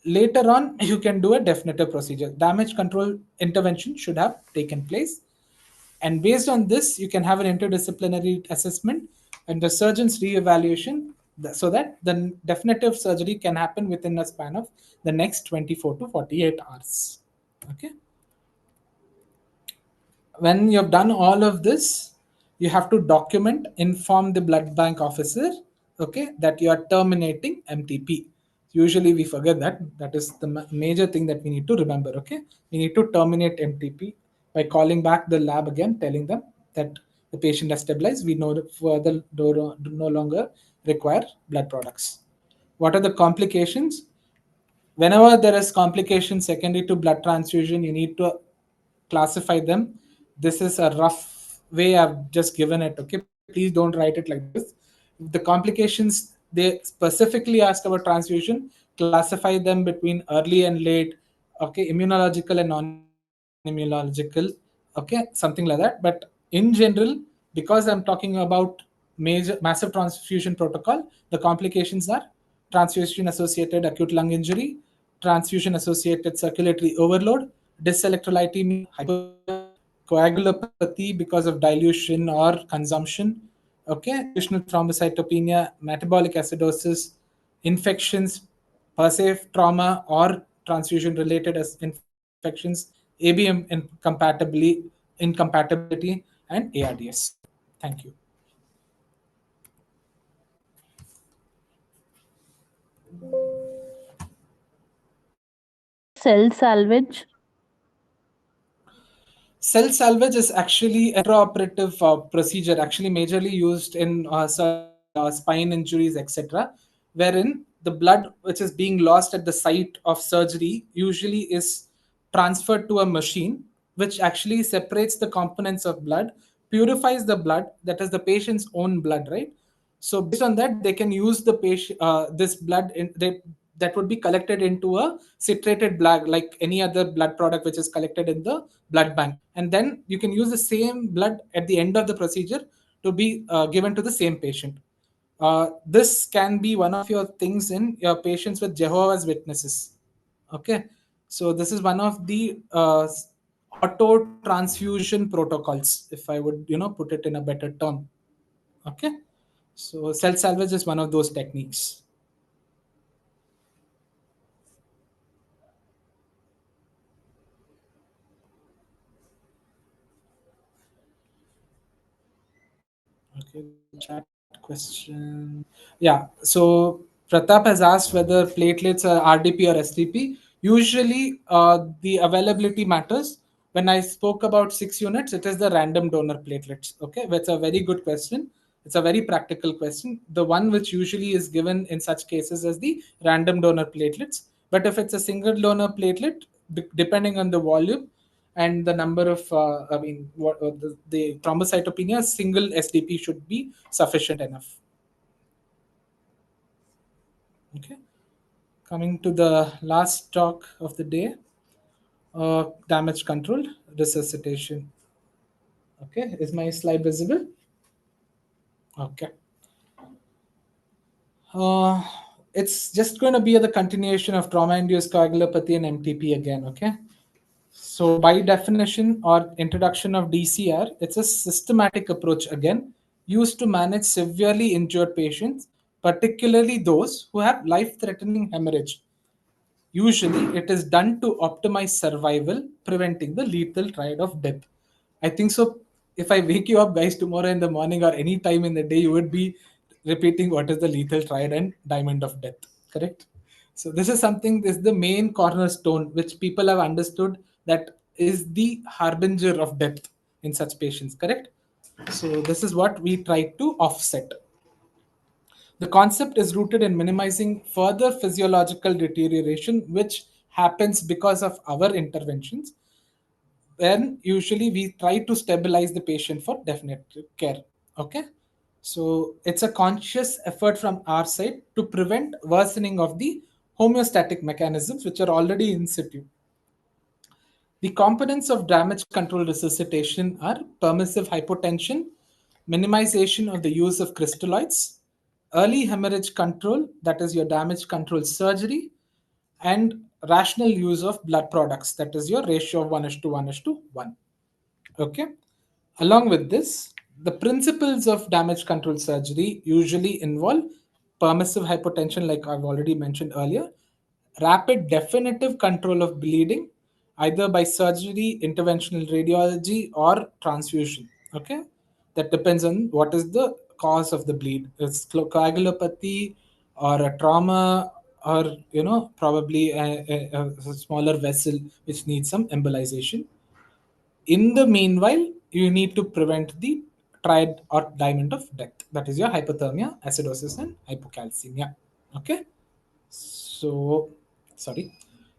Later on, you can do a definitive procedure. Damage control intervention should have taken place. And based on this, you can have an interdisciplinary assessment and the surgeon's reevaluation so that the definitive surgery can happen within a span of the next 24 to 48 hours. Okay. When you have done all of this, you have to document, inform the blood bank officer, okay, that you are terminating MTP. Usually we forget that. That is the major thing that we need to remember. Okay, we need to terminate MTP by calling back the lab again, telling them that the patient has stabilized. We no further do no longer require blood products. What are the complications? Whenever there is complications secondary to blood transfusion, you need to classify them. This is a rough way I've just given it. Okay, please don't write it like this. The complications they specifically ask about transfusion, classify them between early and late, okay, immunological and non-immunological, okay, something like that. But in general, because I'm talking about massive transfusion protocol, the complications are transfusion associated acute lung injury, transfusion associated circulatory overload, dyselectrolytemia, hypokalemia, coagulopathy because of dilution or consumption, okay, dilutional thrombocytopenia, metabolic acidosis, infections, per se trauma or transfusion related as infections, ABM incompatibility, and ARDS. Thank you. Cell salvage. Cell salvage is actually a intraoperative procedure, actually majorly used in surgery, spine injuries, etc., wherein the blood which is being lost at the site of surgery usually is transferred to a machine which actually separates the components of blood, purifies the blood, that is the patient's own blood, right? So based on that, they can use the patient this blood that would be collected into a citrated blood like any other blood product which is collected in the blood bank, and then you can use the same blood at the end of the procedure to be given to the same patient. This can be one of your things in your patients with Jehovah's Witnesses. Okay, so this is one of the auto transfusion protocols, if I would put it in a better term. Okay, so cell salvage is one of those techniques. Okay, chat question. Yeah, so Pratap has asked whether platelets are RDP or STP. Usually, the availability matters. When I spoke about 6 units, it is the random donor platelets. Okay, that's a very good question. It's a very practical question. The one which usually is given in such cases is the random donor platelets. But if it's a single donor platelet, depending on the volume, and the number of the thrombocytopenia, single SDP should be sufficient enough. Okay, coming to the last talk of the day, damage control, resuscitation. Okay, is my slide visible? Okay. uh, it's just going to be the continuation of trauma induced coagulopathy and MTP again. Okay, so, by definition or introduction of DCR, it's a systematic approach again used to manage severely injured patients, particularly those who have life threatening hemorrhage. Usually, it is done to optimize survival, preventing the lethal triad of death. I think so. If I wake you up, guys, tomorrow in the morning or any time in the day, you would be repeating what is the lethal triad and diamond of death. Correct? So this is something, this is the main cornerstone which people have understood that is the harbinger of death in such patients, correct? So this is what we try to offset. The concept is rooted in minimizing further physiological deterioration, which happens because of our interventions. Then usually we try to stabilize the patient for definite care. Okay, so it's a conscious effort from our side to prevent worsening of the homeostatic mechanisms which are already in situ. The components of damage control resuscitation are permissive hypotension, minimization of the use of crystalloids, early hemorrhage control, that is your damage control surgery, and rational use of blood products, that is your ratio of 1 is to 1 is to 1. Okay. Along with this, the principles of damage control surgery usually involve permissive hypotension, like I've already mentioned earlier, rapid definitive control of bleeding, either by surgery, interventional radiology, or transfusion. Okay, that depends on what is the cause of the bleed. It's coagulopathy or a trauma, or probably a smaller vessel which needs some embolization. In the meanwhile, you need to prevent the triad or diamond of death. That is your hypothermia, acidosis, and hypocalcemia. Okay. So, sorry.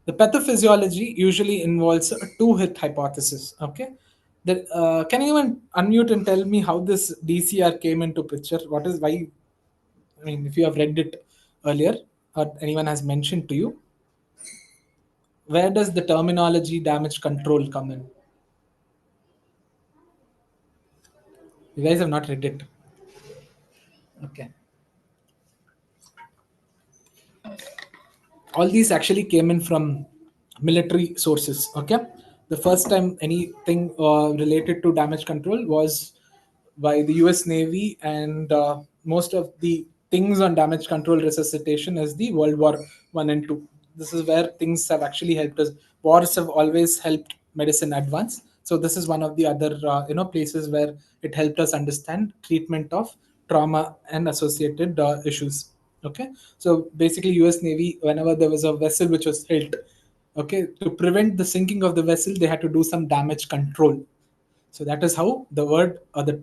The pathophysiology usually involves a two-hit hypothesis. Okay. Can anyone unmute and tell me how this DCR came into picture? What is why? I mean, if you have read it earlier or anyone has mentioned to you, where does the terminology damage control come in? You guys have not read it. Okay. All these actually came in from military sources. Okay, the first time anything related to damage control was by the US Navy, and most of the things on damage control resuscitation is the World War I and II. This is where things have actually helped us. Wars have always helped medicine advance, so this is one of the other places where it helped us understand treatment of trauma and associated issues. Okay, so basically US Navy, whenever there was a vessel which was hit, okay, to prevent the sinking of the vessel, they had to do some damage control. So that is how the word or the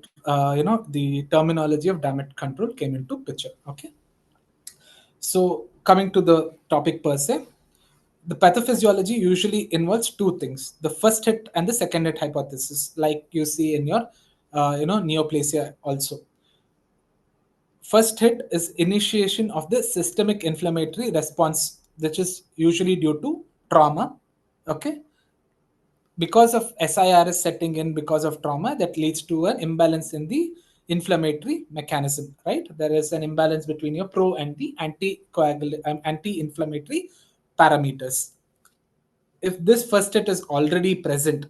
terminology of damage control came into picture. Okay, so coming to the topic per se, the pathophysiology usually involves two things: the first hit and the second hit hypothesis, like you see in your neoplasia also. First hit is initiation of the systemic inflammatory response, which is usually due to trauma. Okay, because of SIRS setting in because of trauma, that leads to an imbalance in the inflammatory mechanism, right? There is an imbalance between your pro and the anti-inflammatory parameters. If this first hit is already present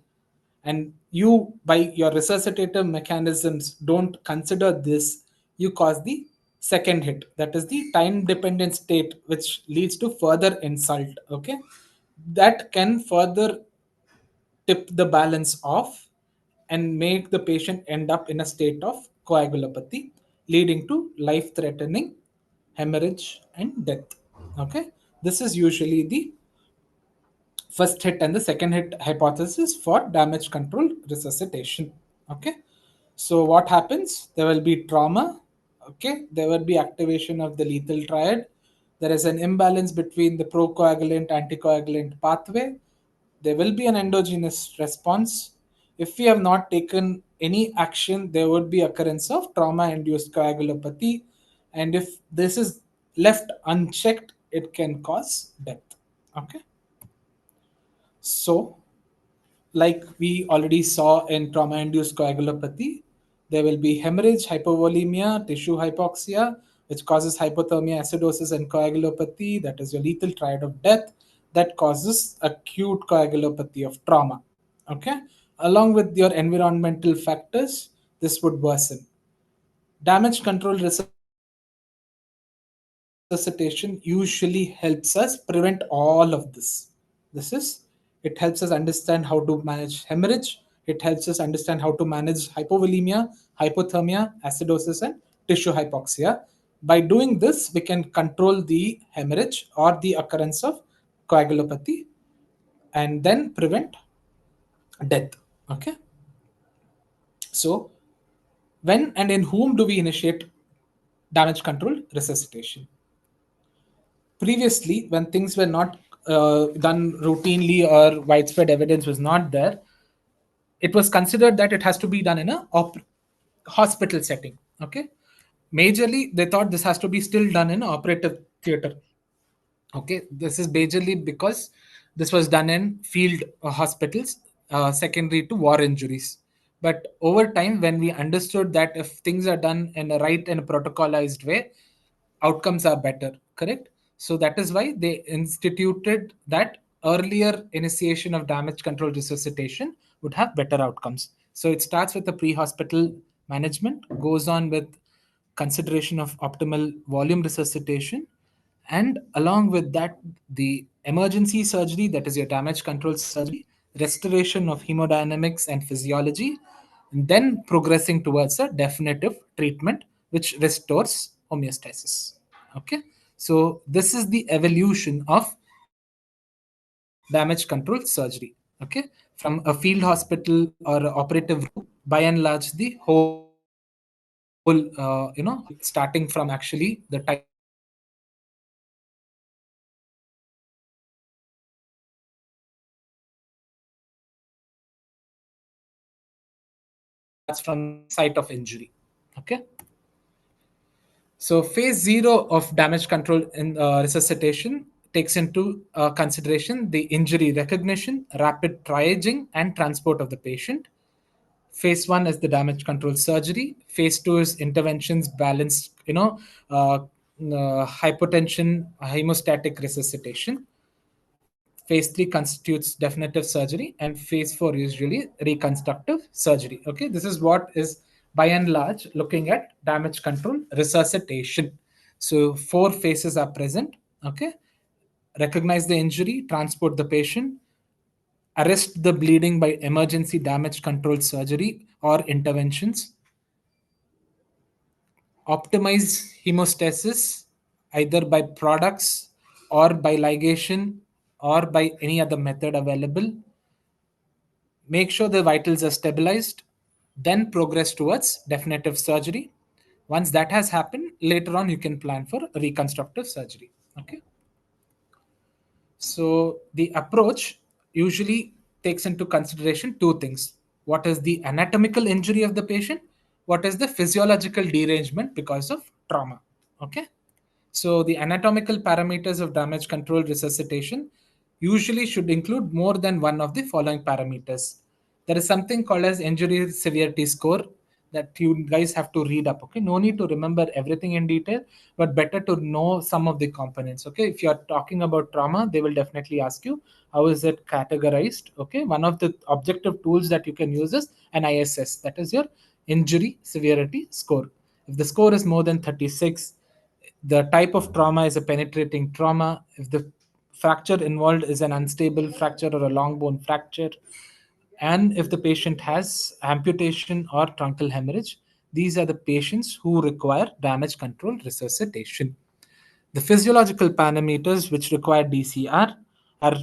and you by your resuscitative mechanisms don't consider this, you cause the second hit, that is the time dependent state, which leads to further insult. Okay, that can further tip the balance off and make the patient end up in a state of coagulopathy, leading to life threatening hemorrhage and death. Okay, this is usually the first hit and the second hit hypothesis for damage control resuscitation. Okay, so what happens? There will be trauma. Okay, there will be activation of the lethal triad. There is an imbalance between the procoagulant anticoagulant pathway. There will be an endogenous response. If we have not taken any action, there would be occurrence of trauma induced coagulopathy, and if this is left unchecked, it can cause death. Okay, so like we already saw in trauma induced coagulopathy, there will be hemorrhage, hypovolemia, tissue hypoxia, which causes hypothermia, acidosis, and coagulopathy. That is your lethal triad of death that causes acute coagulopathy of trauma. Okay, along with your environmental factors, this would worsen. Damage control resuscitation usually helps us prevent all of this. This is, it helps us understand how to manage hemorrhage. It helps us understand how to manage hypovolemia, hypothermia, acidosis, and tissue hypoxia. By doing this, we can control the hemorrhage or the occurrence of coagulopathy and then prevent death. Okay. So, when and in whom do we initiate damage control resuscitation? Previously, when things were not done routinely or widespread evidence was not there, it was considered that it has to be done in a hospital setting. Okay. Majorly, they thought this has to be still done in operative theater. Okay, this is majorly because this was done in field hospitals, secondary to war injuries. But over time, when we understood that if things are done in a right and a protocolized way, outcomes are better. Correct. So that is why they instituted that earlier initiation of damage control resuscitation would have better outcomes. So it starts with the pre-hospital management, goes on with consideration of optimal volume resuscitation, and along with that, the emergency surgery, that is your damage control surgery, restoration of hemodynamics and physiology, and then progressing towards a definitive treatment which restores homeostasis. Okay, so this is the evolution of damage control surgery. Okay, from a field hospital or a operative room to, by and large, the whole starting from actually the time of initiation of damage control resuscitation till starts from the site of injury. Okay. So phase zero of damage control in resuscitation takes into consideration the injury recognition, rapid triaging, and transport of the patient. Phase one is the damage control surgery. Phase two is interventions, balanced, hypotension, hemostatic resuscitation. Phase three constitutes definitive surgery, and phase four usually reconstructive surgery. Okay, this is what is by and large looking at damage control resuscitation. So four phases are present. Okay, recognize the injury, transport the patient, arrest the bleeding by emergency damage control surgery or interventions, optimize hemostasis either by products or by ligation or by any other method available, make sure the vitals are stabilized, then progress towards definitive surgery. Once that has happened, later on you can plan for reconstructive surgery. Okay. So the approach usually takes into consideration two things. What is the anatomical injury of the patient? What is the physiological derangement because of trauma? Okay. So the anatomical parameters of damage control resuscitation usually should include more than one of the following parameters. There is something called as injury severity score that you guys have to read up. Okay, no need to remember everything in detail, but better to know some of the components. Okay, if you are talking about trauma, they will definitely ask you how is it categorized. Okay, one of the objective tools that you can use is an ISS, that is your injury severity score. If the score is more than 36, the type of trauma is a penetrating trauma. If the fracture involved is an unstable fracture or a long bone fracture, and if the patient has amputation or truncal hemorrhage, these are the patients who require damage control resuscitation. The physiological parameters which require DCR are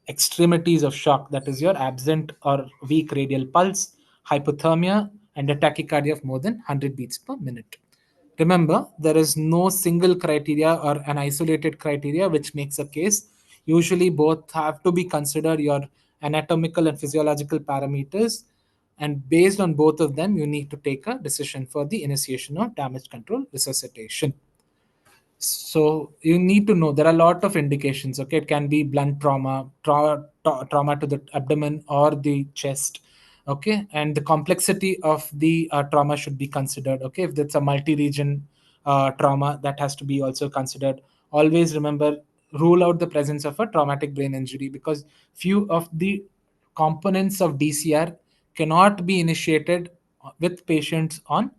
extremities of shock, that is your absent or weak radial pulse, hypothermia, and a tachycardia of more than 100 beats per minute. Remember, there is no single criteria or an isolated criteria which makes a case. Usually, both have to be considered your anatomical and physiological parameters, and based on both of them, you need to take a decision for the initiation of damage control resuscitation. So you need to know there are a lot of indications. Okay, it can be blunt trauma to the abdomen or the chest. Okay, and the complexity of the trauma should be considered. Okay, if it's a multi-region trauma, that has to be also considered. Always remember, rule out the presence of a traumatic brain injury, because few of the components of DCR cannot be initiated with patients on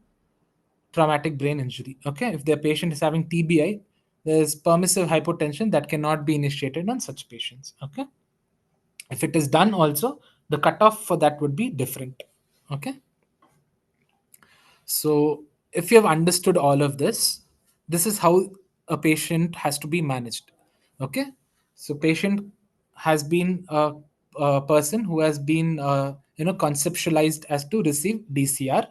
traumatic brain injury. Okay, if the patient is having TBI, there is permissive hypotension that cannot be initiated on such patients. Okay, if it is done also, the cutoff for that would be different. Okay, so if you have understood all of this, this is how a patient has to be managed. Okay, so patient has been a person who has been conceptualized as to receive DCR.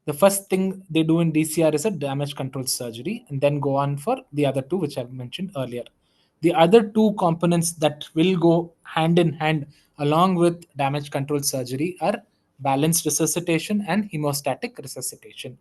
The first thing they do in DCR is a damage control surgery, and then go on for the other two, which I've mentioned earlier. The other two components that will go hand in hand along with damage control surgery are balanced resuscitation and hemostatic resuscitation.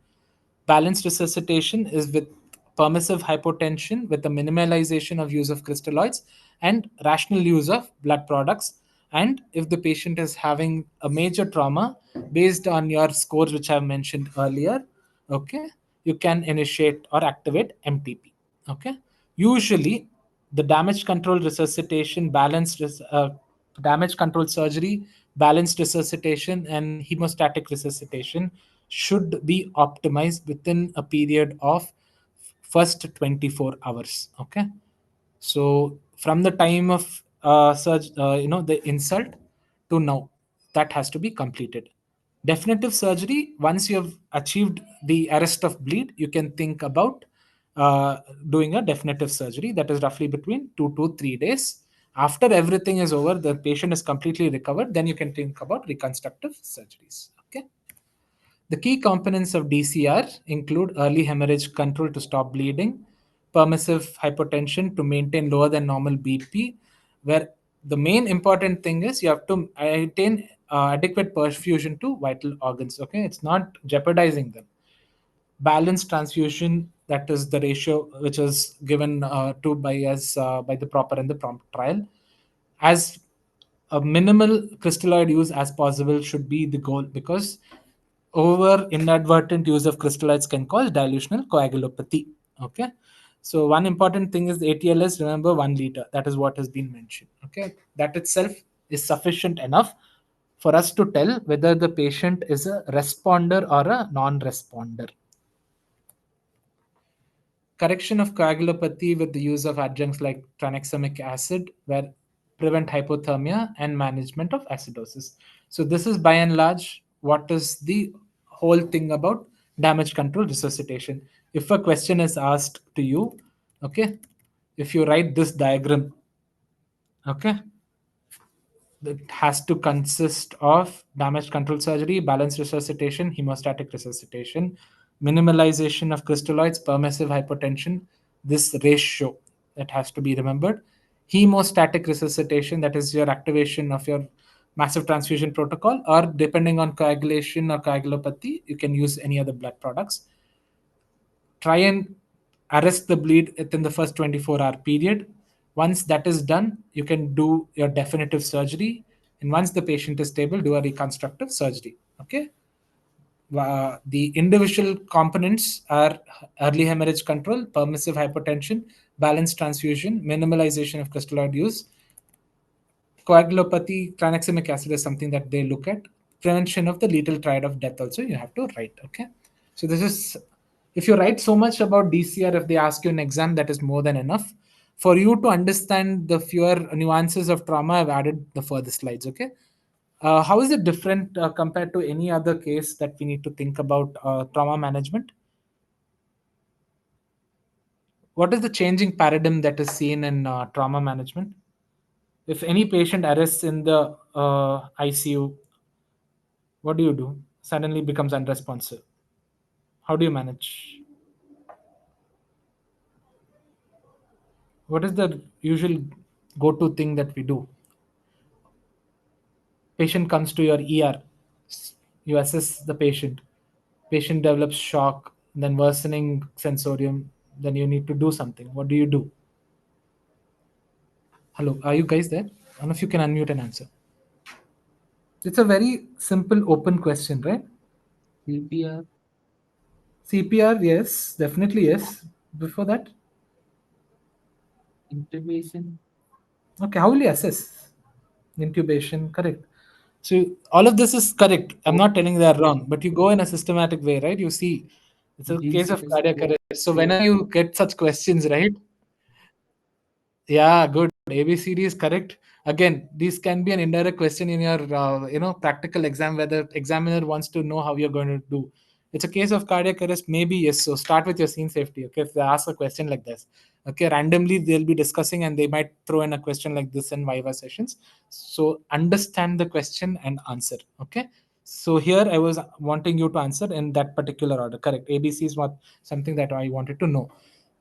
Balanced resuscitation is with permissive hypotension with the minimalization of use of crystalloids and rational use of blood products. And if the patient is having a major trauma, based on your scores which I've mentioned earlier, okay, you can initiate or activate MTP. Okay, usually the damage control resuscitation, damage control surgery, balanced resuscitation, and hemostatic resuscitation should be optimized within a period of first 24 hours. Okay, so from the time of the insult to now, that has to be completed. Definitive surgery, once you have achieved the arrest of bleed, you can think about doing a definitive surgery, that is roughly between 2 to 3 days. After everything is over, the patient is completely recovered, then you can think about reconstructive surgeries. Okay. The key components of DCR include early hemorrhage control to stop bleeding, permissive hypotension to maintain lower than normal BP, where the main important thing is you have to maintain adequate perfusion to vital organs. Okay, it's not jeopardizing them. Balanced transfusion, that is the ratio which is given to by us by the proper and the prompt trial. As a minimal crystalloid use as possible should be the goal, because over inadvertent use of crystalloids can cause dilutional coagulopathy. Okay, so one important thing is the ATLS, remember, 1 liter, that is what has been mentioned. Okay, that itself is sufficient enough for us to tell whether the patient is a responder or a non-responder. Correction of coagulopathy with the use of adjuncts like tranexamic acid, where prevent hypothermia and management of acidosis. So this is by and large what is the whole thing about damage control resuscitation. If a question is asked to you, okay, if you write this diagram, okay, it has to consist of damage control surgery, balanced resuscitation, hemostatic resuscitation, minimalization of crystalloids, permissive hypotension, this ratio that has to be remembered. Hemostatic resuscitation, that is your activation of your massive transfusion protocol, or depending on coagulation or coagulopathy, you can use any other blood products. Try and arrest the bleed within the first 24-hour period. Once that is done, you can do your definitive surgery. And once the patient is stable, do a reconstructive surgery. Okay. The individual components are early hemorrhage control, permissive hypotension, balanced transfusion, minimalization of crystalloid use, coagulopathy, tranexamic acid is something that they look at. Prevention of the lethal triad of death also you have to write. Okay. So this is, if you write so much about DCR, if they ask you an exam, that is more than enough. For you to understand the fewer nuances of trauma, I've added the further slides. Okay. How is it different compared to any other case that we need to think about trauma management? What is the changing paradigm that is seen in trauma management? If any patient arrests in the ICU, what do you do? Suddenly becomes unresponsive. How do you manage? What is the usual go-to thing that we do? Patient comes to your ER. You assess the patient. Patient develops shock, then worsening sensorium. Then you need to do something. What do you do? Hello, are you guys there? One of you can unmute and answer. It's a very simple, open question, right? CPR, CPR, yes, definitely yes. Before that, intubation, okay, how will you assess? Intubation, correct. So all of this is correct. I'm not telling they are wrong, but you go in a systematic way, right? You see, it's a case of DCR cardiac score. arrest. So whenever you get such questions, right? Yeah, good. ABCD is correct. Again, these can be an indirect question in your practical exam where the examiner wants to know how you're going to do. It's a case of cardiac arrest, maybe yes. So start with your scene safety. Okay, if they ask a question like this, okay, randomly they'll be discussing and they might throw in a question like this in Viva sessions. So understand the question and answer. Okay. So here I was wanting you to answer in that particular order. Correct. ABC is what something that I wanted to know.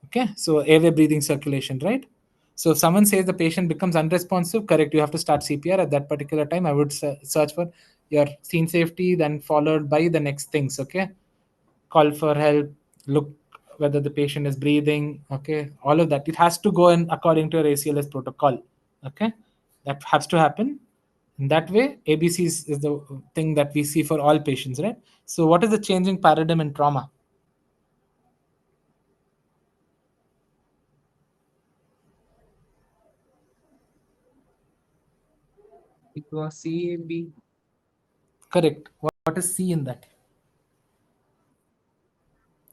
Okay. So airway, breathing, circulation, right? So if someone says the patient becomes unresponsive, correct, you have to start CPR at that particular time. I would search for your scene safety, then followed by the next things. Okay, call for help, look whether the patient is breathing. Okay, all of that. It has to go in according to your ACLS protocol. Okay, that has to happen. In that way, ABC is the thing that we see for all patients, right? So, what is the changing paradigm in trauma? It was CAB. Correct. What is C in that?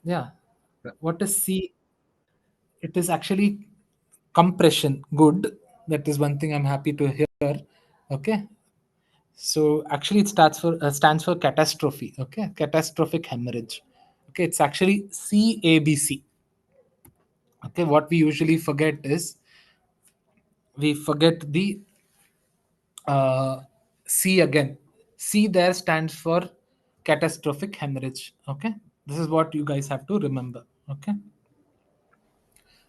Yeah. What is C? It is actually compression. Good. That is one thing I'm happy to hear. Okay. So actually, it stands for catastrophe. Okay, catastrophic hemorrhage. Okay, it's actually CABC. Okay, what we usually forget is we forget the uh, C again. C there stands for catastrophic hemorrhage. Okay, this is what you guys have to remember. Okay,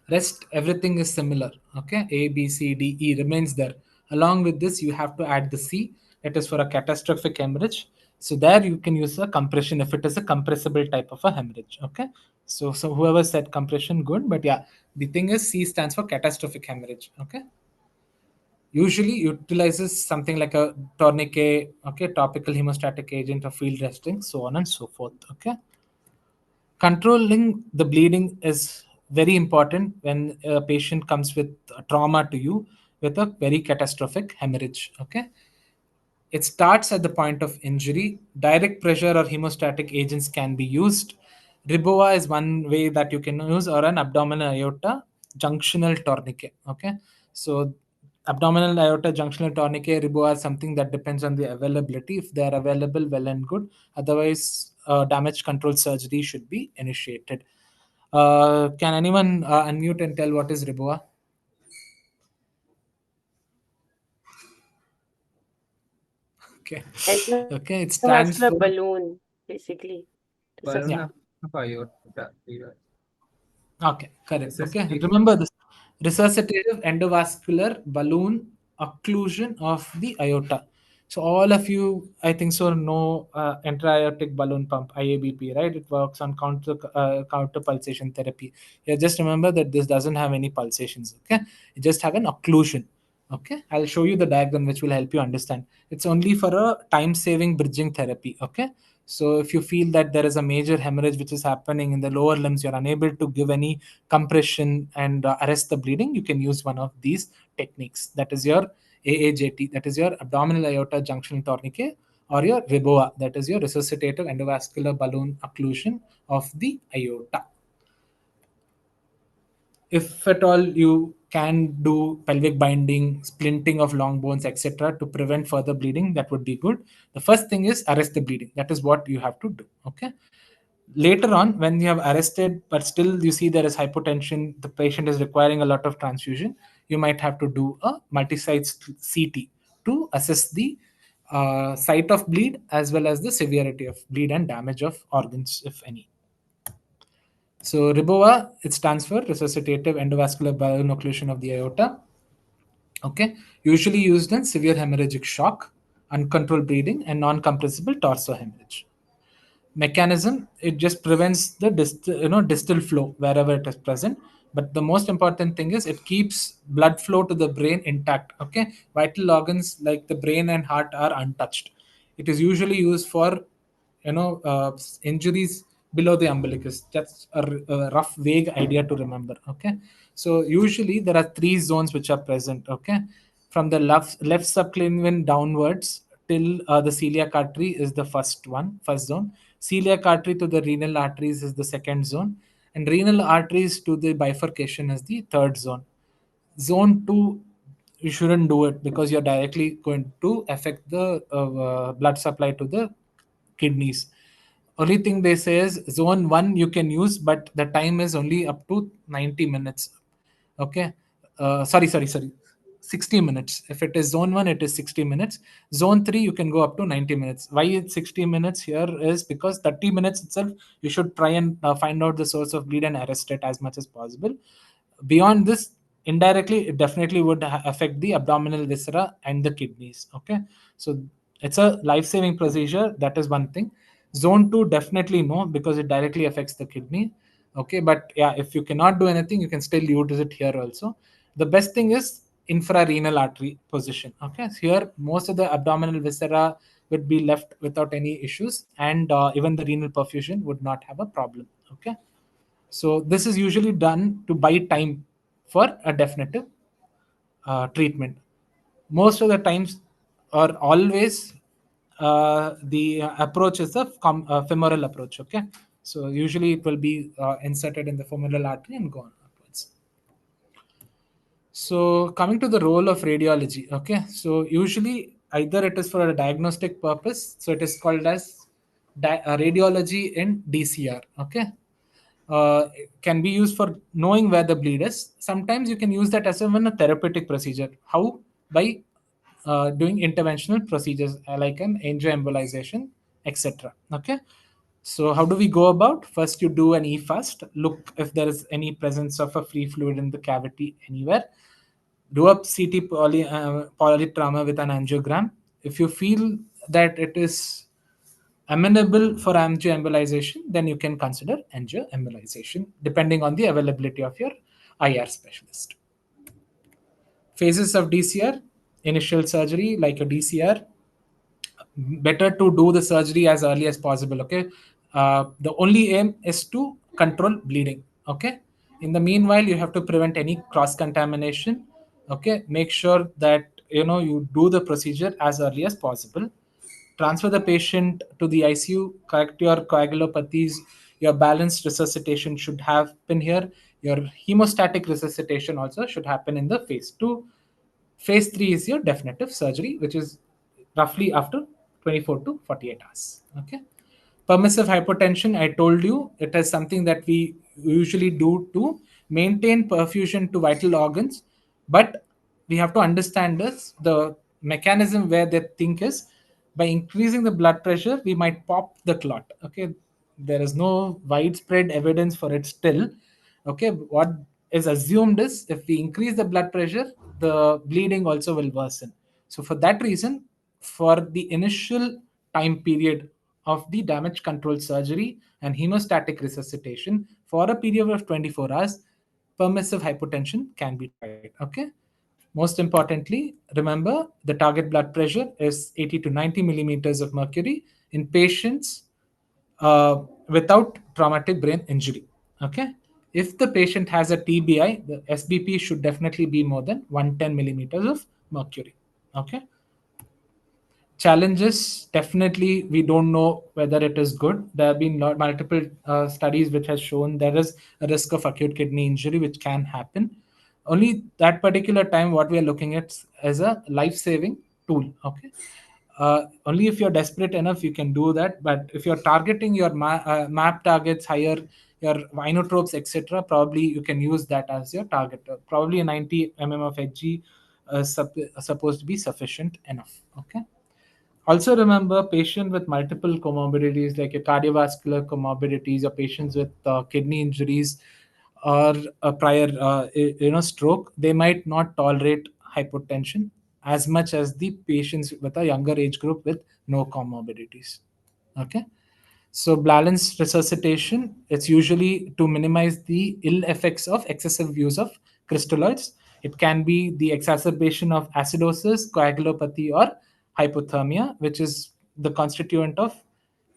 rest everything is similar. Okay, A, B, C, D, E remains there. Along with this, you have to add the C. It is for a catastrophic hemorrhage. So there you can use a compression if it is a compressible type of a hemorrhage. Okay, so whoever said compression, good. But yeah, the thing is C stands for catastrophic hemorrhage. Okay, usually utilizes something like a tourniquet. Okay, topical hemostatic agent or field resting, so on and so forth. Okay, controlling the bleeding is very important when a patient comes with a trauma to you with a very catastrophic hemorrhage. Okay, it starts at the point of injury. Direct pressure or hemostatic agents can be used. Riboa is one way that you can use, or an abdominal aorta junctional tourniquet. Okay, so abdominal aorta junctional tourniquet, Riboa is something that depends on the availability. If they are available, well and good. Otherwise, damage control surgery should be initiated. Can anyone unmute and tell what is Riboa? Okay, okay, it stands Endovascular for balloon, basically. Balloon yeah. of aorta. Yeah. Okay, correct. Okay, Resuscitate. remember this resuscitative endovascular balloon occlusion of the aorta. So all of you, I think so, know intra-aortic balloon pump (IABP), right? It works on counter pulsation therapy. Yeah, just remember that this doesn't have any pulsations. Okay, it just have an occlusion. Okay, I'll show you the diagram which will help you understand. It's only for a time-saving bridging therapy. Okay, so if you feel that there is a major hemorrhage which is happening in the lower limbs, you're unable to give any compression and arrest the bleeding, you can use one of these techniques. That is your AAJT, that is your abdominal aorta junctional tourniquet, or your RIBOA, that is your resuscitative endovascular balloon occlusion of the aorta. If at all you can do pelvic binding, splinting of long bones, etc., to prevent further bleeding, that would be good. The first thing is arrest the bleeding. That is what you have to do. Okay. Later on, when you have arrested, but still you see there is hypotension, the patient is requiring a lot of transfusion, you might have to do a multi-site CT to assess the site of bleed as well as the severity of bleed and damage of organs, if any. So RIBOA, it stands for resuscitative endovascular balloon occlusion of the aorta. Okay, usually used in severe hemorrhagic shock, uncontrolled bleeding, and non-compressible torso hemorrhage. Mechanism, it just prevents the distal flow wherever it is present. But the most important thing is it keeps blood flow to the brain intact. Okay, vital organs like the brain and heart are untouched. It is usually used for injuries below the umbilicus. That's a rough vague idea to remember. Okay, so usually there are three zones which are present. Okay, from the left subclavian downwards till the celiac artery is the first zone. Celiac artery to the renal arteries is the second zone, and renal arteries to the bifurcation is the third zone. Zone 2, you shouldn't do it because you're directly going to affect the blood supply to the kidneys. only thing they say is zone 1 you can use, but the time is only up to 90 minutes. Okay. Sorry, 60 minutes. If it is zone 1, it is 60 minutes. Zone 3, you can go up to 90 minutes. Why it's 60 minutes here is because 30 minutes itself you should try and find out the source of bleed and arrest it as much as possible. Beyond this, indirectly it definitely would affect the abdominal viscera and the kidneys. Okay, so it's a life-saving procedure. That is one thing. Zone 2, definitely no, because it directly affects the kidney. Okay, but yeah, if you cannot do anything, you can still use it here also. The best thing is infrarenal artery position. Okay, so here most of the abdominal viscera would be left without any issues, and even the renal perfusion would not have a problem. Okay, so this is usually done to buy time for a definitive treatment. Most of the times, or always, the approach is a femoral approach. Okay, so usually it will be inserted in the femoral artery and go on upwards. So coming to the role of radiology. Okay, so usually either it is for a diagnostic purpose, so it is called as radiology in DCR. Okay, can be used for knowing where the bleed is. Sometimes you can use that as even a therapeutic procedure. How? By doing interventional procedures like an angioembolization, etc. Okay. So how do we go about? First, you do an E-fast. Look if there is any presence of a free fluid in the cavity anywhere. Do a CT polytrauma with an angiogram. If you feel that it is amenable for angioembolization, then you can consider angioembolization depending on the availability of your IR specialist. Phases of DCR: initial surgery, like a DCR, better to do the surgery as early as possible. Okay, the only aim is to control bleeding. Okay, in the meanwhile you have to prevent any cross contamination. Okay, make sure that you do the procedure as early as possible. Transfer the patient to the ICU, correct your coagulopathies. Your balanced resuscitation should happen here. Your hemostatic resuscitation also should happen in the phase 2. Phase 3 is your definitive surgery, which is roughly after 24 to 48 hours. Okay. Permissive hypotension, I told you, it is something that we usually do to maintain perfusion to vital organs, but we have to understand this. The mechanism where they think is by increasing the blood pressure, we might pop the clot. Okay, there is no widespread evidence for it still. Okay, what is assumed is if we increase the blood pressure, the bleeding also will worsen. So for that reason, for the initial time period of the damage control surgery and hemostatic resuscitation for a period of 24 hours, permissive hypotension can be tried. Okay. Most importantly, remember the target blood pressure is 80 to 90 millimeters of mercury in patients without traumatic brain injury. Okay. If the patient has a TBI, the SBP should definitely be more than 110 millimeters of mercury. Okay. Challenges, definitely we don't know whether it is good. There have been multiple studies which has shown there is a risk of acute kidney injury which can happen. Only that particular time what we are looking at as a life-saving tool. Okay, only if you're desperate enough you can do that, but if you're targeting your map targets higher, your inotropes, etc., probably you can use that as your target. Probably a 90 mm of Hg supposed to be sufficient enough. Okay. Also remember, patient with multiple comorbidities like cardiovascular comorbidities or patients with kidney injuries or a prior stroke, they might not tolerate hypotension as much as the patients with a younger age group with no comorbidities. Okay. So balanced resuscitation, it's usually to minimize the ill effects of excessive use of crystalloids. It can be the exacerbation of acidosis, coagulopathy, or hypothermia, which is the constituent of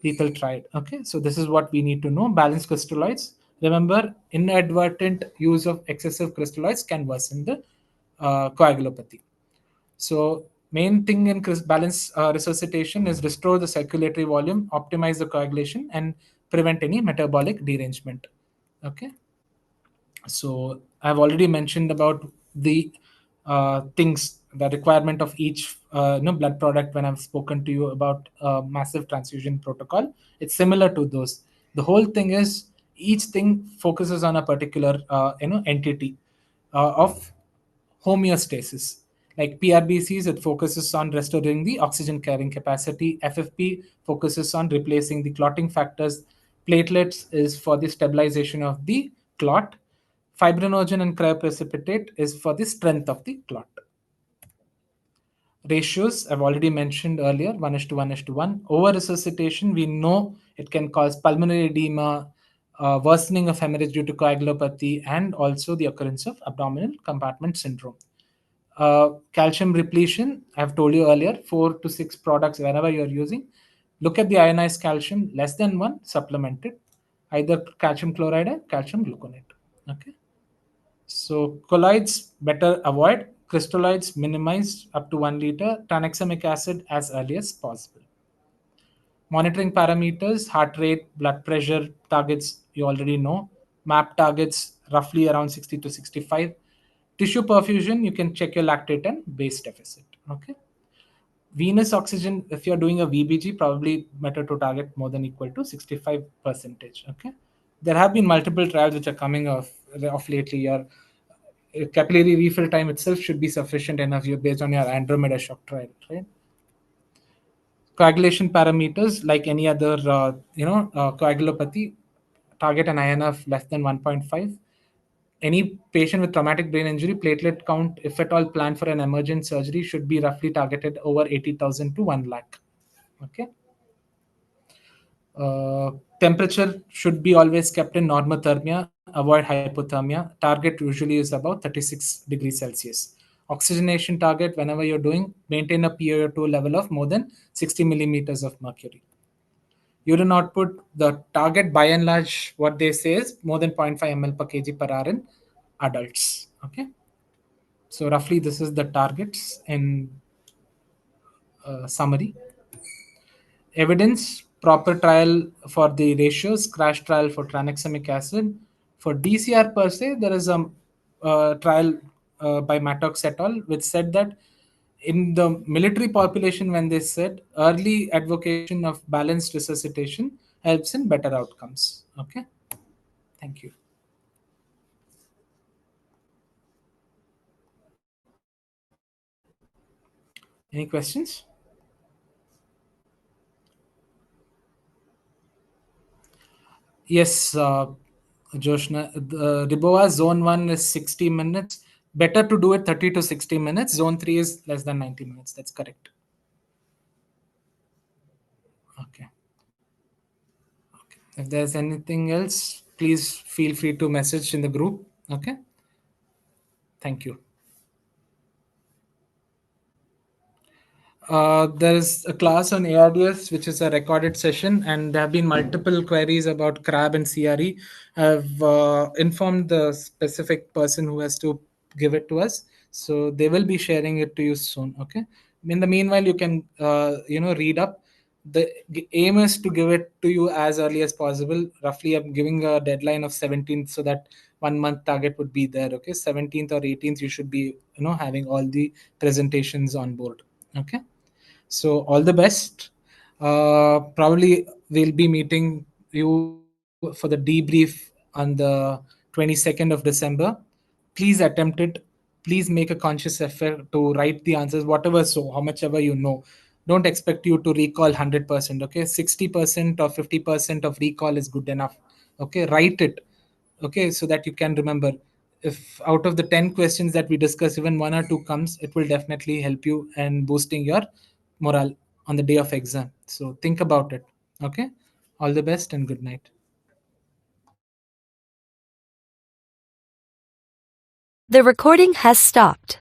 lethal triad. Okay, so this is what we need to know. Balanced crystalloids. Remember, inadvertent use of excessive crystalloids can worsen the coagulopathy. So main thing in balance resuscitation is restore the circulatory volume, optimize the coagulation, and prevent any metabolic derangement. Okay. So I've already mentioned about the things, the requirement of each blood product when I've spoken to you about massive transfusion protocol. It's similar to those. The whole thing is each thing focuses on a particular entity of homeostasis. Like PRBCs, it focuses on restoring the oxygen carrying capacity. FFP focuses on replacing the clotting factors. Platelets is for the stabilization of the clot. Fibrinogen and cryoprecipitate is for the strength of the clot. Ratios I've already mentioned earlier, 1 is to 1 is to 1. Over resuscitation, we know it can cause pulmonary edema, worsening of hemorrhage due to coagulopathy, and also the occurrence of abdominal compartment syndrome. Calcium repletion, I've told you earlier, 4 to 6 products wherever you're using. Look at the ionized calcium, less than 1, supplemented, either calcium chloride or calcium gluconate. Okay. So colloids better avoid, crystalloids minimize up to 1 liter, tranexamic acid as early as possible. Monitoring parameters, heart rate, blood pressure targets you already know. MAP targets roughly around 60 to 65. Tissue perfusion, you can check your lactate and base deficit. Okay. Venous oxygen, if you're doing a VBG, probably better to target more than equal to 65 percentage. Okay. There have been multiple trials which are coming of lately. Your capillary refill time itself should be sufficient enough based on your Andromeda shock trial, right? Coagulation parameters, like any other, coagulopathy, target an INF less than 1.5. Any patient with traumatic brain injury, platelet count, if at all planned for an emergent surgery, should be roughly targeted over 80,000 to 1 lakh. Okay. Temperature should be always kept in normothermia, avoid hypothermia. Target usually is about 36 degrees Celsius. Oxygenation target, whenever you're doing, maintain a PaO2 level of more than 60 millimeters of mercury. Urine output, the target by and large, what they say is more than 0.5 ml per kg per hour in adults. Okay. So roughly this is the targets in summary. Evidence, proper trial for the ratios, crash trial for tranexamic acid. For DCR per se, there is a trial by Mattox et al., which said that in the military population, when they said early advocation of balanced resuscitation helps in better outcomes. Okay, thank you. Any questions? Yes, Joshna, the Riboa zone 1 is 60 minutes. Better to do it 30 to 60 minutes. Zone 3 is less than 90 minutes. That's correct. Okay. If there's anything else, please feel free to message in the group. Okay. Thank you. There is a class on ARDS, which is a recorded session, and there have been multiple queries about CRAB and CRE. I've informed the specific person who has to give it to us, so they will be sharing it to you soon. Okay. In the meanwhile, you can read up. The aim is to give it to you as early as possible. Roughly, I'm giving a deadline of 17th, so that 1 month target would be there. Okay, 17th or 18th, you should be having all the presentations on board. Okay. So all the best. Probably we'll be meeting you for the debrief on the 22nd of December. Please attempt it. Please make a conscious effort to write the answers, whatever, so how much ever you know. Don't expect you to recall 100%. Okay, 60% or 50% of recall is good enough. Okay, write it. Okay, so that you can remember. If out of the 10 questions that we discuss, even 1 or 2 comes, it will definitely help you in boosting your morale on the day of exam. So think about it. Okay, all the best and good night. The recording has stopped.